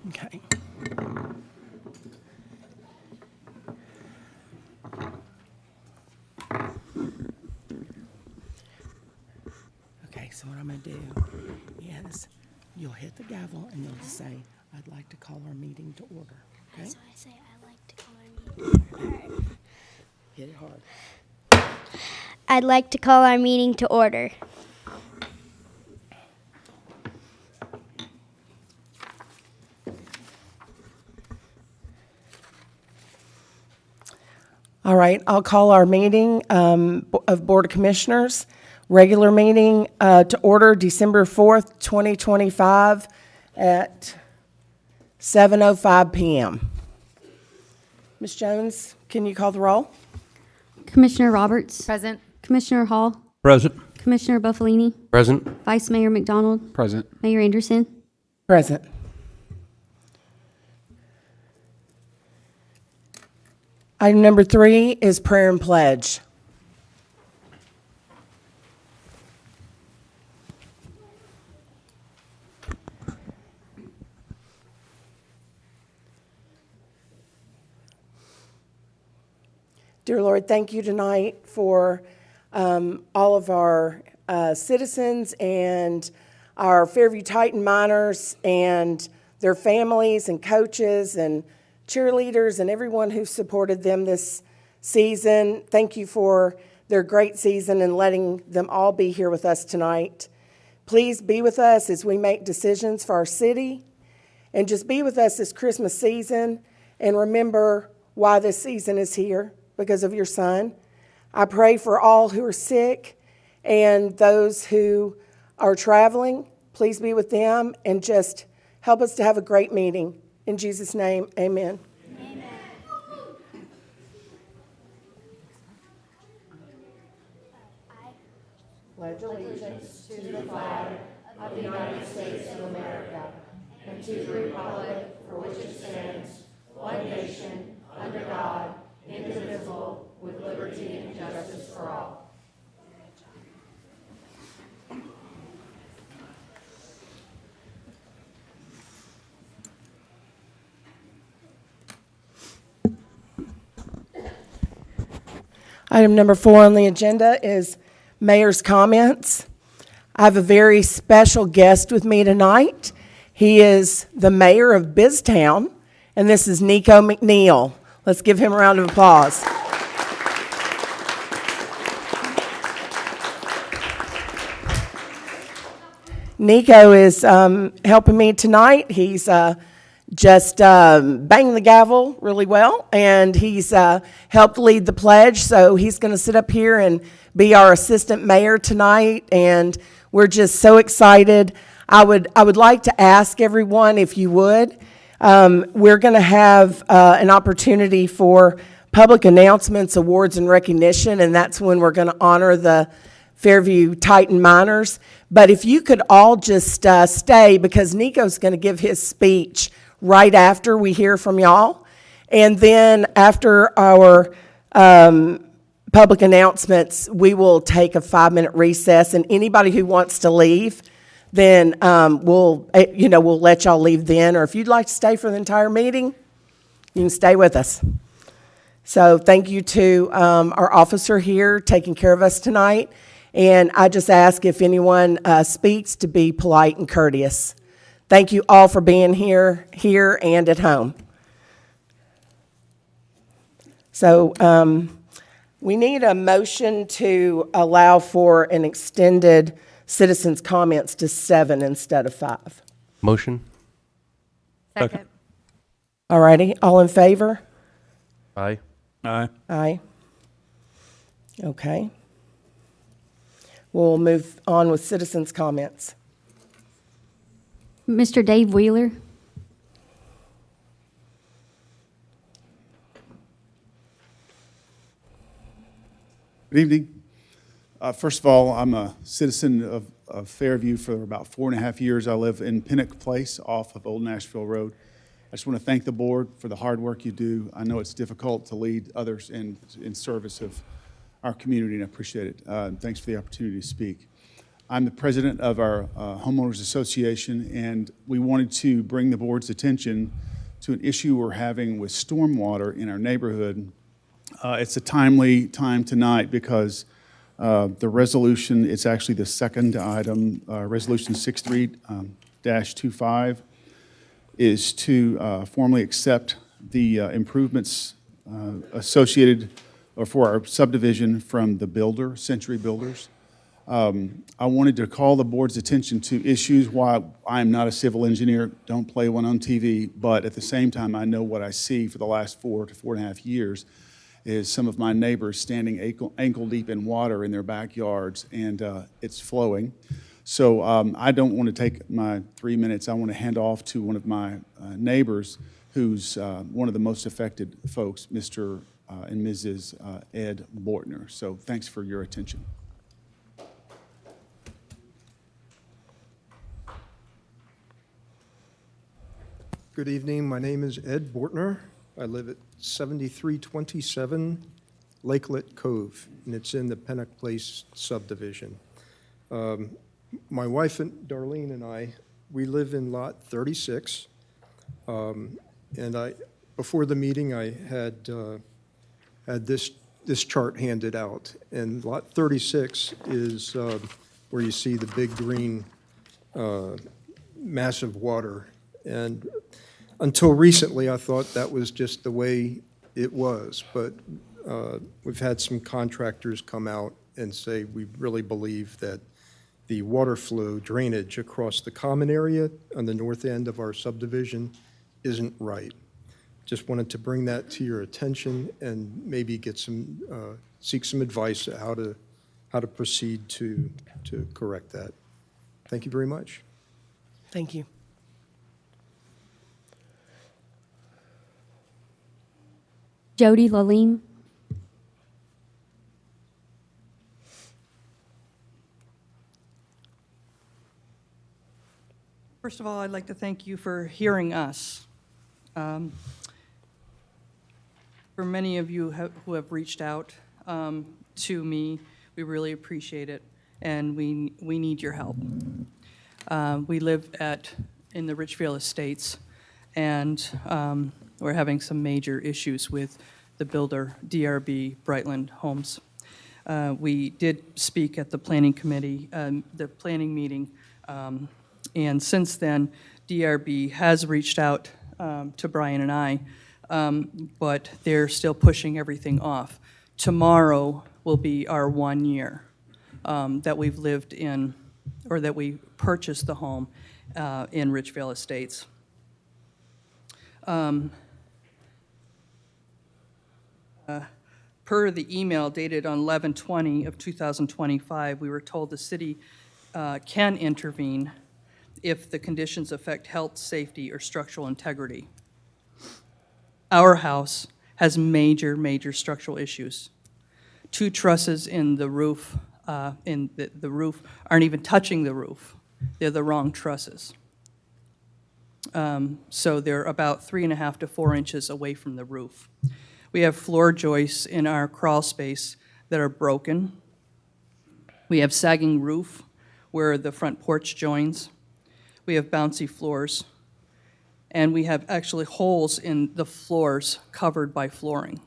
Okay. Okay, so what I'm going to do is you'll hit the gavel and you'll just say, I'd like to call our meeting to order. Okay? So I say I like to call our meeting. Hit it hard. I'd like to call our meeting to order. All right, I'll call our meeting of Board of Commissioners, regular meeting to order December 4th, 2025 at 7:05 p.m. Ms. Jones, can you call the roll? Commissioner Roberts. Present. Commissioner Hall. Present. Commissioner Buffalini. Present. Vice Mayor McDonald. Present. Mayor Anderson. Present. Item number 3 is prayer and pledge. Dear Lord, thank you tonight for all of our citizens and our Fairview Titan miners and their families and coaches and cheerleaders and everyone who supported them this season. Thank you for their great season and letting them all be here with us tonight. Please be with us as we make decisions for our city, and just be with us this Christmas season and remember why this season is here, because of your Son. I pray for all who are sick and those who are traveling. Please be with them and just help us to have a great meeting. In Jesus' name, amen. Amen. Pledge allegiance to the flag of the United States of America and to the republic for which it stands, one nation, under God, indivisible, with liberty and justice for all. Item number 4 on the agenda is mayor's comments. I have a very special guest with me tonight. He is the mayor of Biztown, and this is Nico McNeil. Let's give him a round of applause. Nico is helping me tonight. He's just banged the gavel really well, and he's helped lead the pledge, so he's going to sit up here and be our assistant mayor tonight, and we're just so excited. I would like to ask everyone if you would. We're going to have an opportunity for public announcements, awards, and recognition, and that's when we're going to honor the Fairview Titan miners. But if you could all just stay, because Nico's going to give his speech right after we hear from y'all. And then after our public announcements, we will take a 5-minute recess, and anybody who wants to leave, then we'll let y'all leave then, or if you'd like to stay for the entire meeting, you can stay with us. So thank you to our officer here taking care of us tonight, and I just ask if anyone speaks to be polite and courteous. Thank you all for being here and at home. So we need a motion to allow for an extended citizens' comments to 7 instead of 5. Motion. Second. All righty, all in favor? Aye. Aye. Aye. Okay. We'll move on with citizens' comments. Mr. Dave Wheeler. Good evening. First of all, I'm a citizen of Fairview for about 4.5 years. I live in Pinnock Place off of Old Nashville Road. I just want to thank the board for the hard work you do. I know it's difficult to lead others in service of our community, and I appreciate it. Thanks for the opportunity to speak. I'm the president of our homeowners association, and we wanted to bring the board's attention to an issue we're having with stormwater in our neighborhood. It's a timely time tonight because the resolution, it's actually the second item, Resolution 63-25, is to formally accept the improvements associated or for our subdivision from the builder, Century Builders. I wanted to call the board's attention to issues. While I am not a civil engineer, don't play one on TV, but at the same time, I know what I see for the last 4 to 4.5 years is some of my neighbors standing ankle deep in water in their backyards, and it's flowing. So I don't want to take my 3 minutes. I want to hand off to one of my neighbors who's one of the most affected folks, Mr. And Mrs. Ed Bortner. So thanks for your attention. Good evening. My name is Ed Bortner. I live at 7327 Lakelet Cove, and it's in the Pennock Place subdivision. My wife, Darlene, and I, we live in Lot 36. And before the meeting, I had this chart handed out. And Lot 36 is where you see the big green mass of water. And until recently, I thought that was just the way it was. But we've had some contractors come out and say we really believe that the water flow drainage across the common area on the north end of our subdivision isn't right. Just wanted to bring that to your attention and maybe get some, seek some advice on how to proceed to correct that. Thank you very much. Thank you. Jody Lalim. First of all, I'd like to thank you for hearing us. For many of you who have reached out to me, we really appreciate it, and we need your help. We live in the Richfield Estates, and we're having some major issues with the builder, DRB Brightland Homes. We did speak at the planning committee, the planning meeting, and since then, DRB has reached out to Brian and I, but they're still pushing everything off. Tomorrow will be our 1 year that we've lived in, or that we purchased the home in Richfield Estates. Per the email dated on 11/20 of 2025, we were told the city can intervene if the conditions affect health, safety, or structural integrity. Our house has major, major structural issues. 2 trusses in the roof, the roof aren't even touching the roof. They're the wrong trusses. So they're about 3.5 to 4 inches away from the roof. We have floor joists in our crawl space that are broken. We have sagging roof where the front porch joins. We have bouncy floors. And we have actually holes in the floors covered by flooring.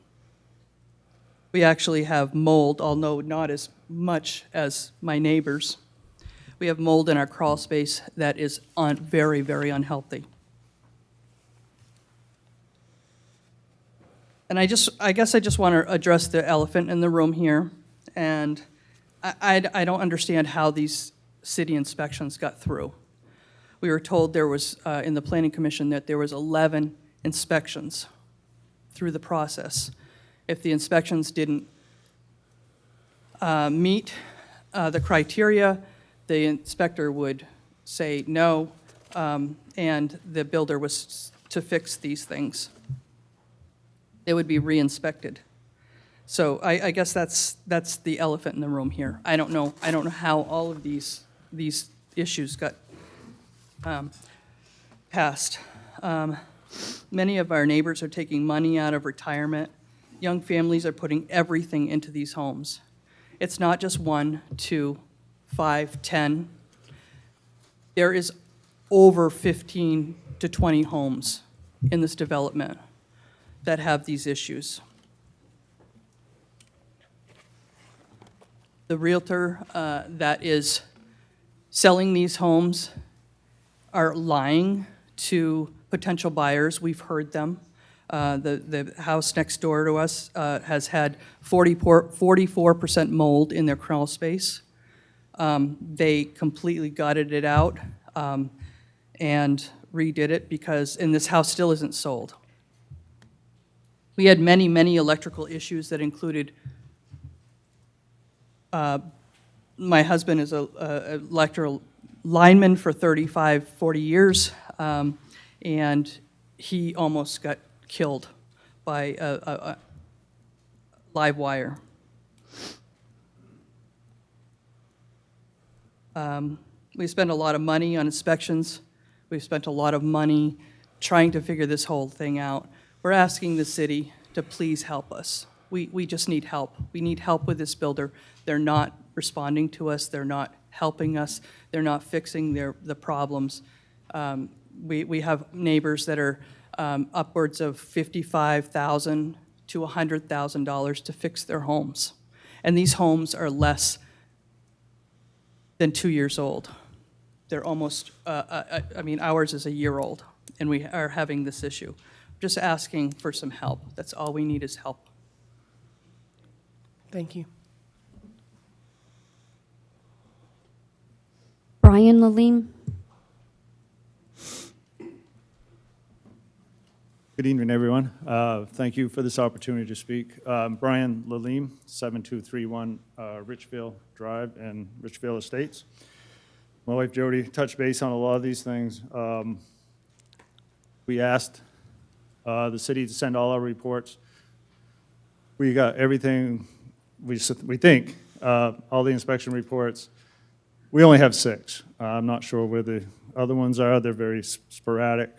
We actually have mold, although not as much as my neighbors. We have mold in our crawl space that is very, very unhealthy. And I guess I just want to address the elephant in the room here. And I don't understand how these city inspections got through. We were told there was, in the Planning Commission, that there was 11 inspections through the process. If the inspections didn't meet the criteria, the inspector would say no, and the builder was to fix these things. It would be re-inspected. So I guess that's the elephant in the room here. I don't know how all of these issues got passed. Many of our neighbors are taking money out of retirement. Young families are putting everything into these homes. It's not just 1, 2, 5, 10. There is over 15 to 20 homes in this development that have these issues. The realtor that is selling these homes are lying to potential buyers. We've heard them. The house next door to us has had 44% mold in their crawl space. They completely gutted it out and redid it because, and this house still isn't sold. We had many, many electrical issues that included, my husband is a electrical lineman for 35, 40 years, and he almost got killed by a live wire. We spent a lot of money on inspections. We've spent a lot of money trying to figure this whole thing out. We're asking the city to please help us. We just need help. We need help with this builder. They're not responding to us. They're not helping us. They're not fixing the problems. We have neighbors that are upwards of $55,000 to $100,000 to fix their homes. And these homes are less than 2 years old. They're almost, I mean, ours is a year old, and we are having this issue. Just asking for some help. That's all we need is help. Thank you. Brian Lalim. Good evening, everyone. Thank you for this opportunity to speak. Brian Lalim, 7231 Richville Drive and Richville Estates. My wife Jody touched base on a lot of these things. We asked the city to send all our reports. We got everything, we think, all the inspection reports. We only have 6. I'm not sure where the other ones are. They're very sporadic.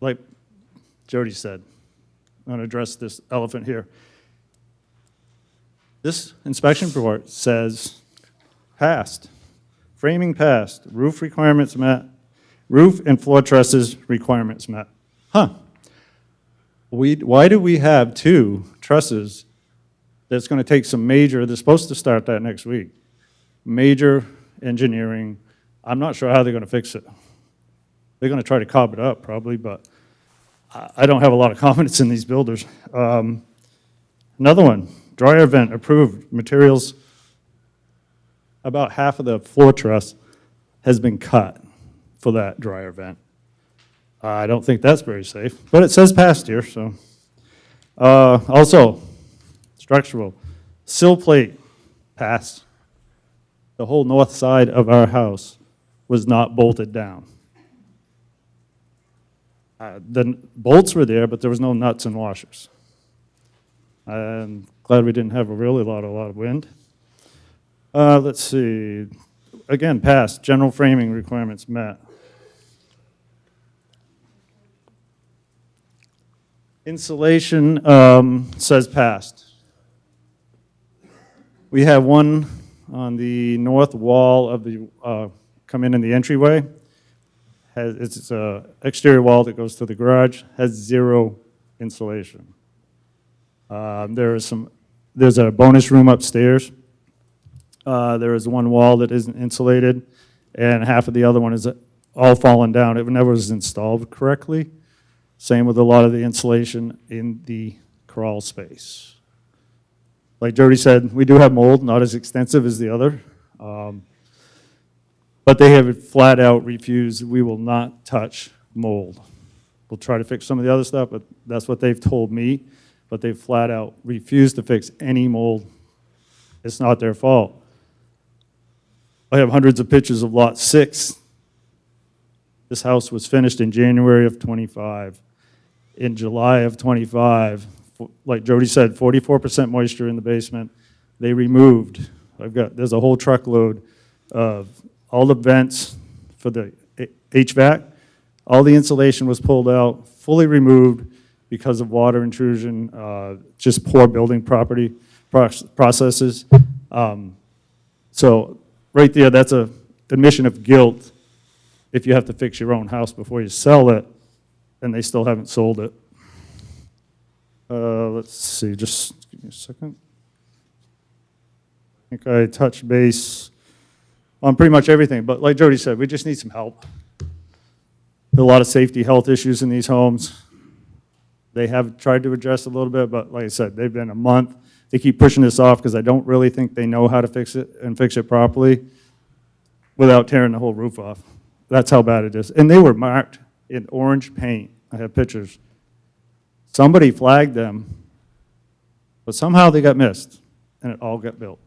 Like Jody said, I'm going to address this elephant here. This inspection report says passed, framing passed, roof requirements met, roof and floor trusses requirements met. Huh. Why do we have 2 trusses that's going to take some major, they're supposed to start that next week, major engineering. I'm not sure how they're going to fix it. They're going to try to cobble it up probably, but I don't have a lot of confidence in these builders. Another one, dryer vent approved, materials, about half of the floor truss has been cut for that dryer vent. I don't think that's very safe, but it says passed here, so. Also, structural, sill plate passed. The whole north side of our house was not bolted down. The bolts were there, but there was no nuts and washers. I'm glad we didn't have a lot of wind. Let's see. Again, passed. General framing requirements met. Insulation says passed. We have one on the north wall of the come in the entryway. It's an exterior wall that goes to the garage, has 0 insulation. There's a bonus room upstairs. There is one wall that isn't insulated, and half of the other one is all fallen down. It never was installed correctly. Same with a lot of the insulation in the crawl space. Like Jody said, we do have mold, not as extensive as the other. But they have flat out refused, we will not touch mold. We'll try to fix some of the other stuff, but that's what they've told me. But they flat out refused to fix any mold. It's not their fault. I have hundreds of pictures of lot 6. This house was finished in January of 25. In July of 25, like Jody said, 44% moisture in the basement. They removed, there's a whole truckload of all the vents for the HVAC, all the insulation was pulled out, fully removed because of water intrusion, just poor building property. processes. So right there, that's a admission of guilt if you have to fix your own house before you sell it, and they still haven't sold it. Let's see, just give me a second. I think I touched base on pretty much everything, but like Jody said, we just need some help. There are a lot of safety, health issues in these homes. They have tried to address a little bit, but like I said, they've been a month. They keep pushing this off because I don't really think they know how to fix it and fix it properly without tearing the whole roof off. That's how bad it is. And they were marked in orange paint. I have pictures. Somebody flagged them, but somehow they got missed, and it all got built.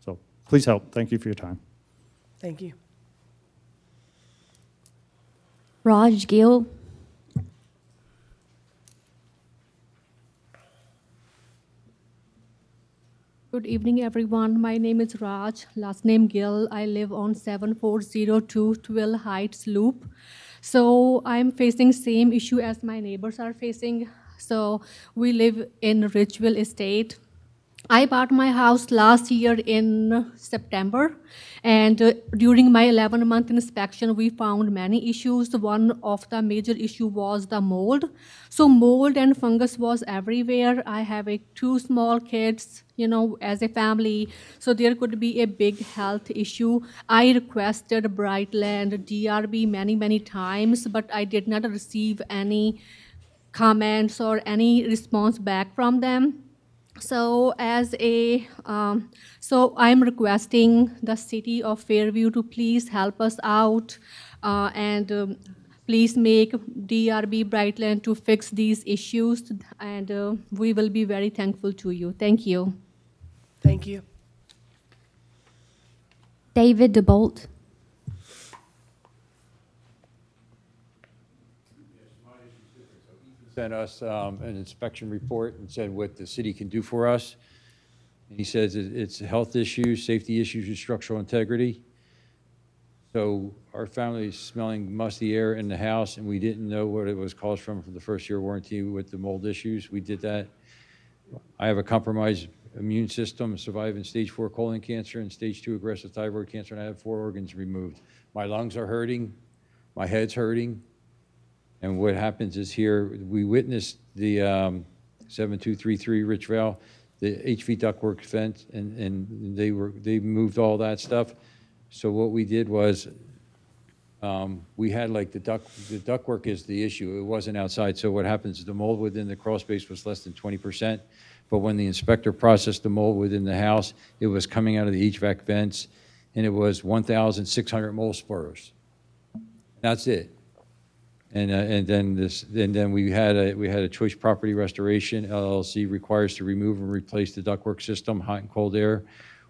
So please help. Thank you for your time. Thank you. Raj Gill. Good evening, everyone. My name is Raj, last name Gill. I live on 7402 Twill Heights Loop. So I'm facing same issue as my neighbors are facing. So we live in Richville Estate. I bought my house last year in September, and during my 11-month inspection, we found many issues. One of the major issue was the mold. So mold and fungus was everywhere. I have 2 small kids, as a family, so there could be a big health issue. I requested Brightland, DRB many times, but I did not receive any comments or any response back from them. So so I'm requesting the city of Fairview to please help us out and please make DRB Brightland to fix these issues, and we will be very thankful to you. Thank you. Thank you. David DeBolt. Sent us an inspection report and said what the city can do for us. And he says it's health issues, safety issues, and structural integrity. So our family is smelling musty air in the house, and we didn't know what it was caused from the first year warranty with the mold issues. We did that. I have a compromised immune system, surviving stage 4 colon cancer and stage 2 aggressive thyroid cancer, and I have 4 organs removed. My lungs are hurting, my head's hurting. And what happens is here, we witnessed the 7233 Rich Vale, the HV ductwork fence, and they moved all that stuff. So what we did was, we had like the ductwork is the issue. It wasn't outside. So what happens is the mold within the crawl space was less than 20%. But when the inspector processed the mold within the house, it was coming out of the HVAC vents, and it was 1,600 mold spores. That's it. And then we had a Choice Property Restoration LLC requires to remove and replace the ductwork system, hot and cold air,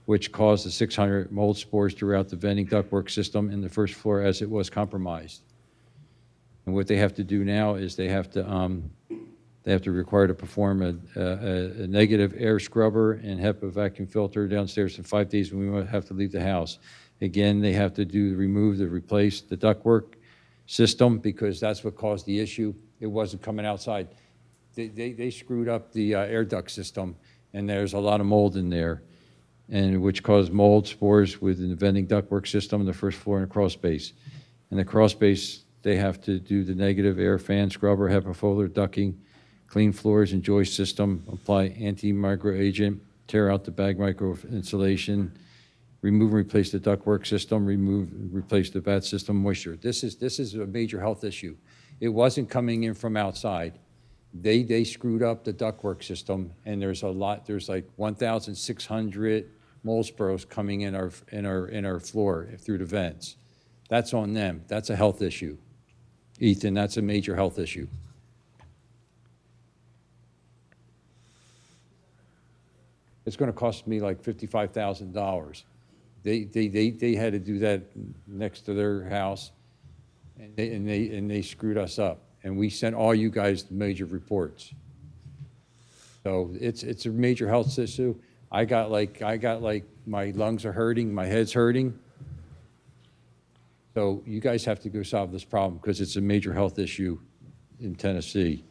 which caused the 600 mold spores throughout the venting ductwork system in the first floor as it was compromised. And what they have to do now is they have to require to perform a negative air scrubber and HEPA vacuum filter downstairs in 5 days when we have to leave the house. Again, they have to replace the ductwork system because that's what caused the issue. It wasn't coming outside. They screwed up the air duct system, and there's a lot of mold in there, and which caused mold spores within the venting ductwork system in the first floor and the crawl space. In the crawl space, they have to do the negative air fan scrubber, HEPA foliar ducting, clean floors and joist system, apply anti-micro agent, tear out the bag micro insulation, remove and replace the ductwork system, replace the VAT system moisture. This is a major health issue. It wasn't coming in from outside. They screwed up the ductwork system, and there's like 1,600 mold spores coming in our floor through the vents. That's on them. That's a health issue. Ethan, that's a major health issue. It's going to cost me like $55,000. They had to do that next to their house, and they screwed us up. And we sent all you guys the major reports. So it's a major health issue. I got like my lungs are hurting, my head's hurting. So you guys have to go solve this problem because it's a major health issue in Tennessee.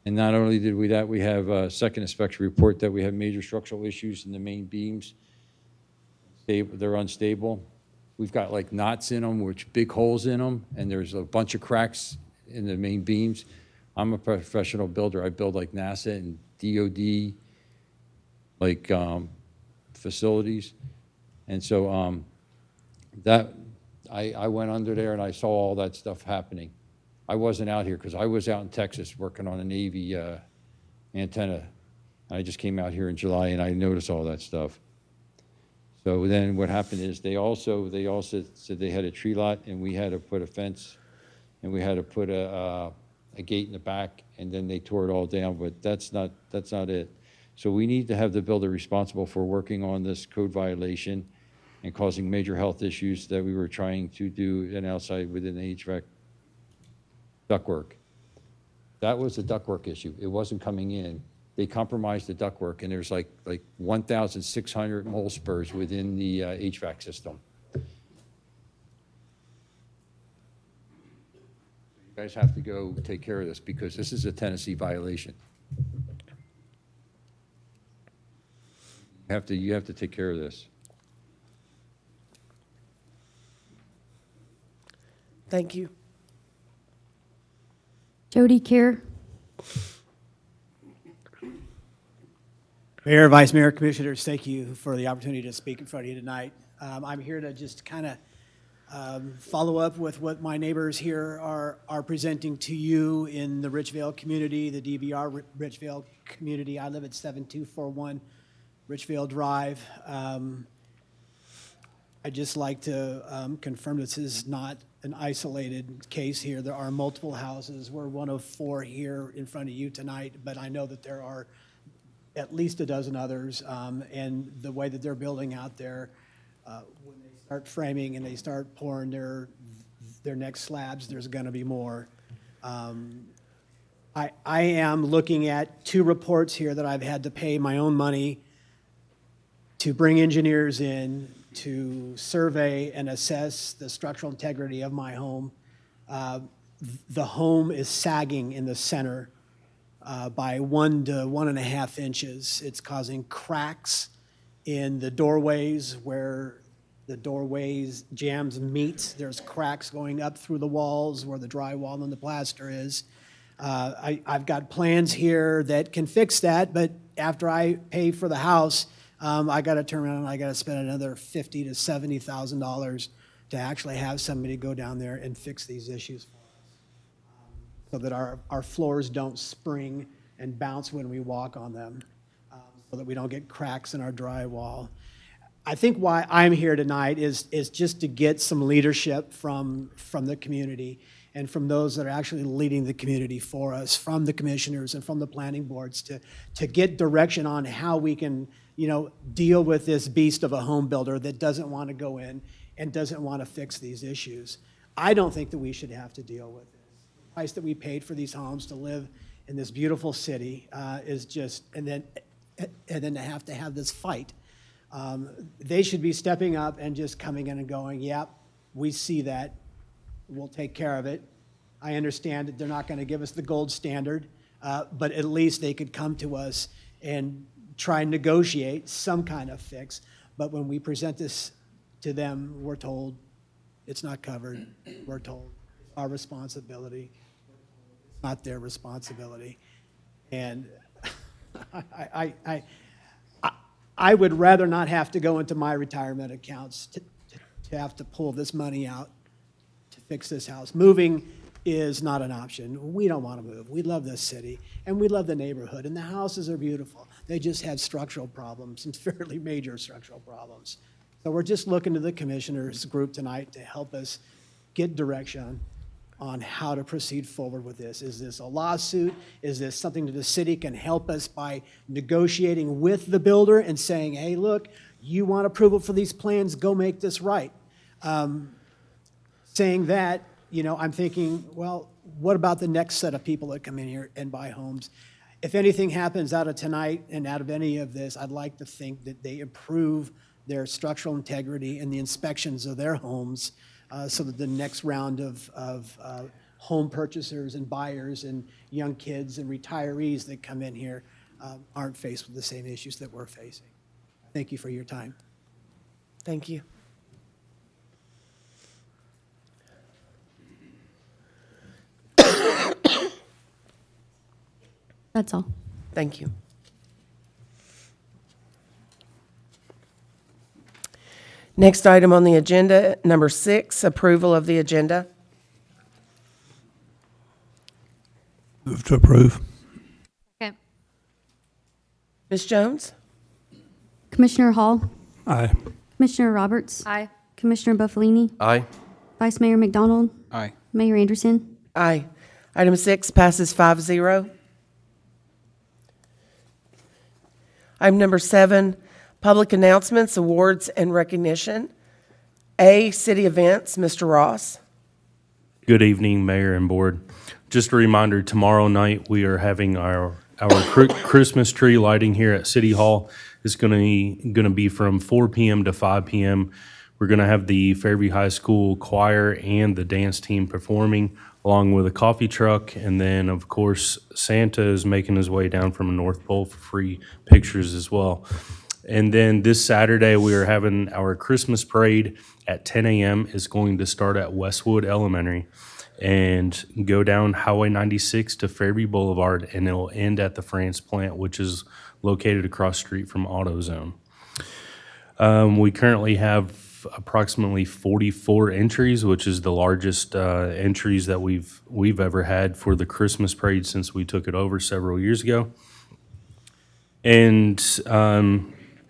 And not only did we that, we have a second inspection report that we have major structural issues in the main beams. They're unstable. We've got like knots in them, which big holes in them, and there's a bunch of cracks in the main beams. I'm a professional builder. I build like NASA and DOD, like facilities. And so I went under there and I saw all that stuff happening. I wasn't out here because I was out in Texas working on a Navy antenna. I just came out here in July and I noticed all that stuff. So then what happened is they also said they had a tree lot and we had to put a fence and we had to put a gate in the back, and then they tore it all down, but that's not it. So we need to have the builder responsible for working on this code violation and causing major health issues that we were trying to do an outside within the HVAC ductwork. That was a ductwork issue. It wasn't coming in. They compromised the ductwork, and there's like 1,600 mole spurs within the HVAC system. You guys have to go take care of this because this is a Tennessee violation. You have to take care of this. Thank you. Jody Kerr. Mayor, Vice Mayor, Commissioners, thank you for the opportunity to speak in front of you tonight. I'm here to just kind of follow up with what my neighbors here are presenting to you in the Richvale community, the DVR Richvale community. I live at 7241 Richvale Drive. I'd just like to confirm this is not an isolated case here. There are multiple houses. We're one of 4 here in front of you tonight, but I know that there are at least a dozen others, and the way that they're building out there, when they start framing and they start pouring their next slabs, there's going to be more. I am looking at 2 reports here that I've had to pay my own money to bring engineers in to survey and assess the structural integrity of my home. The home is sagging in the center by 1 to 1.5 inches. It's causing cracks in the doorways where the doorways jambs meet. There's cracks going up through the walls where the drywall and the plaster is. I've got plans here that can fix that, but after I pay for the house, I got to turn around and I got to spend another $50,000 to $70,000 to actually have somebody go down there and fix these issues for us, so that our floors don't spring and bounce when we walk on them, so that we don't get cracks in our drywall. I think why I'm here tonight is just to get some leadership from the community and from those that are actually leading the community for us, from the commissioners and from the planning boards, to get direction on how we can, deal with this beast of a home builder that doesn't want to go in and doesn't want to fix these issues. I don't think that we should have to deal with this. The price that we paid for these homes to live in this beautiful city is just, and then to have this fight. They should be stepping up and just coming in and going, yep, we see that, we'll take care of it. I understand that they're not going to give us the gold standard, but at least they could come to us and try and negotiate some kind of fix. But when we present this to them, we're told it's not covered. We're told it's our responsibility. It's not their responsibility. And I would rather not have to go into my retirement accounts to have to pull this money out to fix this house. Moving is not an option. We don't want to move. We love this city, and we love the neighborhood, and the houses are beautiful. They just have structural problems, and fairly major structural problems. So we're just looking to the commissioners group tonight to help us get direction on how to proceed forward with this. Is this a lawsuit? Is this something that the city can help us by negotiating with the builder and saying, hey, look, you want approval for these plans, go make this right. Saying that, I'm thinking, well, what about the next set of people that come in here and buy homes? If anything happens out of tonight and out of any of this, I'd like to think that they improve their structural integrity and the inspections of their homes, so that the next round of home purchasers and buyers and young kids and retirees that come in here aren't faced with the same issues that we're facing. Thank you for your time. Thank you. That's all. Thank you. Next item on the agenda, number 6, approval of the agenda. Move to approve. Second. Ms. Jones? Commissioner Hall, Aye. Commissioner Roberts, Aye. Commissioner Buffalini, Aye. Vice Mayor McDonald, Aye. Mayor Anderson. Aye. Item 6 passes 5-0. Item number 7, public announcements, awards, and recognition. A, city events, Mr. Ross. Good evening, Mayor and Board. Just a reminder, tomorrow night, we are having our Christmas tree lighting here at City Hall. It's going to be from 4 p.m. to 5 p.m. We're going to have the Fairview High School choir and the dance team performing, along with a coffee truck. And then, of course, Santa is making his way down from the North Pole for free pictures as well. And then this Saturday, we are having our Christmas parade at 10 a.m. It's going to start at Westwood Elementary and go down Highway 96 to Fairview Boulevard, and it'll end at the France plant, which is located across the street from AutoZone. We currently have approximately 44 entries, which is the largest entries that we've ever had for the Christmas parade since we took it over several years ago. And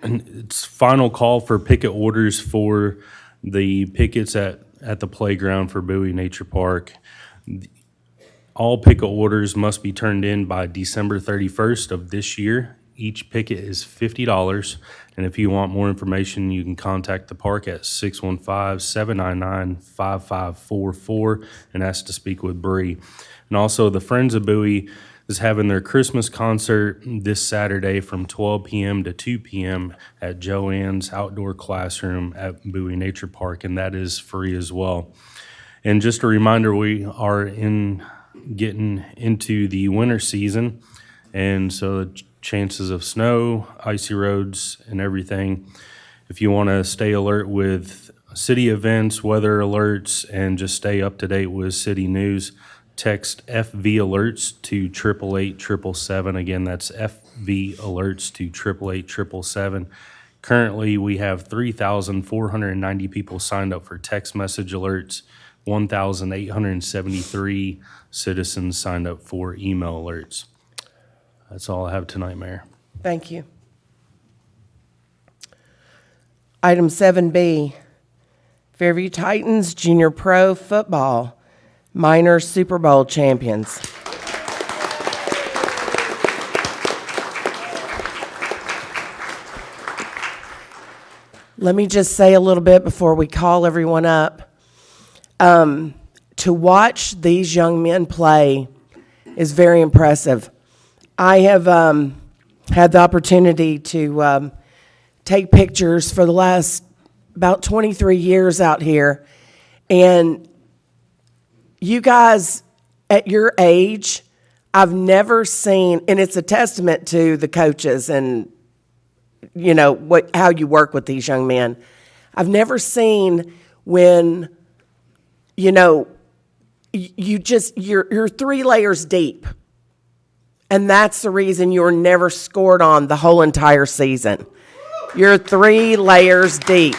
it's final call for picket orders for the pickets at the playground for Bowie Nature Park. All picket orders must be turned in by December 31st of this year. Each picket is $50, and if you want more information, you can contact the park at 615-799-5544 and ask to speak with Bree. And also, the Friends of Bowie is having their Christmas concert this Saturday from 12 p.m. to 2 p.m. at Joanne's Outdoor Classroom at Bowie Nature Park, and that is free as well. And just a reminder, we are getting into the winter season, and so the chances of snow, icy roads, and everything. If you want to stay alert with city events, weather alerts, and just stay up to date with city news, text FV alerts to 888-777. Again, that's FV alerts to 888-777. Currently, we have 3,490 people signed up for text message alerts, 1,873 citizens signed up for email alerts. That's all I have tonight, Mayor. Thank you. Item 7B, Fairview Titans Junior Pro Football Minor Super Bowl champions. Let me just say a little bit before we call everyone up. To watch these young men play is very impressive. I have had the opportunity to take pictures for the last about 23 years out here, and you guys at your age, I've never seen, and it's a testament to the coaches and you know how you work with these young men. I've never seen when you're 3 layers deep. And that's the reason you're never scored on the whole entire season. You're 3 layers deep.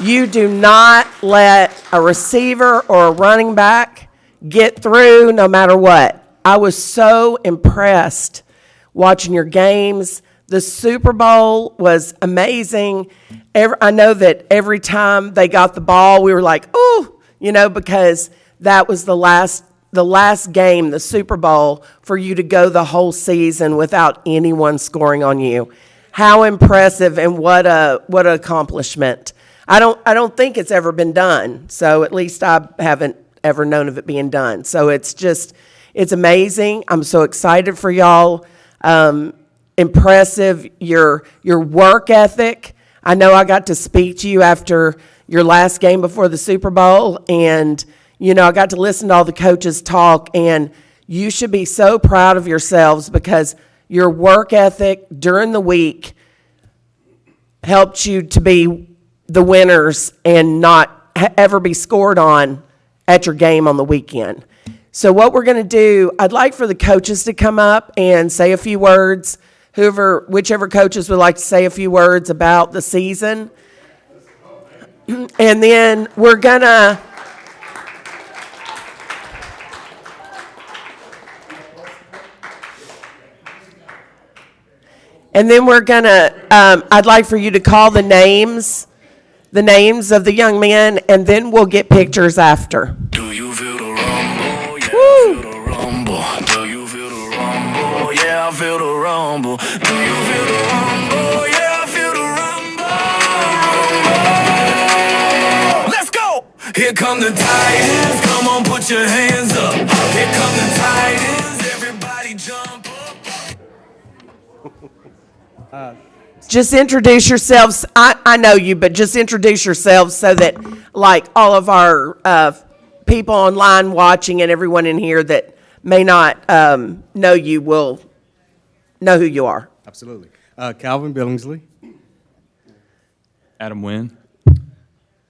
You do not let a receiver or a running back get through no matter what. I was so impressed watching your games. The Super Bowl was amazing. I know that every time they got the ball, we were like, ooh, because that was the last game, the Super Bowl, for you to go the whole season without anyone scoring on you. How impressive, and what an accomplishment. I don't think it's ever been done. So at least I haven't ever known of it being done. So it's amazing. I'm so excited for y'all. Impressive, your work ethic. I know I got to speak to you after your last game before the Super Bowl, and you know, I got to listen to all the coaches talk, and you should be so proud of yourselves because your work ethic during the week helped you to be the winners and not ever be scored on at your game on the weekend. So what we're going to do, I'd like for the coaches to come up and say a few words. Whichever coaches would like to say a few words about the season. And then we're going to I'd like for you to call the names of the young men, and then we'll get pictures after. Do you feel the rumble? Yeah, I feel the rumble. Do you feel the rumble? Yeah, I feel the rumble. Do you feel the rumble? Yeah, I feel the rumble. Let's go! Here come the Titans. Come on, put your hands up. Here come the Titans. Everybody jump up. Just introduce yourselves. I know you, but just introduce yourselves so that, like, all of our people online watching and everyone in here that may not know you will know who you are. Absolutely. Calvin Billingsley. Adam Wynn.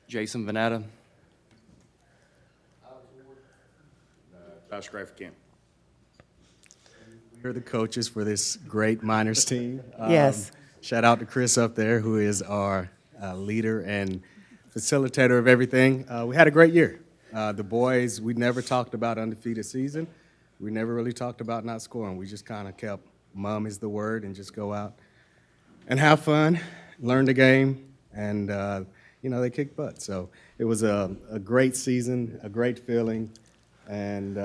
Jason Vanetta. Josh Grafkamp. We're the coaches for this great minors team. Yes. Shout out to Chris up there, who is our leader and facilitator of everything. We had a great year. The boys, we never talked about undefeated season. We never really talked about not scoring. We just kind of kept mum is the word and just go out and have fun, learn the game, and, they kicked butt. So it was a great season, a great feeling, and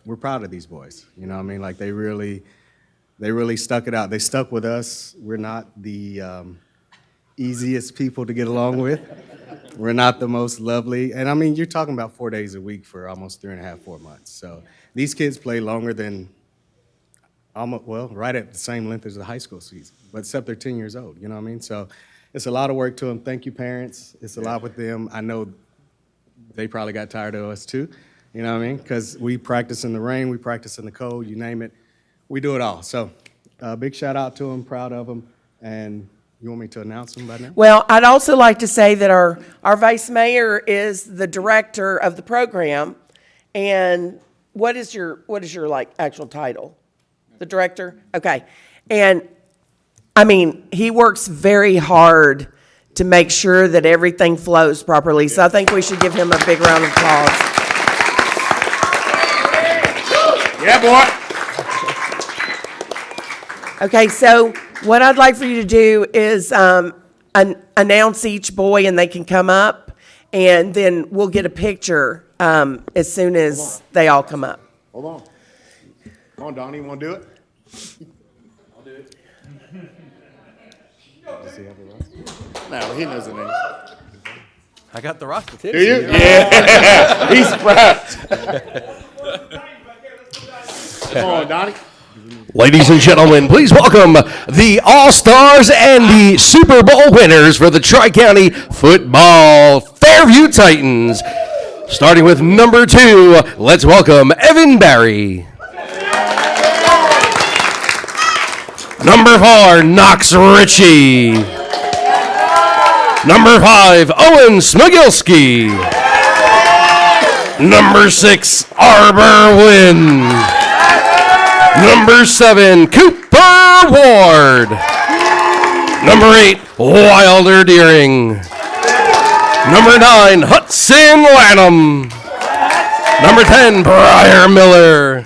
we're proud of these boys. You know what I mean? Like, they really stuck it out. They stuck with us. We're not the easiest people to get along with. We're not the most lovely. And I mean, you're talking about 4 days a week for almost 3.5, 4 months. So these kids play longer than, right at the same length as the high school season, but except they're 10 years old, you know what I mean? So it's a lot of work to them. Thank you, parents. It's a lot with them. I know they probably got tired of us too, you know what I mean? Because we practice in the rain, we practice in the cold, you name it. We do it all. So big shout out to them, proud of them. And you want me to announce them by now? Well, I'd also like to say that our vice mayor is the director of the program. And what is your like actual title? The director? Okay. And I mean, he works very hard to make sure that everything flows properly. So I think we should give him a big round of applause. Yeah, boy. Okay, so what I'd like for you to do is announce each boy, and they can come up, and then we'll get a picture as soon as they all come up. Hold on. Come on, Donnie, you want to do it? I'll do it. Does he have the roster? No, he knows the name. I got the roster too. Do you? Yeah. He's prepped. Come on, Donnie. Ladies and gentlemen, please welcome the All-Stars and the Super Bowl winners for the Tri-County Football Fairview Titans. Starting with number 2, let's welcome Evan Barry. Number 4, Knox Ritchie. Number 5, Owen Smigilski. Number 6, Arbor Wynn. Number 7, Cooper Ward. Number 8, Wilder Deering. Number 9, Hudson Lanham. Number 10, Briar Miller.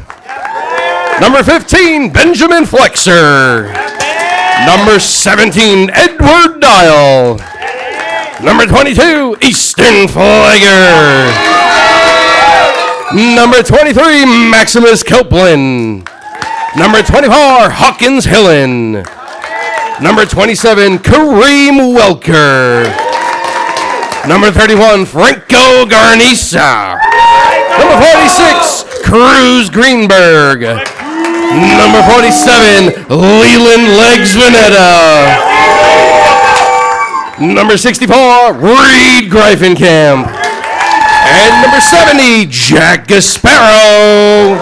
Number 15, Benjamin Flexer. Number 17, Edward Dial. Number 22, Easton Flagger. Number 23, Maximus Copeland. Number 24, Hawkins Hillen. Number 27, Kareem Welker. Number 31, Franco Garnisa. Number 46, Cruz Greenberg. Number 47, Leland Legs Vanetta. Number 64, Reed Greifenkamp. And number 70, Jack Gasparo.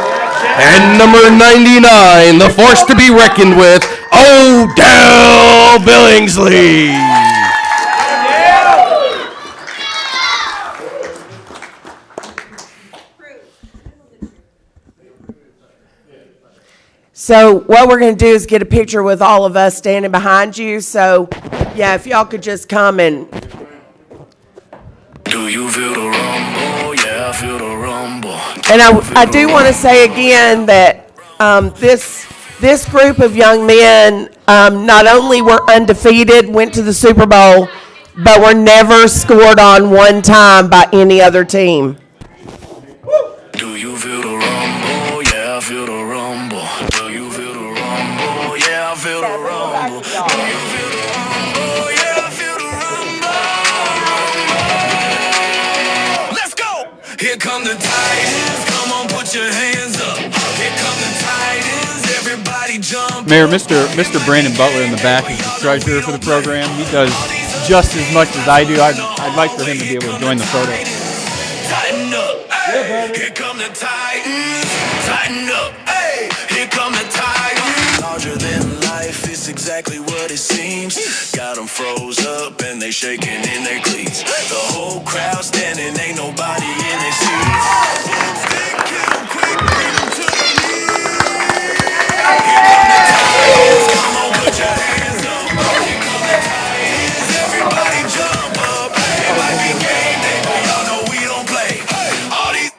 And number 99, the force to be reckoned with, Odell Billingsley. So what we're going to do is get a picture with all of us standing behind you. So, yeah, if y'all could just come and... Do you feel the rumble? Yeah, I feel the rumble. And I do want to say again that this group of young men not only were undefeated, went to the Super Bowl, but were never scored on one time by any other team. Do you feel the rumble? Yeah, I feel the rumble. Do you feel the rumble? Yeah, I feel the rumble. Do you feel the rumble? Yeah, I feel the rumble. Let's go. Here come the Titans. Come on, put your hands up. Here come the Titans. Everybody jump. Mayor, Mr. Brandon Butler in the back is the treasurer for the program. He does just as much as I do. I'd like for him to be able to join the photo. Tighten up. Hey, here come the Titans. Tighten up. Hey, here come the Titans. Larger than life, it's exactly what it seems. Got them froze up and they shaking in their cleats. The whole crowd standing, ain't nobody in their seats. Stick him quick, bring him to the knees. Here come the Titans. Come on, put your hands up. Here come the Titans. Everybody jump up. It might be game day, but y'all know we don't play. All these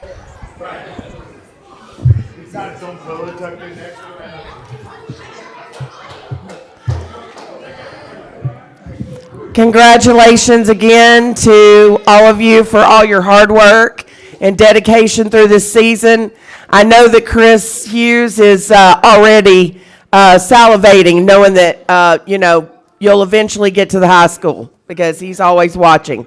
Congratulations again to all of you for all your hard work and dedication through this season. I know that Chris Hughes is already salivating, knowing that you'll eventually get to the high school because he's always watching.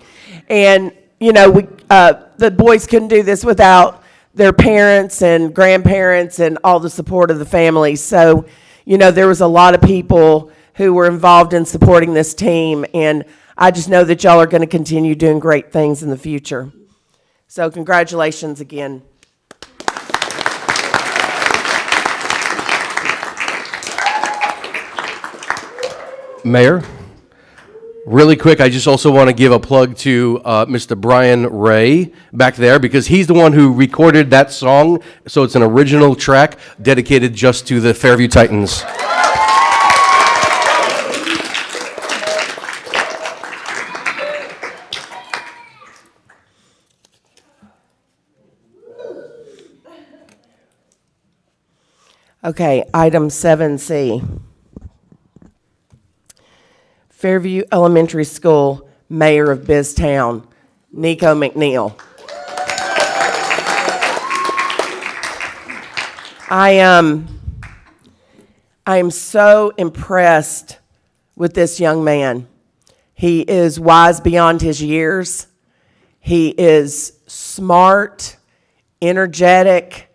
And the boys couldn't do this without their parents and grandparents and all the support of the family. So, there was a lot of people who were involved in supporting this team, and I just know that y'all are going to continue doing great things in the future. So congratulations again. Mayor, really quick, I just also want to give a plug to Mr. Brian Ray back there because he's the one who recorded that song. So it's an original track dedicated just to the Fairview Titans. Okay, item 7C. Fairview Elementary School Mayor of Biztown, Nico McNeil. I am so impressed with this young man. He is wise beyond his years. He is smart, energetic,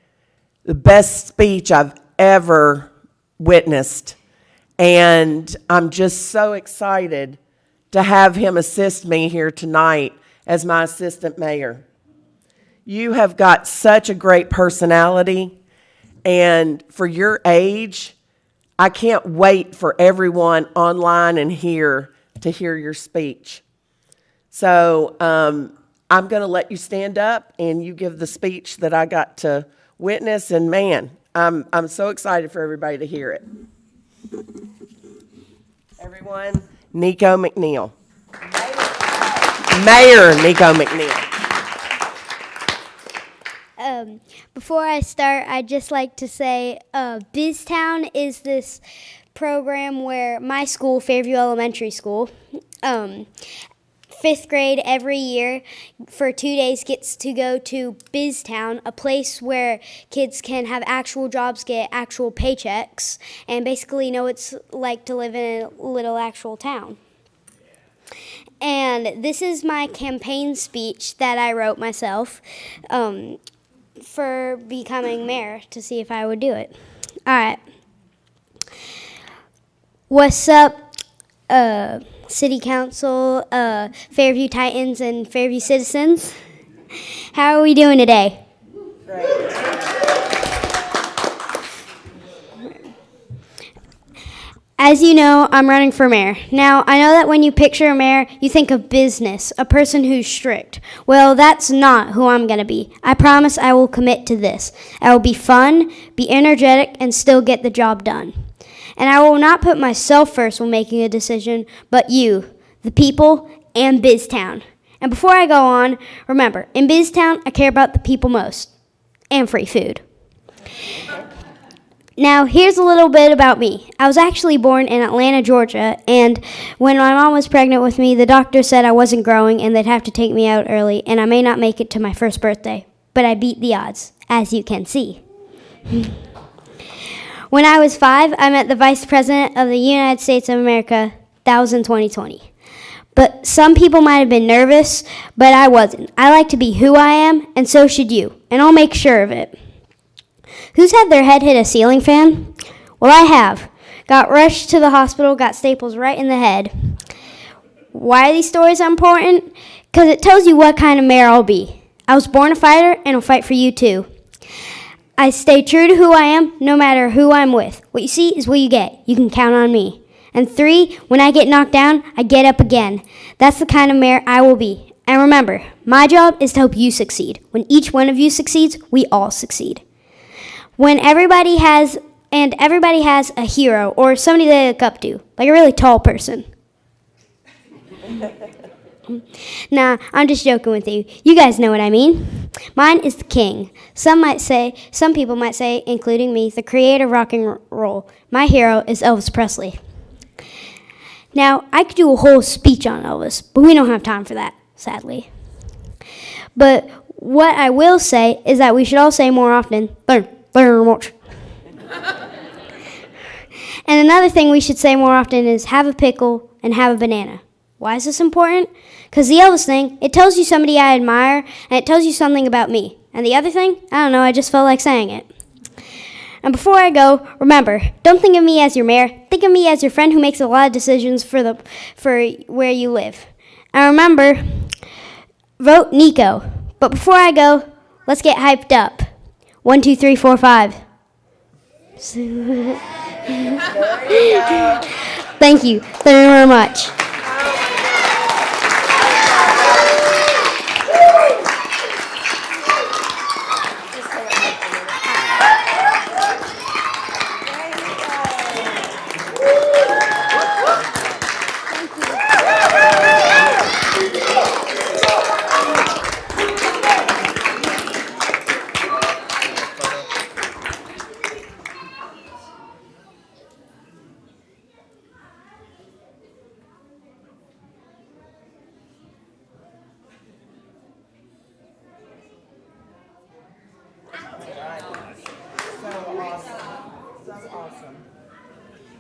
the best speech I've ever witnessed. And I'm just so excited to have him assist me here tonight as my assistant mayor. You have got such a great personality, and for your age, I can't wait for everyone online and here to hear your speech. So I'm going to let you stand up and you give the speech that I got to witness, and man, I'm so excited for everybody to hear it. Everyone, Nico McNeil. Mayor Nico McNeil. Before I start, I'd just like to say BizTown is this program where my school, Fairview Elementary School, 5th grade every year for 2 days gets to go to BizTown, a place where kids can have actual jobs, get actual paychecks, and basically know what it's like to live in a little actual town. And this is my campaign speech that I wrote myself for becoming mayor to see if I would do it. All right. What's up? City Council, Fairview Titans, and Fairview citizens. How are we doing today? As you know, I'm running for mayor. Now, I know that when you picture a mayor, you think of business, a person who's strict. Well, that's not who I'm going to be. I promise I will commit to this. I will be fun, be energetic, and still get the job done. And I will not put myself first when making a decision, but you, the people, and BizTown. And before I go on, remember, in BizTown, I care about the people most, and free food. Now, here's a little bit about me. I was actually born in Atlanta, Georgia, and when my mom was pregnant with me, the doctor said I wasn't growing and they'd have to take me out early, and I may not make it to my first birthday. But I beat the odds, as you can see. When I was 5, I met the Vice President of the United States of America. That was in 2020. But some people might have been nervous, but I wasn't. I like to be who I am, and so should you, and I'll make sure of it. Who's had their head hit a ceiling fan? Well, I have. Got rushed to the hospital, got staples right in the head. Why are these stories important? Because it tells you what kind of mayor I'll be. I was born a fighter, and I'll fight for you too. I stay true to who I am, no matter who I'm with. What you see is what you get. You can count on me. And 3, when I get knocked down, I get up again. That's the kind of mayor I will be. And remember, my job is to help you succeed. When each one of you succeeds, we all succeed. When everybody has a hero or somebody they look up to, like a really tall person. Nah, I'm just joking with you. You guys know what I mean. Mine is the king. Some people might say, including me, the creator of rock and roll. My hero is Elvis Presley. Now, I could do a whole speech on Elvis, but we don't have time for that, sadly. But what I will say is that we should all say more often, learn much. And another thing we should say more often is have a pickle and have a banana. Why is this important? Because the Elvis thing, it tells you somebody I admire, and it tells you something about me. And the other thing, I don't know, I just felt like saying it. And before I go, remember, don't think of me as your mayor. Think of me as your friend who makes a lot of decisions for where you live. And remember, vote Nico. But before I go, let's get hyped up. 1, 2, 3, 4, 5. Thank you very much.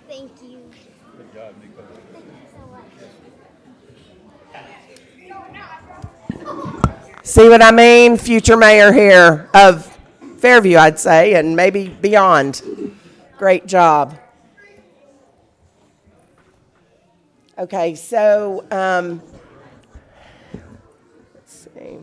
Thank you. Good job, Nico. See what I mean? Future mayor here of Fairview, I'd say, and maybe beyond. Great job. Okay, so, let's see.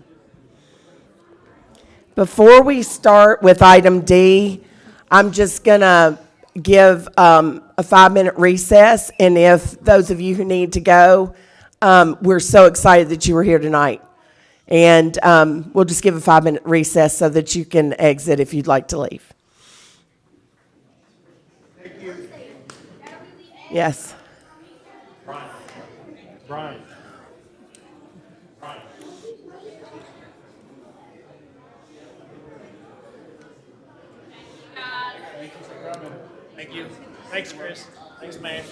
Before we start with item D, I'm just going to give a 5-minute recess, and if those of you who need to go, we're so excited that you were here tonight. And we'll just give a 5-minute recess so that you can exit if you'd like to leave. Thank you. Yes. Brian. Thank you. Thanks, Chris. Thanks, man.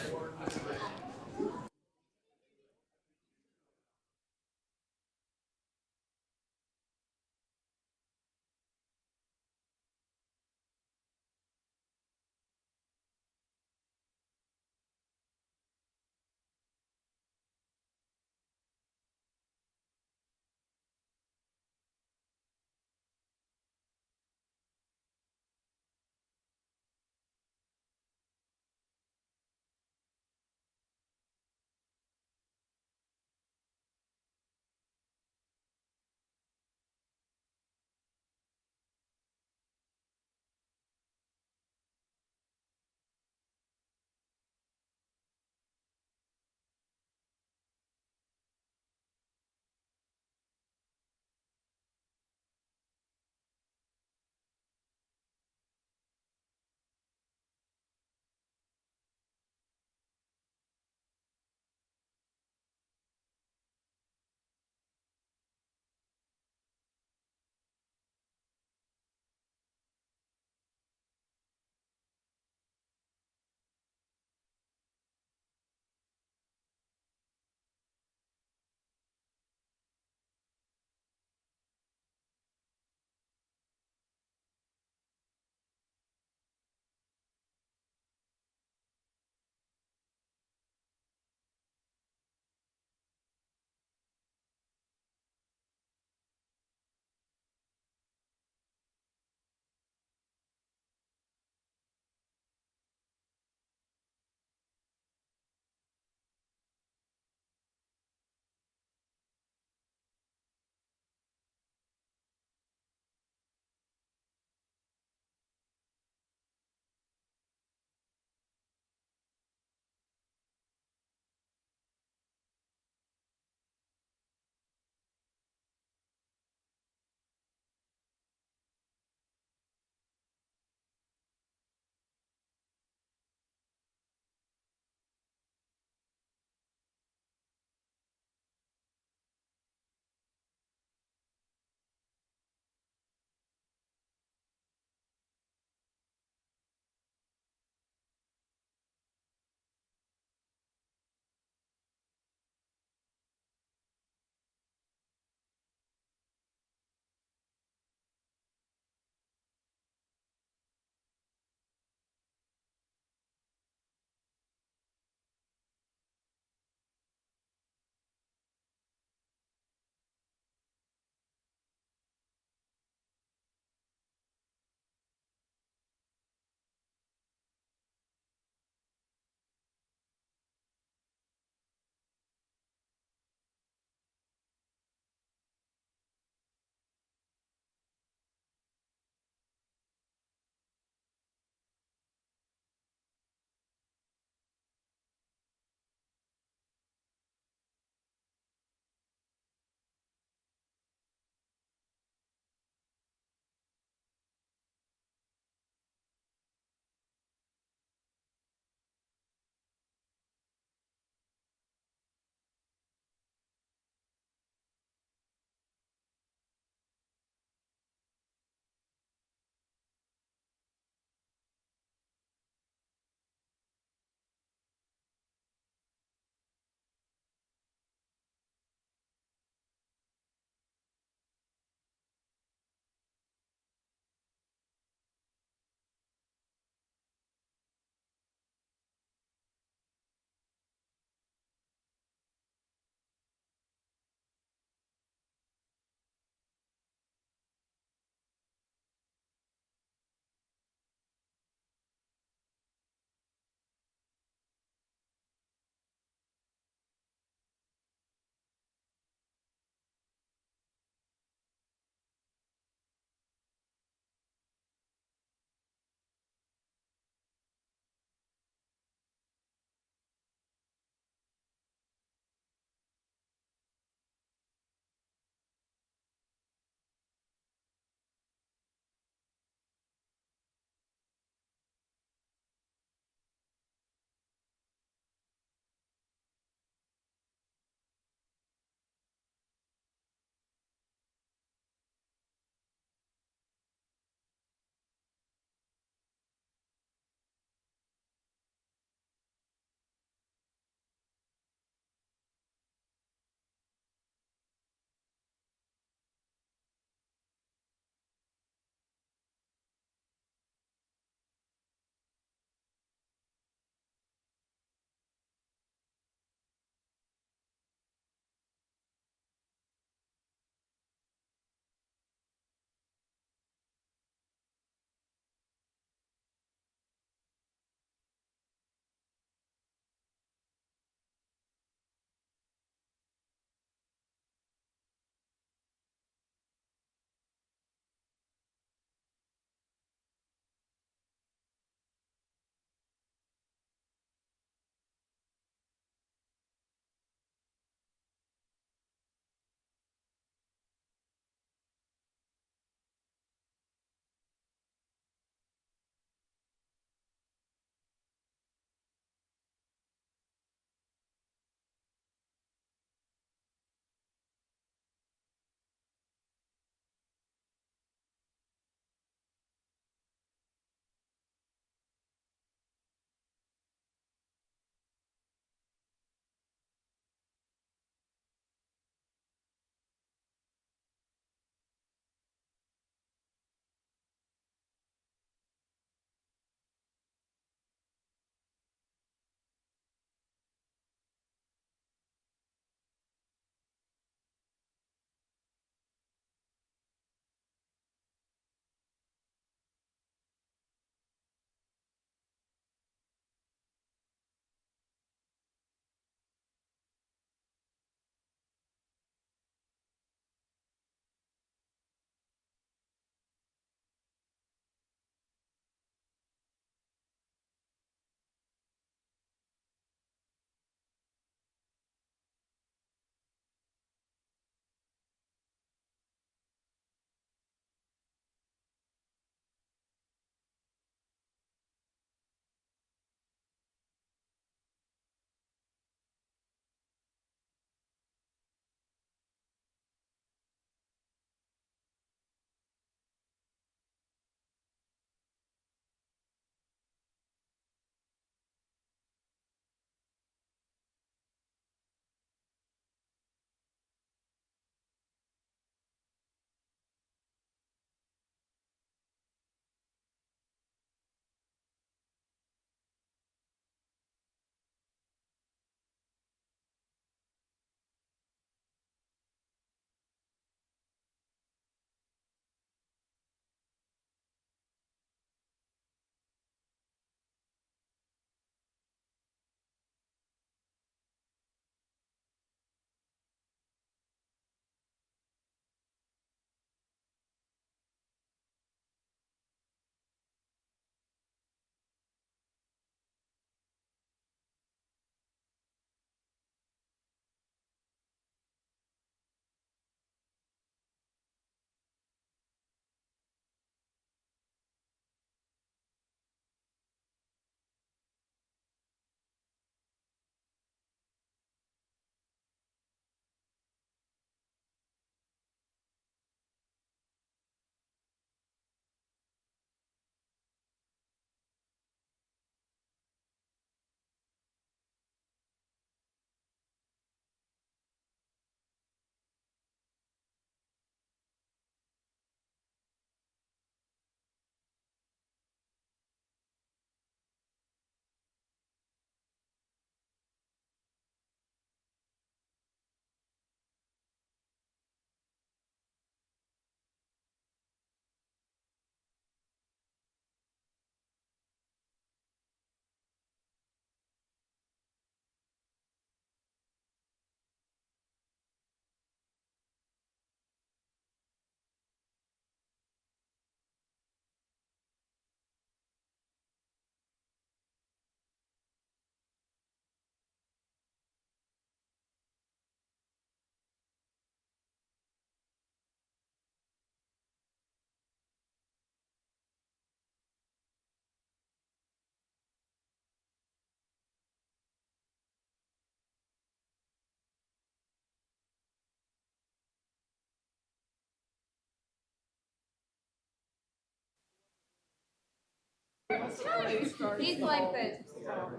He's like this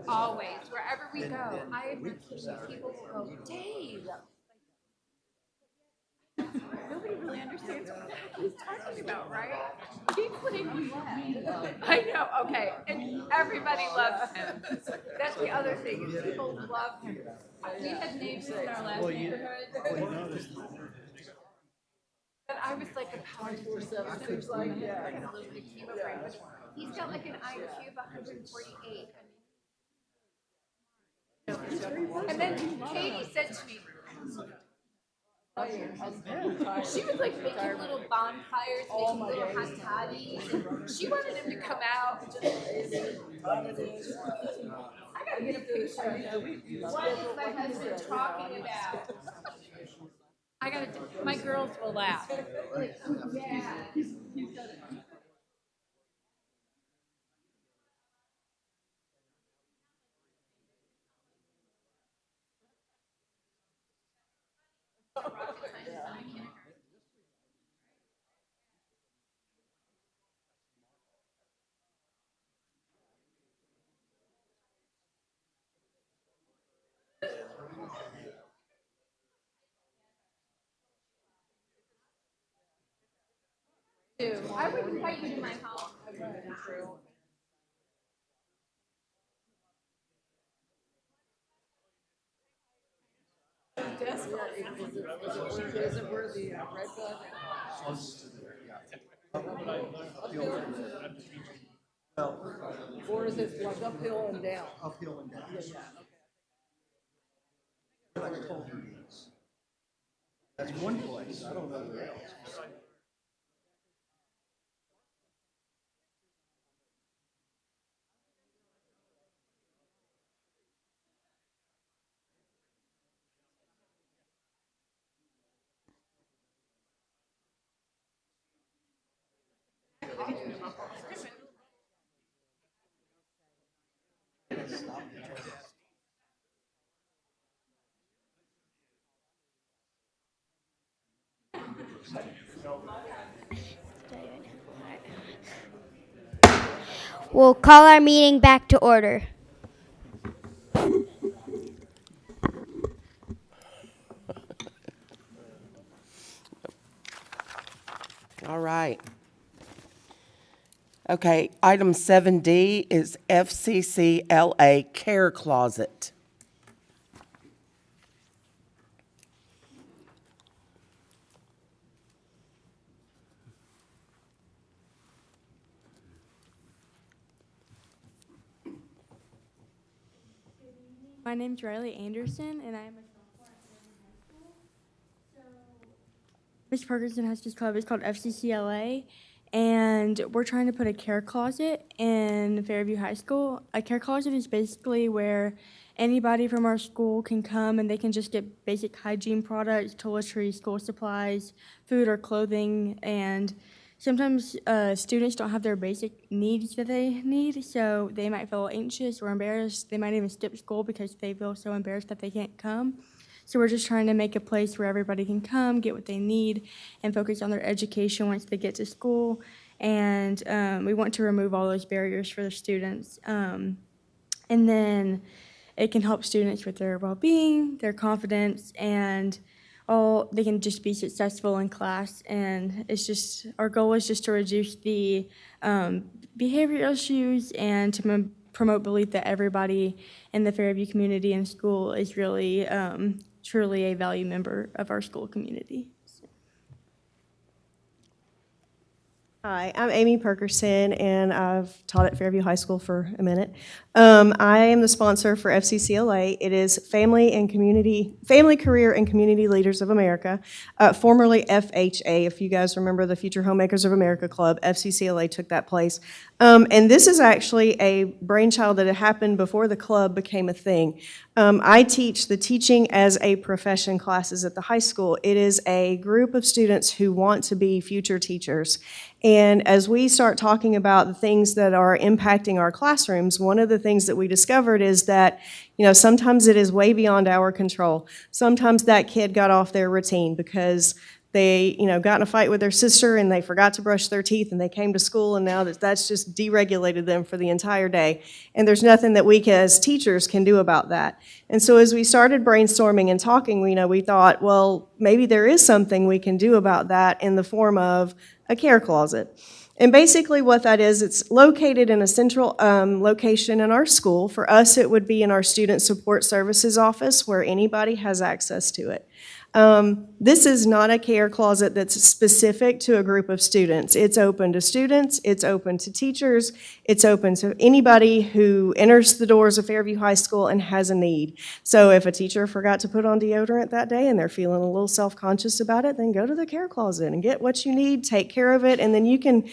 always, wherever we go. I people will go, Dave. Nobody really understands what the heck he's talking about, right? He's putting me left. I know, okay, and everybody loves him. That's the other thing, is people love him. We had neighbors in our last neighborhood. But I was like a pound 47. It was like, yeah, like a little bit of chemo brain. But he's got like an IQ of 148. And then Katie said to me, she was like making little bonfires, making little hot toddies. And she wanted him to come out. I gotta get a picture. What is my husband talking about? I gotta. My girls will laugh. Like, oh, yeah. He's got it. I would invite you to my house. Or is it like uphill and down? Uphill and down. That's one place. I don't know where else. We'll call our meeting back to order. All right. Okay, item 7D is FCCLA Care Closet. My name's Riley Anderson, and I am a sophomore at Fairview High School. Miss Parkinson has this club. It's called FCCLA, and we're trying to put a care closet in Fairview High School. A care closet is basically where anybody from our school can come and they can just get basic hygiene products, toiletries, school supplies, food or clothing, and sometimes students don't have their basic needs that they need, so they might feel anxious or embarrassed. They might even skip school because they feel so embarrassed that they can't come. So we're just trying to make a place where everybody can come, get what they need, and focus on their education once they get to school. And we want to remove all those barriers for the students. And then it can help students with their well-being, their confidence, and they can just be successful in class. And it's just, our goal is just to reduce the behavior issues and to promote belief that everybody in the Fairview community and school is really truly a valued member of our school community. Hi, I'm Amy Perkerson, and I've taught at Fairview High School for a minute. I am the sponsor for FCCLA. It is Family, Career, and Community Leaders of America, formerly FHA. If you guys remember the Future Homemakers of America Club, FCCLA took that place. And this is actually a brainchild that had happened before the club became a thing. I teach the Teaching as a Profession classes at the high school. It is a group of students who want to be future teachers. And as we start talking about the things that are impacting our classrooms, one of the things that we discovered is that, sometimes it is way beyond our control. Sometimes that kid got off their routine because they, got in a fight with their sister and they forgot to brush their teeth and they came to school and now that's just deregulated them for the entire day. And there's nothing that we as teachers can do about that. And so as we started brainstorming and talking, we thought, well, maybe there is something we can do about that in the form of a care closet. And basically what that is, it's located in a central location in our school. For us, it would be in our Student Support Services office where anybody has access to it. This is not a care closet that's specific to a group of students. It's open to students, it's open to teachers, it's open to anybody who enters the doors of Fairview High School and has a need. So if a teacher forgot to put on deodorant that day and they're feeling a little self-conscious about it, then go to the care closet and get what you need, take care of it, and then you can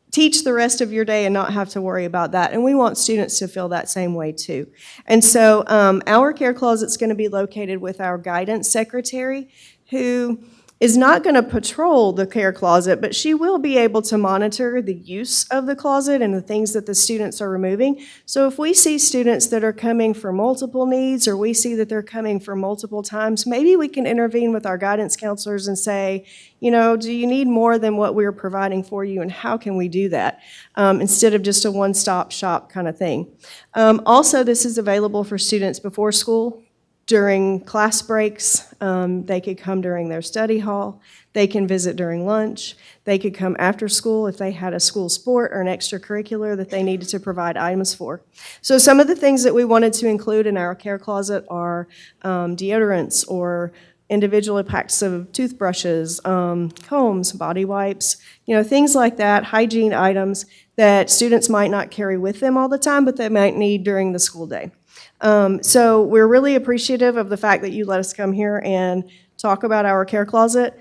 teach the rest of your day and not have to worry about that. And we want students to feel that same way too. And so our care closet's going to be located with our guidance secretary, who is not going to patrol the care closet, but she will be able to monitor the use of the closet and the things that the students are removing. So if we see students that are coming for multiple needs, or we see that they're coming for multiple times, maybe we can intervene with our guidance counselors and say, do you need more than what we're providing for you, and how can we do that? Instead of just a one-stop shop kind of thing. Also, this is available for students before school. During class breaks, they could come during their study hall. They can visit during lunch. They could come after school if they had a school sport or an extracurricular that they needed to provide items for. So some of the things that we wanted to include in our care closet are deodorants or individual packs of toothbrushes, combs, body wipes, things like that, hygiene items that students might not carry with them all the time, but they might need during the school day. So we're really appreciative of the fact that you let us come here and talk about our care closet.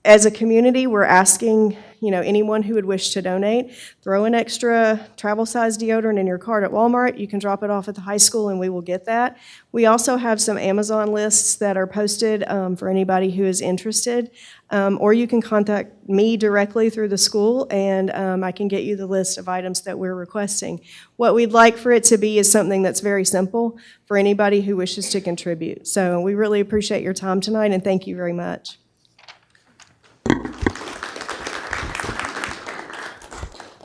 As a community, we're asking, anyone who would wish to donate, throw an extra travel-size deodorant in your cart at Walmart. You can drop it off at the high school and we will get that. We also have some Amazon lists that are posted for anybody who is interested. Or you can contact me directly through the school and I can get you the list of items that we're requesting. What we'd like for it to be is something that's very simple for anybody who wishes to contribute. So we really appreciate your time tonight and thank you very much.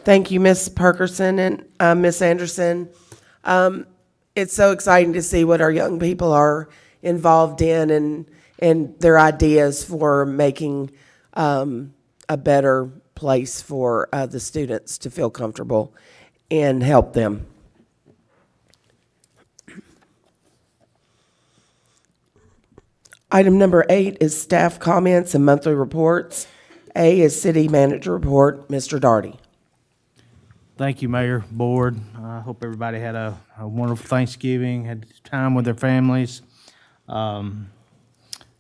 Thank you, Ms. Parkerson and Ms. Anderson. It's so exciting to see what our young people are involved in and their ideas for making a better place for the students to feel comfortable and help them. Item number 8 is staff comments and monthly reports. A is city manager report. Mr. Daugherty. Thank you, Mayor, Board. I hope everybody had a wonderful Thanksgiving, had time with their families.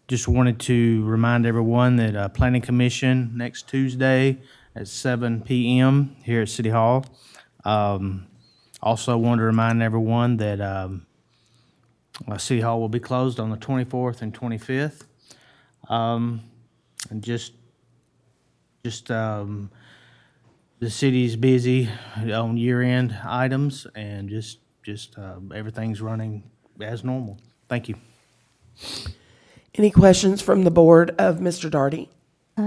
Just wanted to remind everyone that Planning Commission next Tuesday at 7 p.m. here at City Hall. Also wanted to remind everyone that City Hall will be closed on the 24th and 25th. And just the city's busy on year-end items, and just everything's running as normal. Thank you. Any questions from the board of Mr. Daugherty?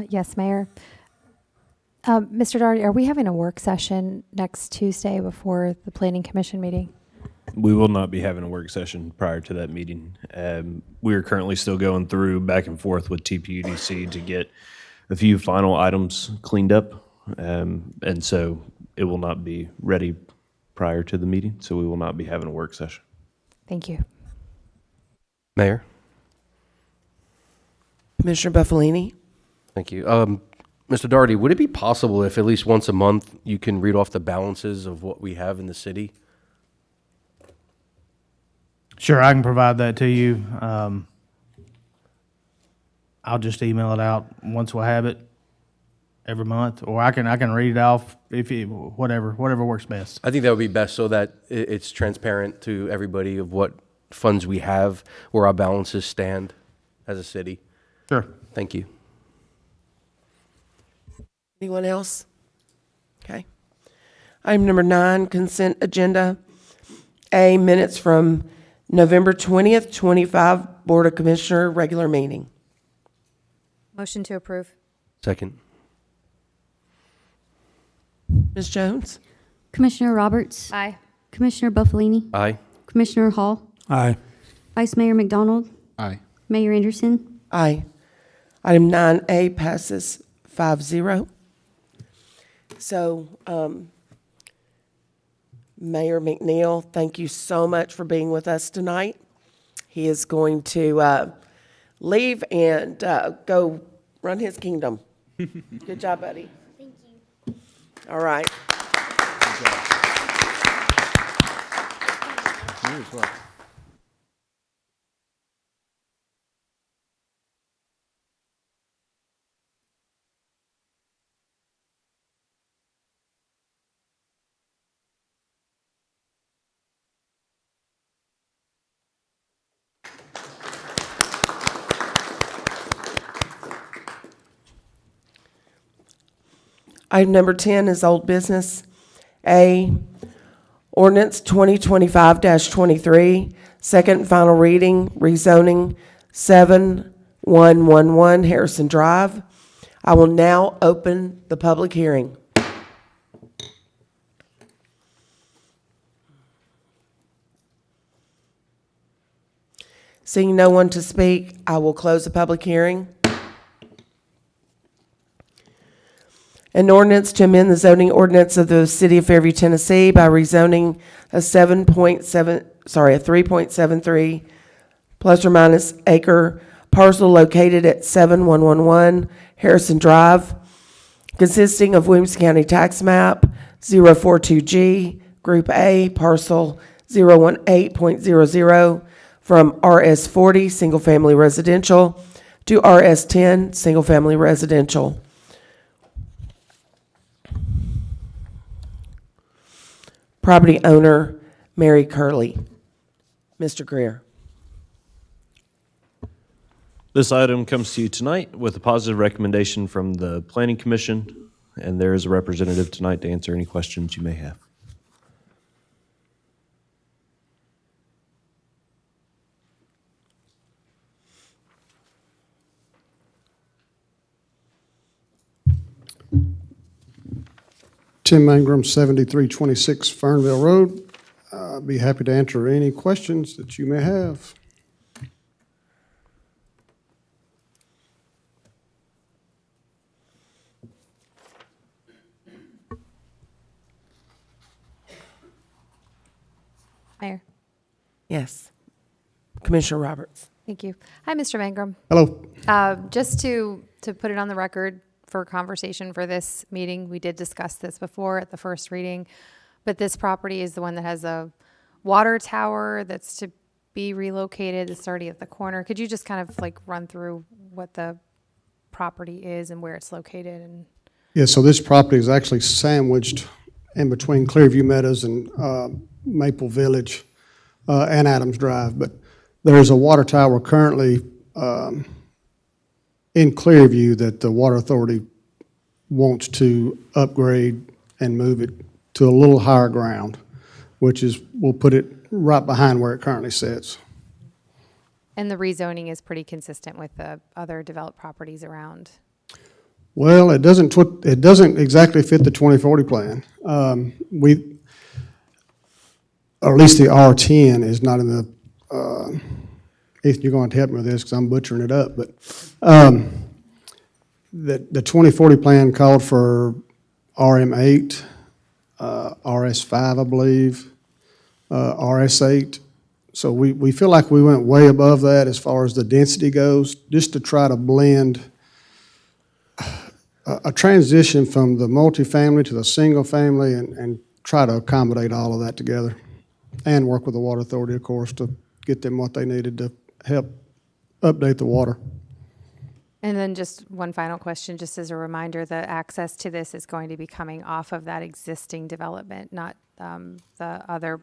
Yes, Mayor. Mr. Daugherty, are we having a work session next Tuesday before the Planning Commission meeting? We will not be having a work session prior to that meeting. We are currently still going through back and forth with TPUDC to get a few final items cleaned up. And so it will not be ready prior to the meeting, so we will not be having a work session. Thank you. Mayor? Commissioner Buffalini? Thank you. Mr. Daugherty, would it be possible if at least once a month you can read off the balances of what we have in the city? Sure, I can provide that to you. I'll just email it out once we'll have it every month, or I can read it off whatever works best. I think that would be best so that it's transparent to everybody of what funds we have, where our balances stand as a city. Sure. Thank you. Anyone else? Okay. Item number 9, consent agenda. A, minutes from November 20th, 25 Board of Commissioner regular meeting. Motion to approve. Second. Ms. Jones? Commissioner Roberts? Aye. Commissioner Buffalini? Aye. Commissioner Hall? Aye. Vice Mayor McDonald? Aye. Mayor Anderson? Aye. Item 9A passes 5-0. So, Mayor McNeil, thank you so much for being with us tonight. He is going to leave and go run his kingdom. Good job, buddy. Thank you. All right. You as well. Item number 10 is old business. A, ordinance 2025-23, second and final reading, rezoning 7111 Harrison Drive. I will now open the public hearing. Seeing no one to speak, I will close the public hearing. An ordinance to amend the zoning ordinance of the City of Fairview, Tennessee by rezoning a 3.73 plus or minus acre parcel located at 7111 Harrison Drive, consisting of Williams County Tax Map 042G, Group A, Parcel 018.00, from RS40, Single Family Residential, to RS10, Single Family Residential. Property owner, Mary Curley. Mr. Greer. This item comes to you tonight with a positive recommendation from the Planning Commission, and there is a representative tonight to answer any questions you may have. Tim Mangrum, 7326 Fernville Road. Be happy to answer any questions that you may have. Mayor. Yes. Commissioner Roberts. Thank you. Hi, Mr. Mangrum. Hello. Just to put it on the record for conversation for this meeting, we did discuss this before at the first reading, but this property is the one that has a water tower that's to be relocated. It's already at the corner. Could you just kind of like run through what the property is and where it's located? And Yeah, so this property is actually sandwiched in between Clearview Meadows and Maple Village and Adams Drive. But there's a water tower currently in Clearview that the Water Authority wants to upgrade and move it to a little higher ground, which is, we'll put it right behind where it currently sits. And the rezoning is pretty consistent with the other developed properties around. Well, it doesn't exactly fit the 2040 plan. Or at least the R10 is not in the, Ethan, you're going to help me with this because I'm butchering it up, but the 2040 plan called for RM8, RS5, I believe, RS8. So we feel like we went way above that as far as the density goes, just to try to blend a transition from the multifamily to the single family and try to accommodate all of that together. And work with the Water Authority, of course, to get them what they needed to help update the water. And then just one final question, just as a reminder, the access to this is going to be coming off of that existing development, not the other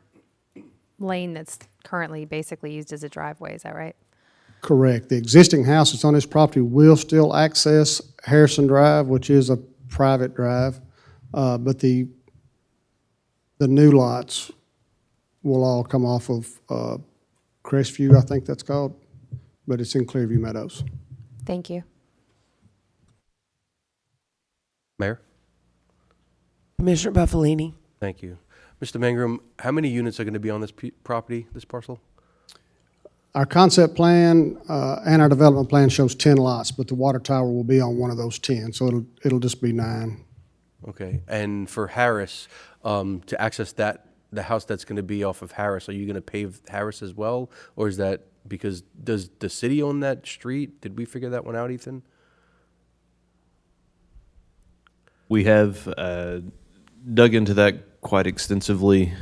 lane that's currently basically used as a driveway. Is that right? Correct. The existing house that's on this property will still access Harrison Drive, which is a private drive, but the new lots will all come off of Crestview, I think that's called, but it's in Clearview Meadows. Thank you. Mayor? Commissioner Buffalini. Thank you. Mr. Mangrum, how many units are going to be on this property, this parcel? Our concept plan and our development plan shows 10 lots, but the water tower will be on one of those 10, so it'll just be 9. Okay, and for Harris, to access the house that's going to be off of Harris, are you going to pave Harris as well? Or is that, because does the city own that street? Did we figure that one out, Ethan? We have dug into that quite extensively.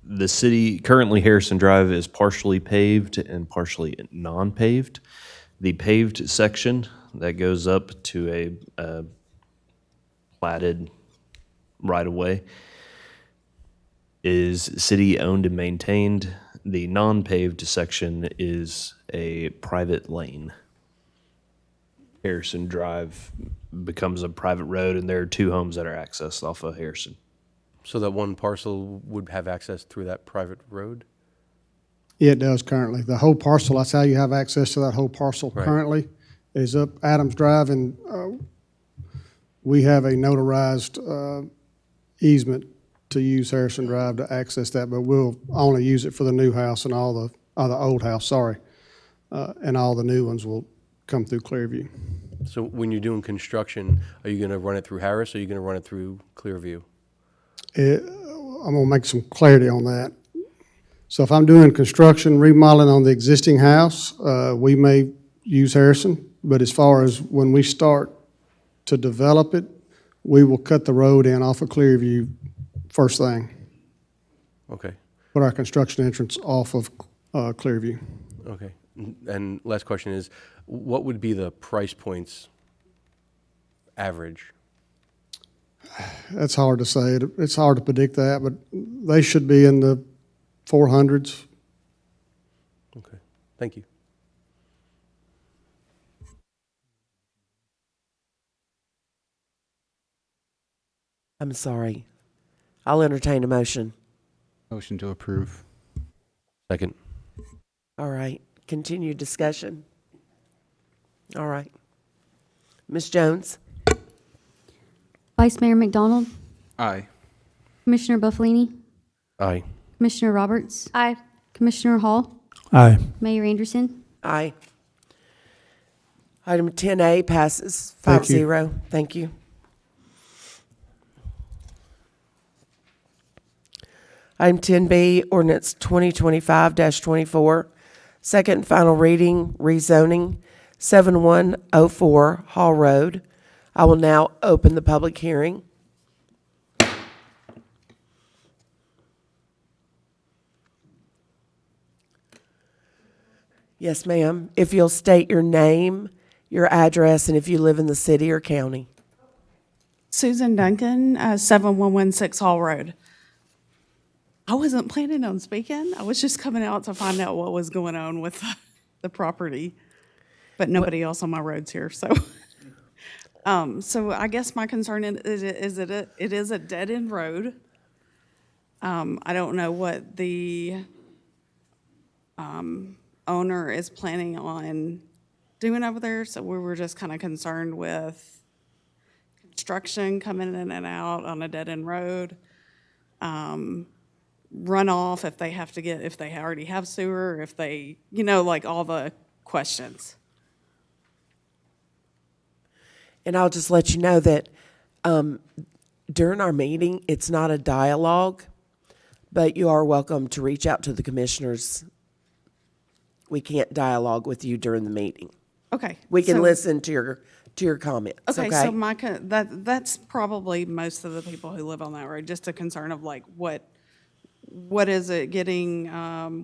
The city, currently Harrison Drive is partially paved and partially non-paved. The paved section that goes up to a platted right-of-way is city-owned and maintained. The non-paved section is a private lane. Harrison Drive becomes a private road, and there are 2 homes that are accessed off of Harrison. So that one parcel would have access through that private road? Yeah, it does currently. The whole parcel, that's how you have access to that whole parcel currently, is up Adams Drive, and we have a notarized easement to use Harrison Drive to access that, but we'll only use it for the new house and all the old house, sorry. And all the new ones will come through Clearview. So when you're doing construction, are you going to run it through Harris or are you going to run it through Clearview? I'm going to make some clarity on that. So if I'm doing construction, remodeling on the existing house, we may use Harrison, but as far as when we start to develop it, we will cut the road in off of Clearview first thing. Okay. Put our construction entrance off of Clearview. Okay. And last question is, what would be the price points average? That's hard to say. It's hard to predict that, but they should be in the 400s. Okay. Thank you. I'm sorry. I'll entertain a motion. Motion to approve. Second. All right. Continued discussion. All right. Ms. Jones? Vice Mayor McDonald, Aye. Commissioner Buffalini, Aye. Commissioner Roberts, Aye. Commissioner Hall, Aye. Mayor Anderson. Aye. Item 10A passes Thank you. 5-0. Thank you. Item 10B, ordinance 2025-24, second and final reading, rezoning, 7104 Hall Road. I will now open the public hearing. Yes, ma'am. If you'll state your name, your address, and if you live in the city or county. Susan Duncan, 7116 Hall Road. I wasn't planning on speaking. I was just coming out to find out what was going on with the property, but nobody else on my road's here, so. So I guess my concern is it is a dead-end road. I don't know what the owner is planning on doing over there, so we were just kind of concerned with construction coming in and out on a dead-end road. Runoff, if they already have sewer, if they, like all the questions. And I'll just let you know that during our meeting, it's not a dialogue, but you are welcome to reach out to the commissioners. We can't dialogue with you during the meeting. Okay. We can so- listen to your comments, okay? Okay, so that's probably most of the people who live on that road, just a concern of like, what is it getting,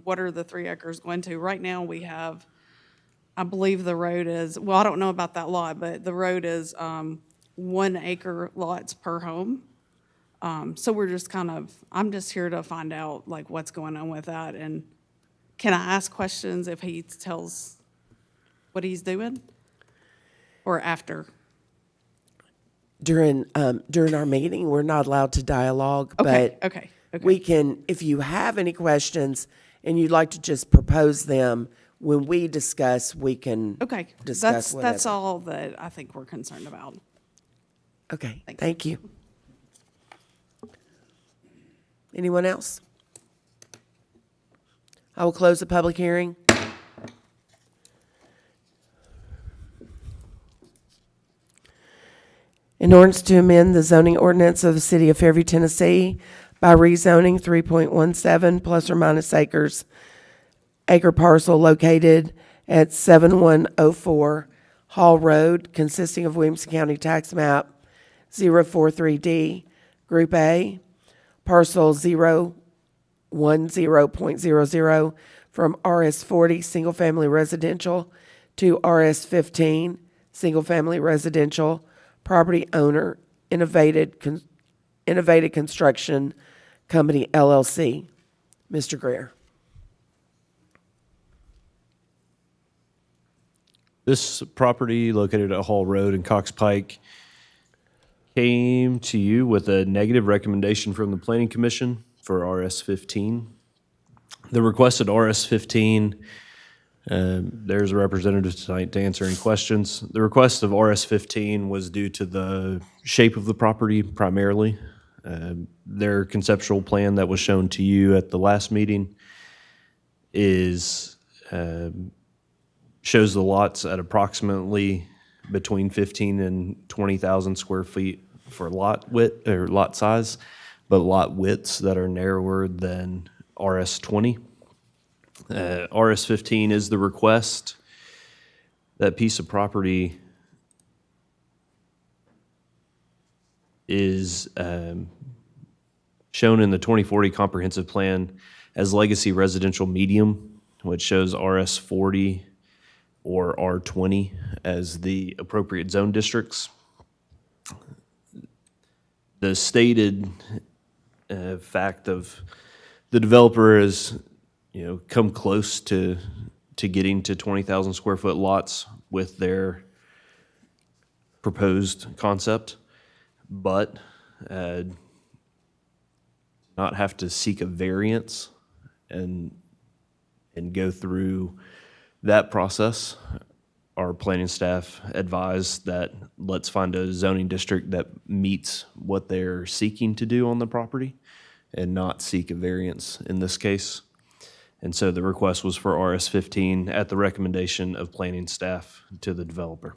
what are the 3 acres going to? Right now, we have, I believe the road is, well, I don't know about that lot, but the road is 1 acre lots per home. So we're just I'm just here to find out like what's going on with that, and can I ask questions if he tells what he's doing? Or after? During our meeting, we're not allowed to dialogue, Okay, but okay. we can, if you have any questions and you'd like to just propose them, when we discuss, we can Okay, discuss whatever. that's all that I think we're concerned about. Okay, thank you. Anyone else? I will close the public hearing. In ordinance to amend the zoning ordinance of the city of Fairview, Tennessee by rezoning 3.17 plus or minus acre parcel located at 7104 Hall Road, consisting of Williamson County Tax Map 043D, Group A, parcel 010.00 from RS40 Single Family Residential to RS15 Single Family Residential. Property owner, Innovated Construction Company, LLC. Mr. Greer. This property located at Hall Road in Cox Pike came to you with a negative recommendation from the Planning Commission for RS15. The requested RS15, there's a representative tonight to answer any questions. The request of RS15 was due to the shape of the property primarily. Their conceptual plan that was shown to you at the last meeting is shows the lots at approximately between 15 and 20,000 square feet for lot width or lot size, but lot widths that are narrower than RS20. RS15 is the request. That piece of property is shown in the 2040 comprehensive plan as legacy residential medium, which shows RS40 or R20 as the appropriate zone districts. The stated fact of the developer is, come close to getting to 20,000 square foot lots with their proposed concept, but not have to seek a variance and go through that process. Our planning staff advised that let's find a zoning district that meets what they're seeking to do on the property and not seek a variance in this case. And so the request was for RS15 at the recommendation of planning staff to the developer.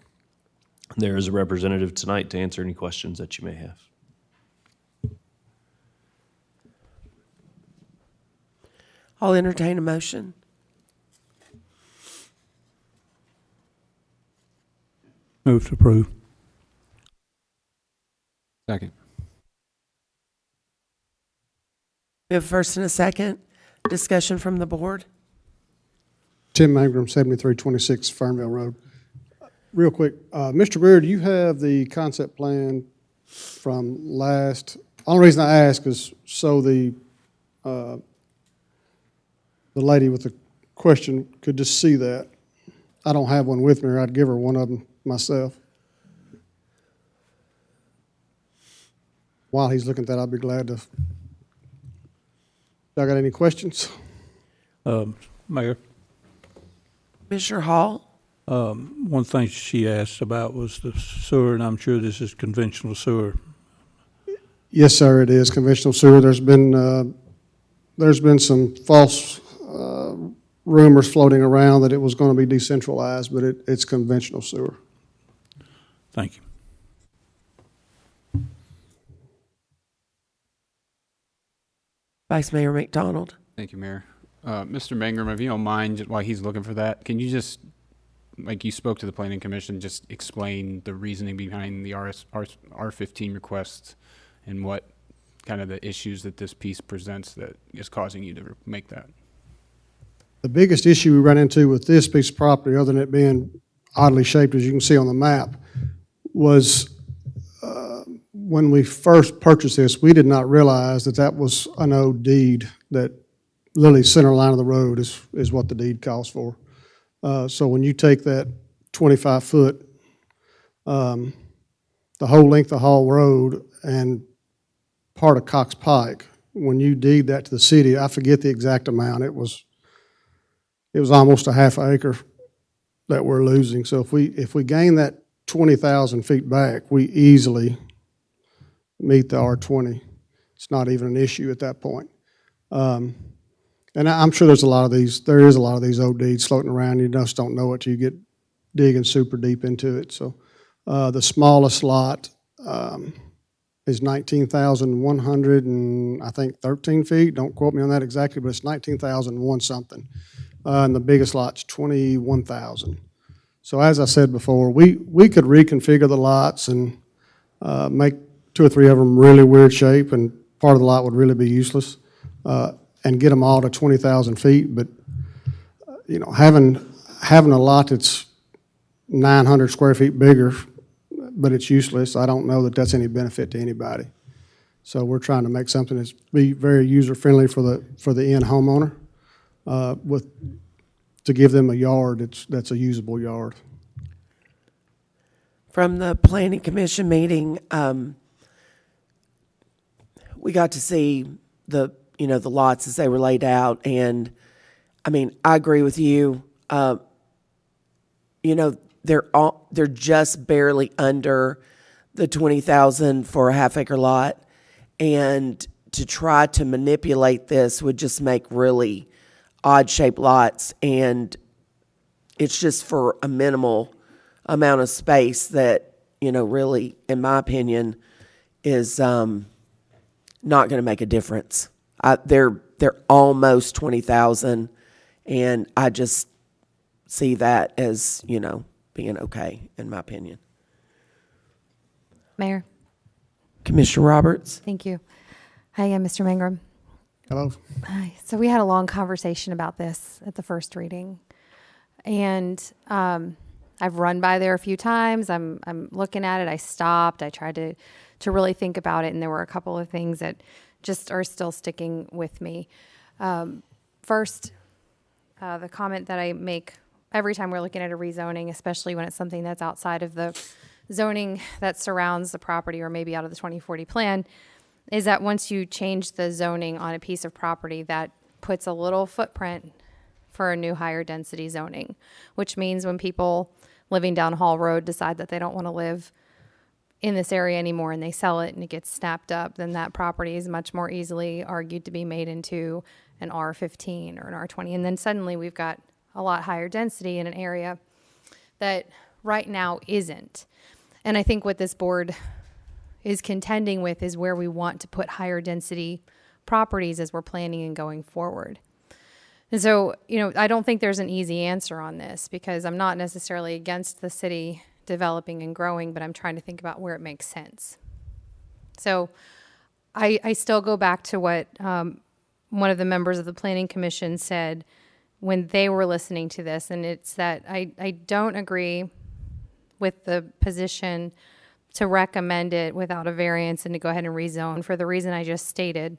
There is a representative tonight to answer any questions that you may have. I'll entertain a motion. Move to approve. Second. We have a first and a second. Discussion from the board. Tim Mangrum, 7326 Fernville Road. Real quick, Mr. Greer, do you have the concept plan from last? Only reason I ask is so the lady with the question could just see that. I don't have one with me, or I'd give her one of them myself. While he's looking at that, I'd be glad to. Y'all got any questions? Mayor, Commissioner Hall? one thing she asked about was the sewer, and I'm sure this is conventional sewer. Yes, sir, it is conventional sewer. There's been some false rumors floating around that it was going to be decentralized, but it's conventional sewer. Thank you. Vice Mayor McDonald. Thank you, Mayor. Mr. Mangrum, if you don't mind, while he's looking for that, can you just, like you spoke to the Planning Commission, just explain the reasoning behind the R15 request and what kind of the issues that this piece presents that is causing you to make that? The biggest issue we run into with this piece of property, other than it being oddly shaped, as you can see on the map, was when we first purchased this, we did not realize that that was an old deed, that literally center line of the road is what the deed calls for. So when you take that 25-foot, the whole length of Hall Road and part of Cox Pike, when you deed that to the city, I forget the exact amount, it was almost a half acre that we're losing. So if we gain that 20,000 feet back, we easily meet the R20. It's not even an issue at that point. And I'm sure there is a lot of these ODs floating around. You just don't know it till you get digging super deep into it. So the smallest lot is 19,100 and I think 13 feet. Don't quote me on that exactly, but it's 19,001 something. And the biggest lot's 21,000. So as I said before, we could reconfigure the lots and make 2 or 3 of them really weird shape, and part of the lot would really be useless, and get them all to 20,000 feet. But having a lot that's 900 square feet bigger, but it's useless, I don't know that that's any benefit to anybody. So we're trying to make something that's be very user friendly for the end homeowner, to give them a yard that's a usable yard. From the planning commission meeting, we got to see the lots as they were laid out, and I mean, I agree with you. They're just barely under the 20,000 for a half-acre lot, and to try to manipulate this would just make really odd-shaped lots, and it's just for a minimal amount of space that, really, in my opinion, is not going to make a difference. They're almost 20,000, and I just see that as, being okay, in my opinion. Mayor. Commissioner Roberts. Thank you. Hi, Mr. Mangrum. Hello. Hi. So we had a long conversation about this at the first reading, and I've run by there a few times. I'm looking at it. I stopped. I tried to really think about it, and there were a couple of things that just are still sticking with me. First, the comment that I make every time we're looking at a rezoning, especially when it's something that's outside of the zoning that surrounds the property or maybe out of the 2040 plan, is that once you change the zoning on a piece of property, that puts a little footprint for a new higher density zoning, which means when people living down Hall Road decide that they don't want to live in this area anymore and they sell it and it gets snapped up, then that property is much more easily argued to be made into an R15 or an R20. And then suddenly we've got a lot higher density in an area that right now isn't. And I think what this board is contending with is where we want to put higher density properties as we're planning and going forward. And so, I don't think there's an easy answer on this, because I'm not necessarily against the city developing and growing, but I'm trying to think about where it makes sense. So I still go back to what one of the members of the Planning Commission said when they were listening to this, and it's that I don't agree with the position to recommend it without a variance and to go ahead and rezone for the reason I just stated.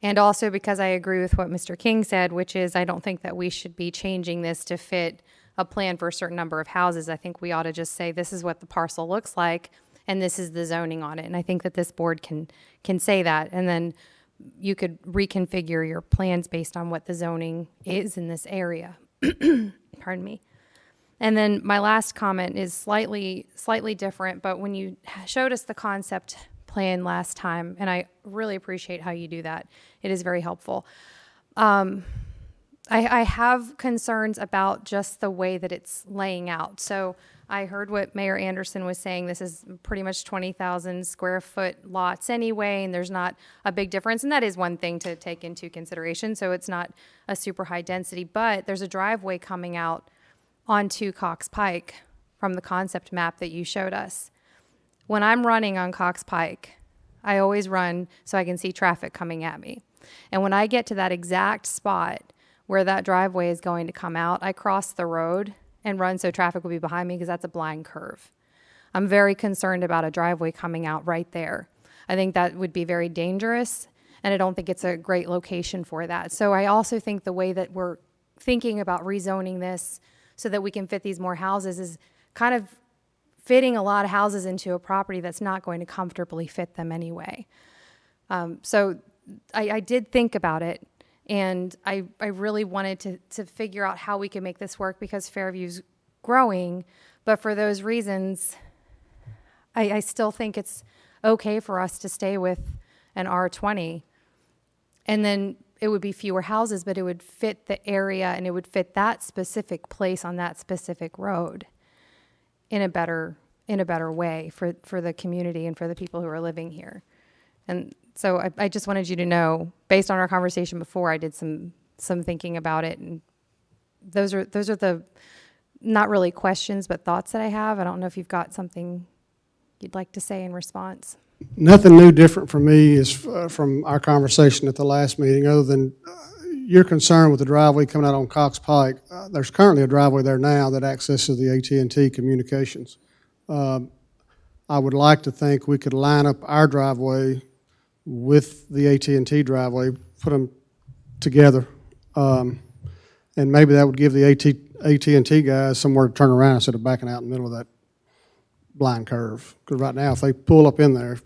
And also because I agree with what Mr. King said, which is I don't think that we should be changing this to fit a plan for a certain number of houses. I think we ought to just say this is what the parcel looks like and this is the zoning on it. And I think that this board can say that, and then you could reconfigure your plans based on what the zoning is in this area. Pardon me. And then my last comment is slightly different, but when you showed us the concept plan last time, and I really appreciate how you do that. It is very helpful. I have concerns about just the way that it's laying out. So I heard what Mayor Anderson was saying. This is pretty much 20,000 square foot lots anyway, and there's not a big difference. And that is one thing to take into consideration. So it's not a super high density, but there's a driveway coming out onto Cox Pike from the concept map that you showed us. When I'm running on Cox Pike, I always run so I can see traffic coming at me. And when I get to that exact spot where that driveway is going to come out, I cross the road and run so traffic will be behind me, because that's a blind curve. I'm very concerned about a driveway coming out right there. I think that would be very dangerous, and I don't think it's a great location for that. So I also think the way that we're thinking about rezoning this so that we can fit these more houses is kind of fitting a lot of houses into a property that's not going to comfortably fit them anyway. So I did think about it, and I really wanted to figure out how we could make this work, because Fairview's growing, but for those reasons, I still think it's okay for us to stay with an R20. And then it would be fewer houses, but it would fit the area and it would fit that specific place on that specific road in a better way for the community and for the people who are living here. And so I just wanted you to know, based on our conversation before, I did some thinking about it, and those are the not really questions but thoughts that I have. I don't know if you've got something you'd like to say in response. Nothing new different from me is from our conversation at the last meeting, other than your concern with the driveway coming out on Cox Pike. There's currently a driveway there now that accesses the AT&T communications. I would like to think we could line up our driveway with the AT&T driveway, put them together, and maybe that would give the AT&T guys somewhere to turn around instead of backing out in the middle of that blind curve. Because right now, if they pull up in there,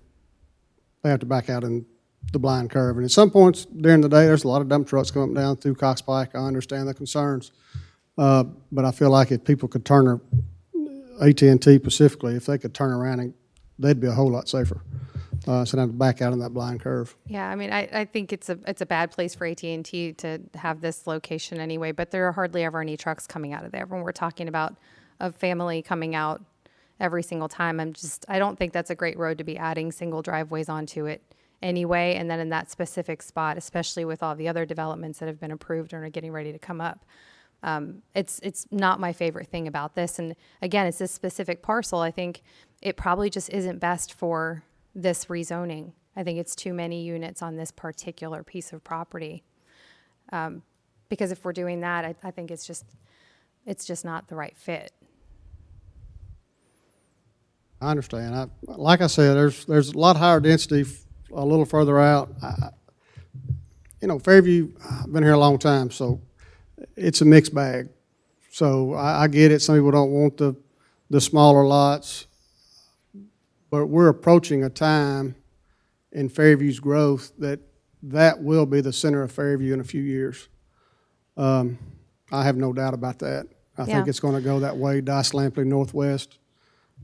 they have to back out in the blind curve. And at some points during the day, there's a lot of dump trucks coming down through Cox Pike. I understand the concerns. But I feel like if people could turn their, AT&T specifically, if they could turn around, and they'd be a whole lot safer. So they have to back out in that blind curve. Yeah, I mean, I think it's a bad place for AT&T to have this location anyway, but there are hardly ever any trucks coming out of there. When we're talking about a family coming out every single time, I don't think that's a great road to be adding single driveways onto it anyway, and then in that specific spot, especially with all the other developments that have been approved and are getting ready to come up. It's not my favorite thing about this, and again, it's this specific parcel. I think it probably just isn't best for this rezoning. I think it's too many units on this particular piece of property. Because if we're doing that, I think it's just not the right fit. I understand. Like I said, there's a lot higher density a little further out. Fairview, I've been here a long time, so it's a mixed bag. So I get it. Some people don't want the smaller lots, but we're approaching a time in Fairview's growth that will be the center of Fairview in a few years. I have no doubt about that. I think it's going to go that way, Dice Lampley Northwest,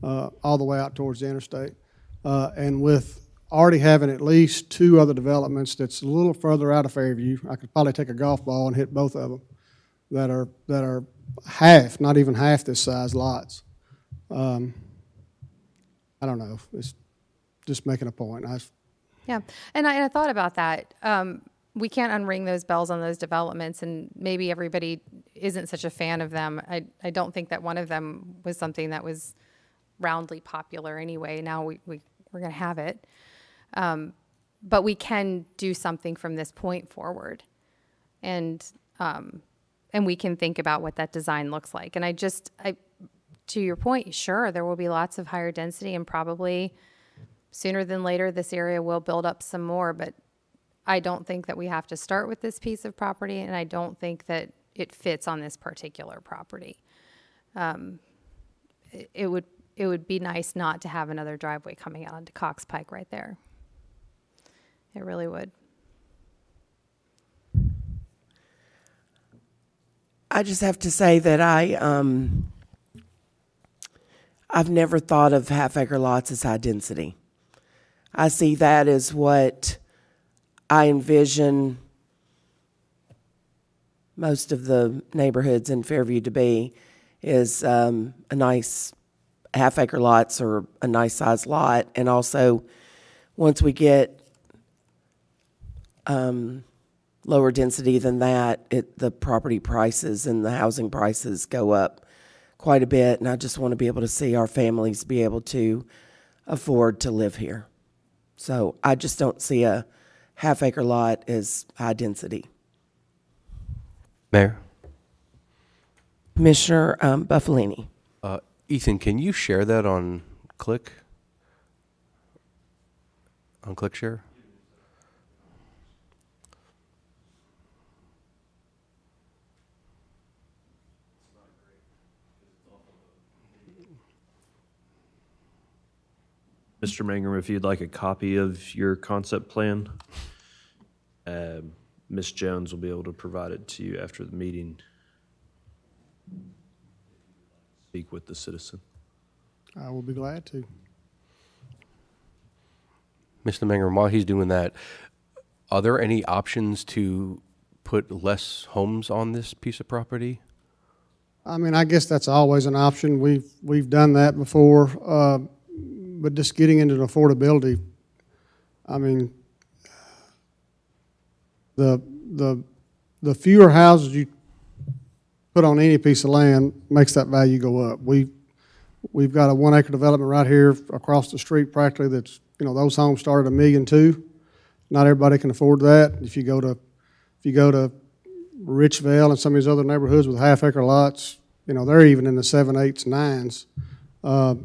all the way out towards the interstate. And with already having at least two other developments that's a little further out of Fairview, I could probably take a golf ball and hit both of them, that are half, not even half this size lots. I don't know. It's just making a point. Yeah, and I thought about that. We can't unring those bells on those developments, and maybe everybody isn't such a fan of them. I don't think that one of them was something that was roundly popular anyway. Now we're going to have it. But we can do something from this point forward. And we can think about what that design looks like. And to your point, sure, there will be lots of higher density, and probably sooner than later this area will build up some more, but I don't think that we have to start with this piece of property, and I don't think that it fits on this particular property. It would be nice not to have another driveway coming out onto Cox Pike right there. It really would. I just have to say that I've never thought of half-acre lots as high density. I see that as what I envision most of the neighborhoods in Fairview to be, is a nice half-acre lots or a nice size lot. And also, once we get lower density than that, the property prices and the housing prices go up quite a bit, and I just want to be able to see our families be able to afford to live here. So I just don't see a half-acre lot as high density. Mayor? Commissioner Buffalini. Ethan, can you share that on Click? On ClickShare? Mr. Mangrum, if you'd like a copy of your concept plan, Ms. Jones will be able to provide it to you after the meeting. Speak with the citizen. I will be glad to. Mr. Mangrum, while he's doing that, are there any options to put less homes on this piece of property? I mean, I guess that's always an option. We've done that before, but just getting into the affordability, I mean, the fewer houses you put on any piece of land makes that value go up. We've got a 1 acre development right here across the street practically that's, you know, those homes start at $1.2 million. Not everybody can afford that. If you go to Richville and some of these other neighborhoods with half-acre lots, you know, they're even in the 7, 8s, 9s.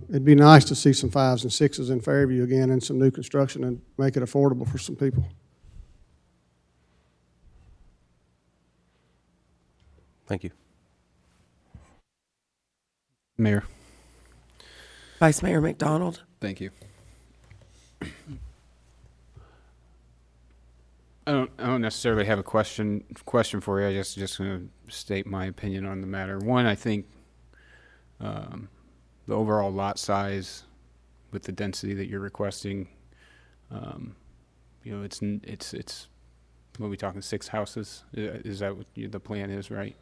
It'd be nice to see some 5s and 6s in Fairview again and some new construction and make it affordable for some people. Thank you. Mayor. Vice Mayor McDonald. Thank you. I don't necessarily have a question for you. I just going to state my opinion on the matter. One, I think the overall lot size with the density that you're requesting, you know, it's what are we talking, 6 houses? Is that what the plan is, right?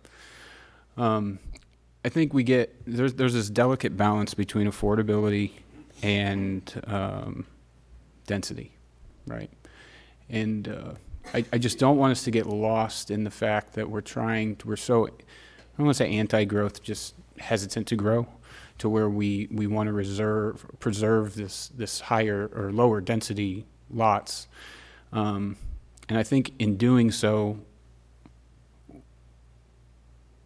I think we get there's this delicate balance between affordability and density, right? And I just don't want us to get lost in the fact that we're so, I don't want to say anti-growth, just hesitant to grow, to where we want to preserve this higher or lower density lots. And I think in doing so,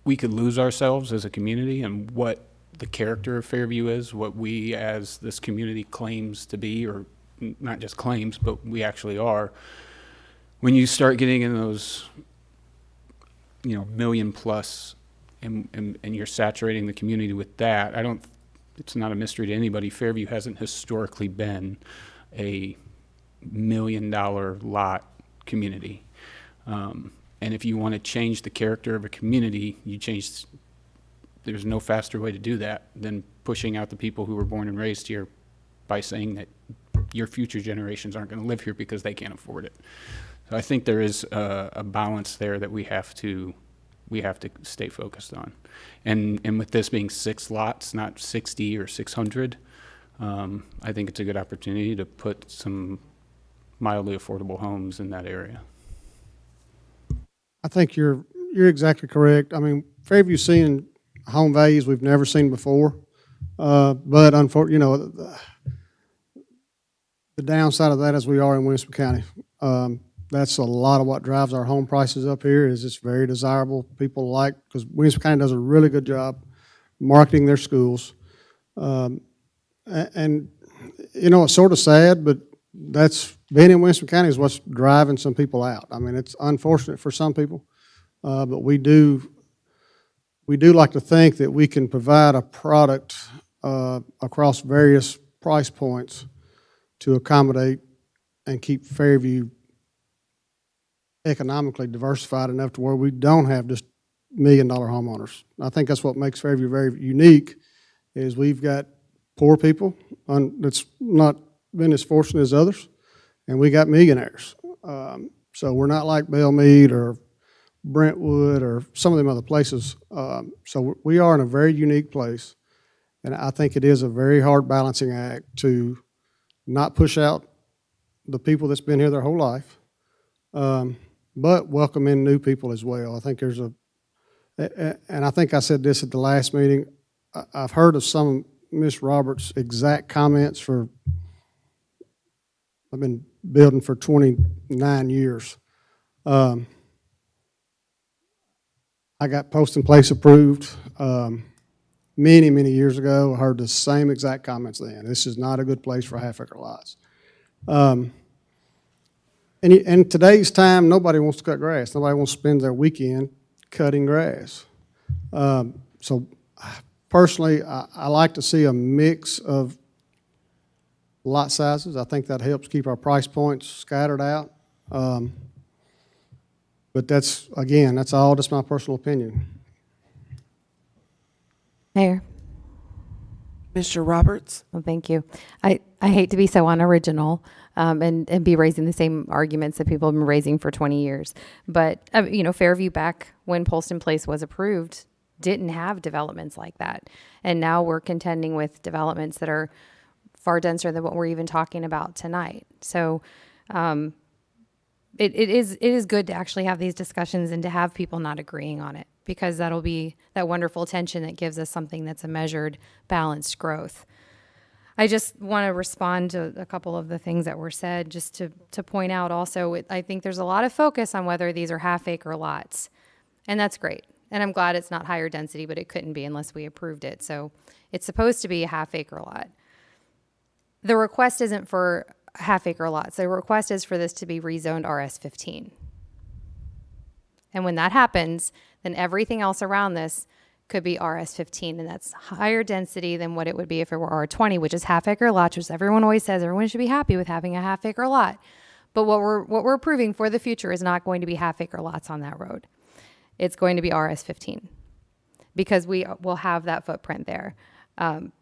we could lose ourselves as a community and what the character of Fairview is, what we as this community claims to be, or not just claims, but we actually are. When you start getting in those, you know, million plus, and you're saturating the community with that, it's not a mystery to anybody. Fairview hasn't historically been a $1 million lot community. And if you want to change the character of a community, there's no faster way to do that than pushing out the people who were born and raised here by saying that your future generations aren't going to live here because they can't afford it. So I think there is a balance there that we have to stay focused on. And with this being 6 lots, not 60 or 600, I think it's a good opportunity to put some mildly affordable homes in that area. I think you're exactly correct. I mean, Fairview's seeing home values we've never seen before, but unfortunately, you know, the downside of that is we are in Williamson County. That's a lot of what drives our home prices up here. Is it's very desirable. People like, because Williamson County does a really good job marketing their schools, and you know, it's sort of sad, but that's being in Williamson County is what's driving some people out. I mean, it's unfortunate for some people, but we do like to think that we can provide a product across various price points to accommodate and keep Fairview economically diversified enough to where we don't have just $1 million homeowners. I think that's what makes Fairview very unique, is we've got poor people that's not been as fortunate as others, and we got millionaires. So we're not like Belmead or Brentwood or some of them other places. So we are in a very unique place, and I think it is a very hard balancing act to not push out the people that's been here their whole life, but welcome in new people as well. I think there's and I think I said this at the last meeting, I've heard of some of Ms. Roberts' exact comments I've been building for 29 years. I got post-in-place approved many, many years ago. I heard the same exact comments then. This is not a good place for half-acre lots. And in today's time, nobody wants to cut grass. Nobody wants to spend their weekend cutting grass. So personally, I like to see a mix of lot sizes. I think that helps keep our price points scattered out. But that's all just my personal opinion. Mayor. Mr. Roberts. Well, thank you. I hate to be so unoriginal, and be raising the same arguments that people have been raising for 20 years. But, Fairview back when Polston Place was approved didn't have developments like that. And now we're contending with developments that are far denser than what we're even talking about tonight. So it is good to actually have these discussions and to have people not agreeing on it, because that'll be that wonderful tension that gives us something that's a measured, balanced growth. I just want to respond to a couple of the things that were said, just to point out also, I think there's a lot of focus on whether these are half-acre lots, and that's great. And I'm glad it's not higher density, but it couldn't be unless we approved it. So it's supposed to be a half-acre lot. The request isn't for half-acre lots. The request is for this to be rezoned RS15. And when that happens, then everything else around this could be RS15, and that's higher density than what it would be if it were R20, which is half-acre lots, which everyone always says everyone should be happy with having a half-acre lot. But what we're approving for the future is not going to be half-acre lots on that road. It's going to be RS15, because we will have that footprint there.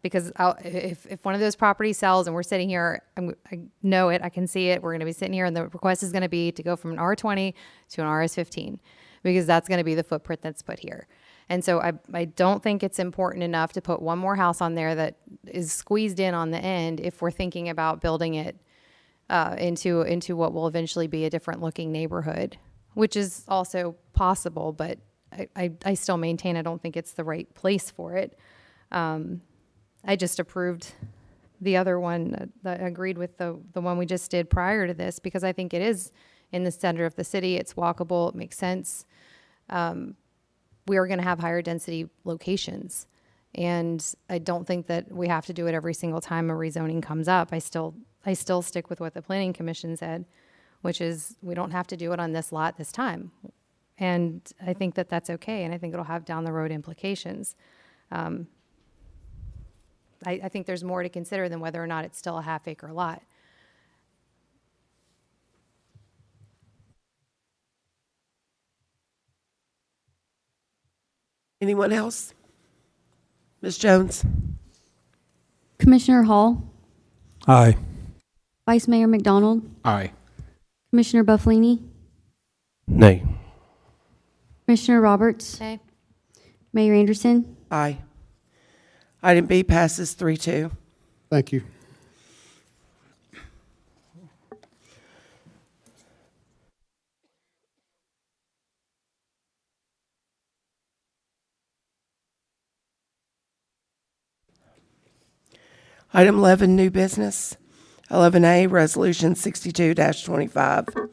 Because if one of those properties sells and we're sitting here, I know it, I can see it, we're going to be sitting here, and the request is going to be to go from an R20 to an RS15, because that's going to be the footprint that's put here. And so I don't think it's important enough to put one more house on there that is squeezed in on the end if we're thinking about building it into what will eventually be a different looking neighborhood, which is also possible, but I still maintain I don't think it's the right place for it. I just approved the other one that agreed with the one we just did prior to this, because I think it is in the center of the city. It's walkable. It makes sense. We are going to have higher density locations, and I don't think that we have to do it every single time a rezoning comes up. I still stick with what the Planning Commission said, which is we don't have to do it on this lot this time. And I think that that's okay, and I think it'll have down the road implications. I think there's more to consider than whether or not it's still a half-acre lot. Anyone else? Ms. Jones? Commissioner Hall, Aye. Vice Mayor McDonald, Aye. Commissioner Bufflini, Nay. Commissioner Roberts, Okay. Mayor Anderson. Aye. Item B passes 3-2. Thank you. Item 11, new business. 11A, Resolution 62-25.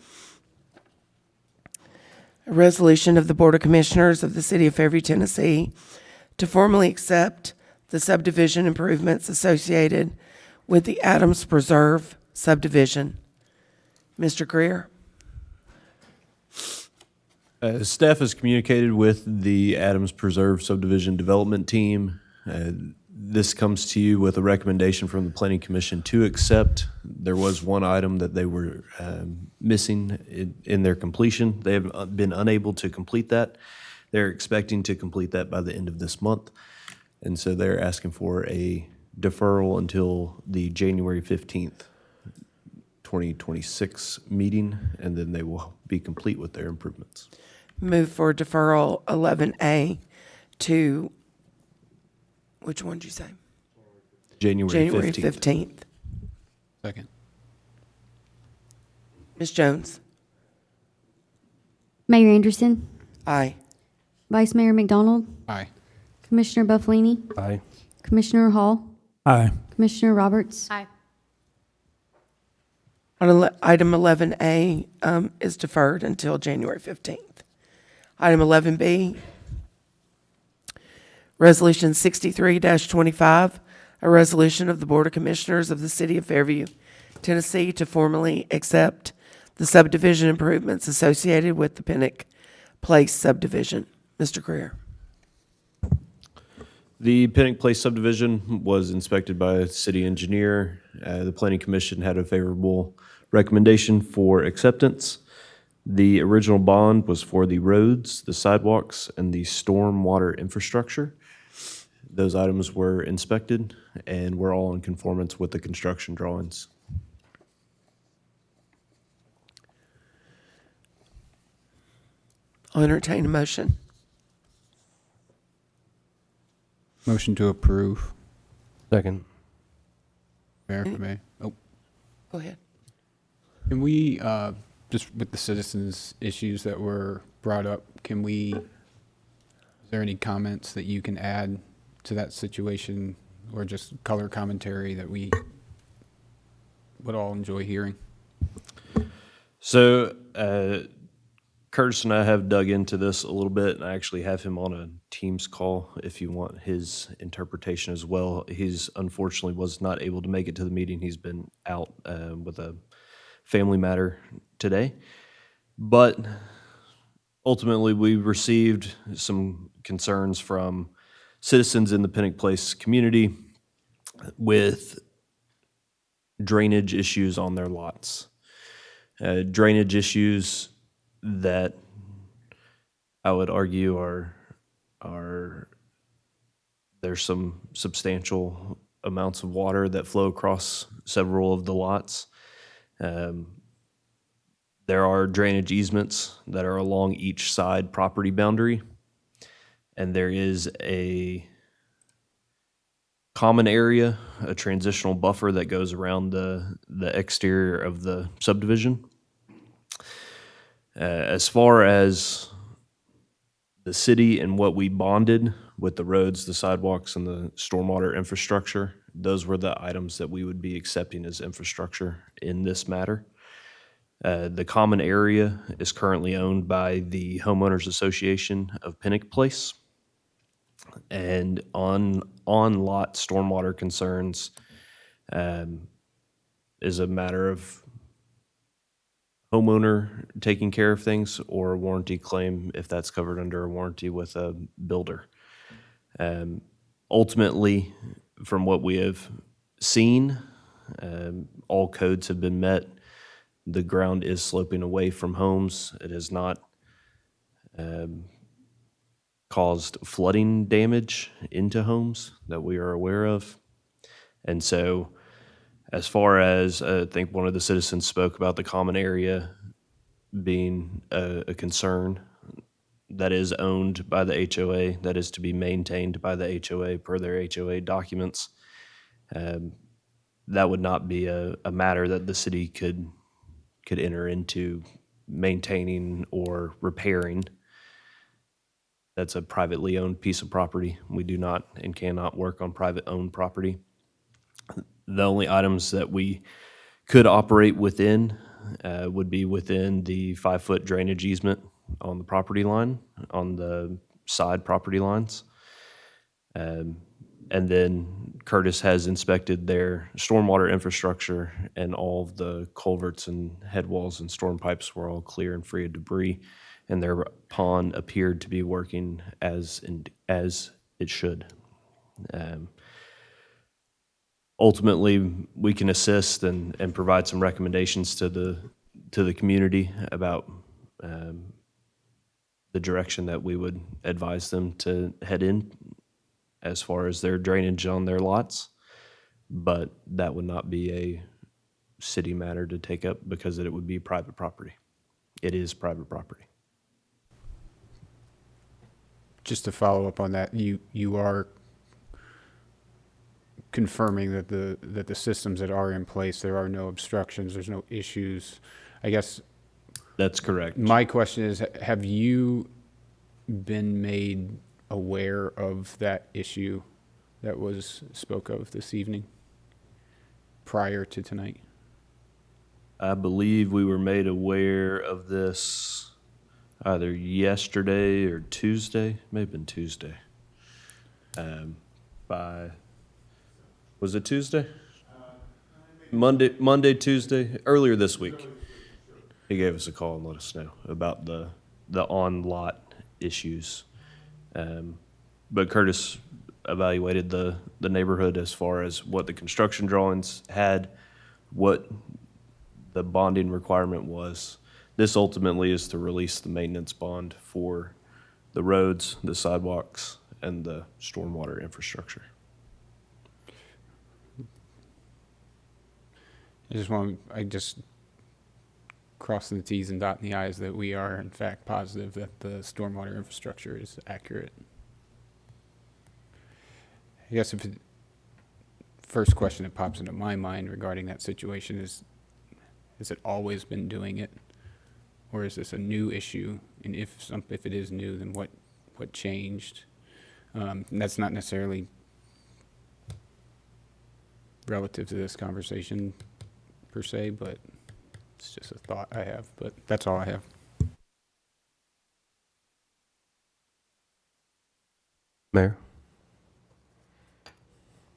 A resolution of the Board of Commissioners of the City of Fairview, Tennessee, to formally accept the subdivision improvements associated with the Adams Preserve subdivision. Mr. Greer? Staff has communicated with the Adams Preserve Subdivision Development Team. This comes to you with a recommendation from the Planning Commission to accept. There was one item that they were missing in their completion. They have been unable to complete that. They're expecting to complete that by the end of this month. And so they're asking for a deferral until the January 15th, 2026 meeting, and then they will be complete with their improvements. Move for deferral 11A to, which one did you say? January 15th. Second. Ms. Jones? Mayor Anderson, Aye. Vice Mayor McDonald, Aye. Commissioner Bufflini, Aye. Commissioner Hall, Aye. Commissioner Roberts. Aye. Item 11A is deferred until January 15th. Item 11B, Resolution 63-25, a resolution of the Board of Commissioners of the City of Fairview, Tennessee, to formally accept the subdivision improvements associated with the Pinnock Place subdivision. Mr. Greer. The Pinnock Place subdivision was inspected by a city engineer. The Planning Commission had a favorable recommendation for acceptance. The original bond was for the roads, the sidewalks, and the storm water infrastructure. Those items were inspected and were all in conformance with the construction drawings. I'll entertain a motion. Motion to approve. Second. Mayor, if I may. Oh, Go ahead. can we, just with the citizens' issues that were brought up, is there any comments that you can add to that situation or just color commentary that we would all enjoy hearing? So, Curtis and I have dug into this a little bit, and I actually have him on a Teams call if you want his interpretation as well. He's unfortunately was not able to make it to the meeting. He's been out with a family matter today. But ultimately, we received some concerns from citizens in the Pinnock Place community with drainage issues on their lots. Drainage issues that I would argue are there's some substantial amounts of water that flow across several of the lots. There are drainage easements that are along each side property boundary, and there is a common area, a transitional buffer that goes around the exterior of the subdivision. As far as the city and what we bonded with the roads, the sidewalks, and the stormwater infrastructure, those were the items that we would be accepting as infrastructure in this matter. The common area is currently owned by the Homeowners Association of Pinnock Place. And on-lot stormwater concerns is a matter of homeowner taking care of things or a warranty claim if that's covered under a warranty with a builder. Ultimately, from what we have seen, all codes have been met. The ground is sloping away from homes. It has not caused flooding damage into homes that we are aware of. And so as far as I think one of the citizens spoke about the common area being a concern that is owned by the HOA, that is to be maintained by the HOA per their HOA documents, that would not be a matter that the city could enter into maintaining or repairing. That's a privately owned piece of property. We do not and cannot work on private owned property. The only items that we could operate within would be within the 5-foot drainage easement on the property line, on the side property lines. And then Curtis has inspected their stormwater infrastructure, and all of the culverts and head walls and storm pipes were all clear and free of debris, and their pond appeared to be working as it should. Ultimately, we can assist and provide some recommendations to the community about the direction that we would advise them to head in as far as their drainage on their lots, but that would not be a city matter to take up because it would be private property. It is private property. Just to follow up on that, you are confirming that the systems that are in place, there are no obstructions, there's no issues. I guess that's correct. My question is, have you been made aware of that issue that was spoke of this evening prior to tonight? I believe we were made aware of this either yesterday or Tuesday, may have been Tuesday. Was it Tuesday? Monday, Tuesday, earlier this week. He gave us a call and let us know about the on-lot issues. But Curtis evaluated the neighborhood as far as what the construction drawings had, what the bonding requirement was. This ultimately is to release the maintenance bond for the roads, the sidewalks, and the stormwater infrastructure. crossing the Ts and dotting the Is that we are in fact positive that the stormwater infrastructure is accurate. I guess first question that pops into my mind regarding that situation is, has it always been doing it? Or is this a new issue? And if it is new, then what changed? And that's not necessarily relative to this conversation per se, but it's just a thought I have, but that's all I have. Mayor?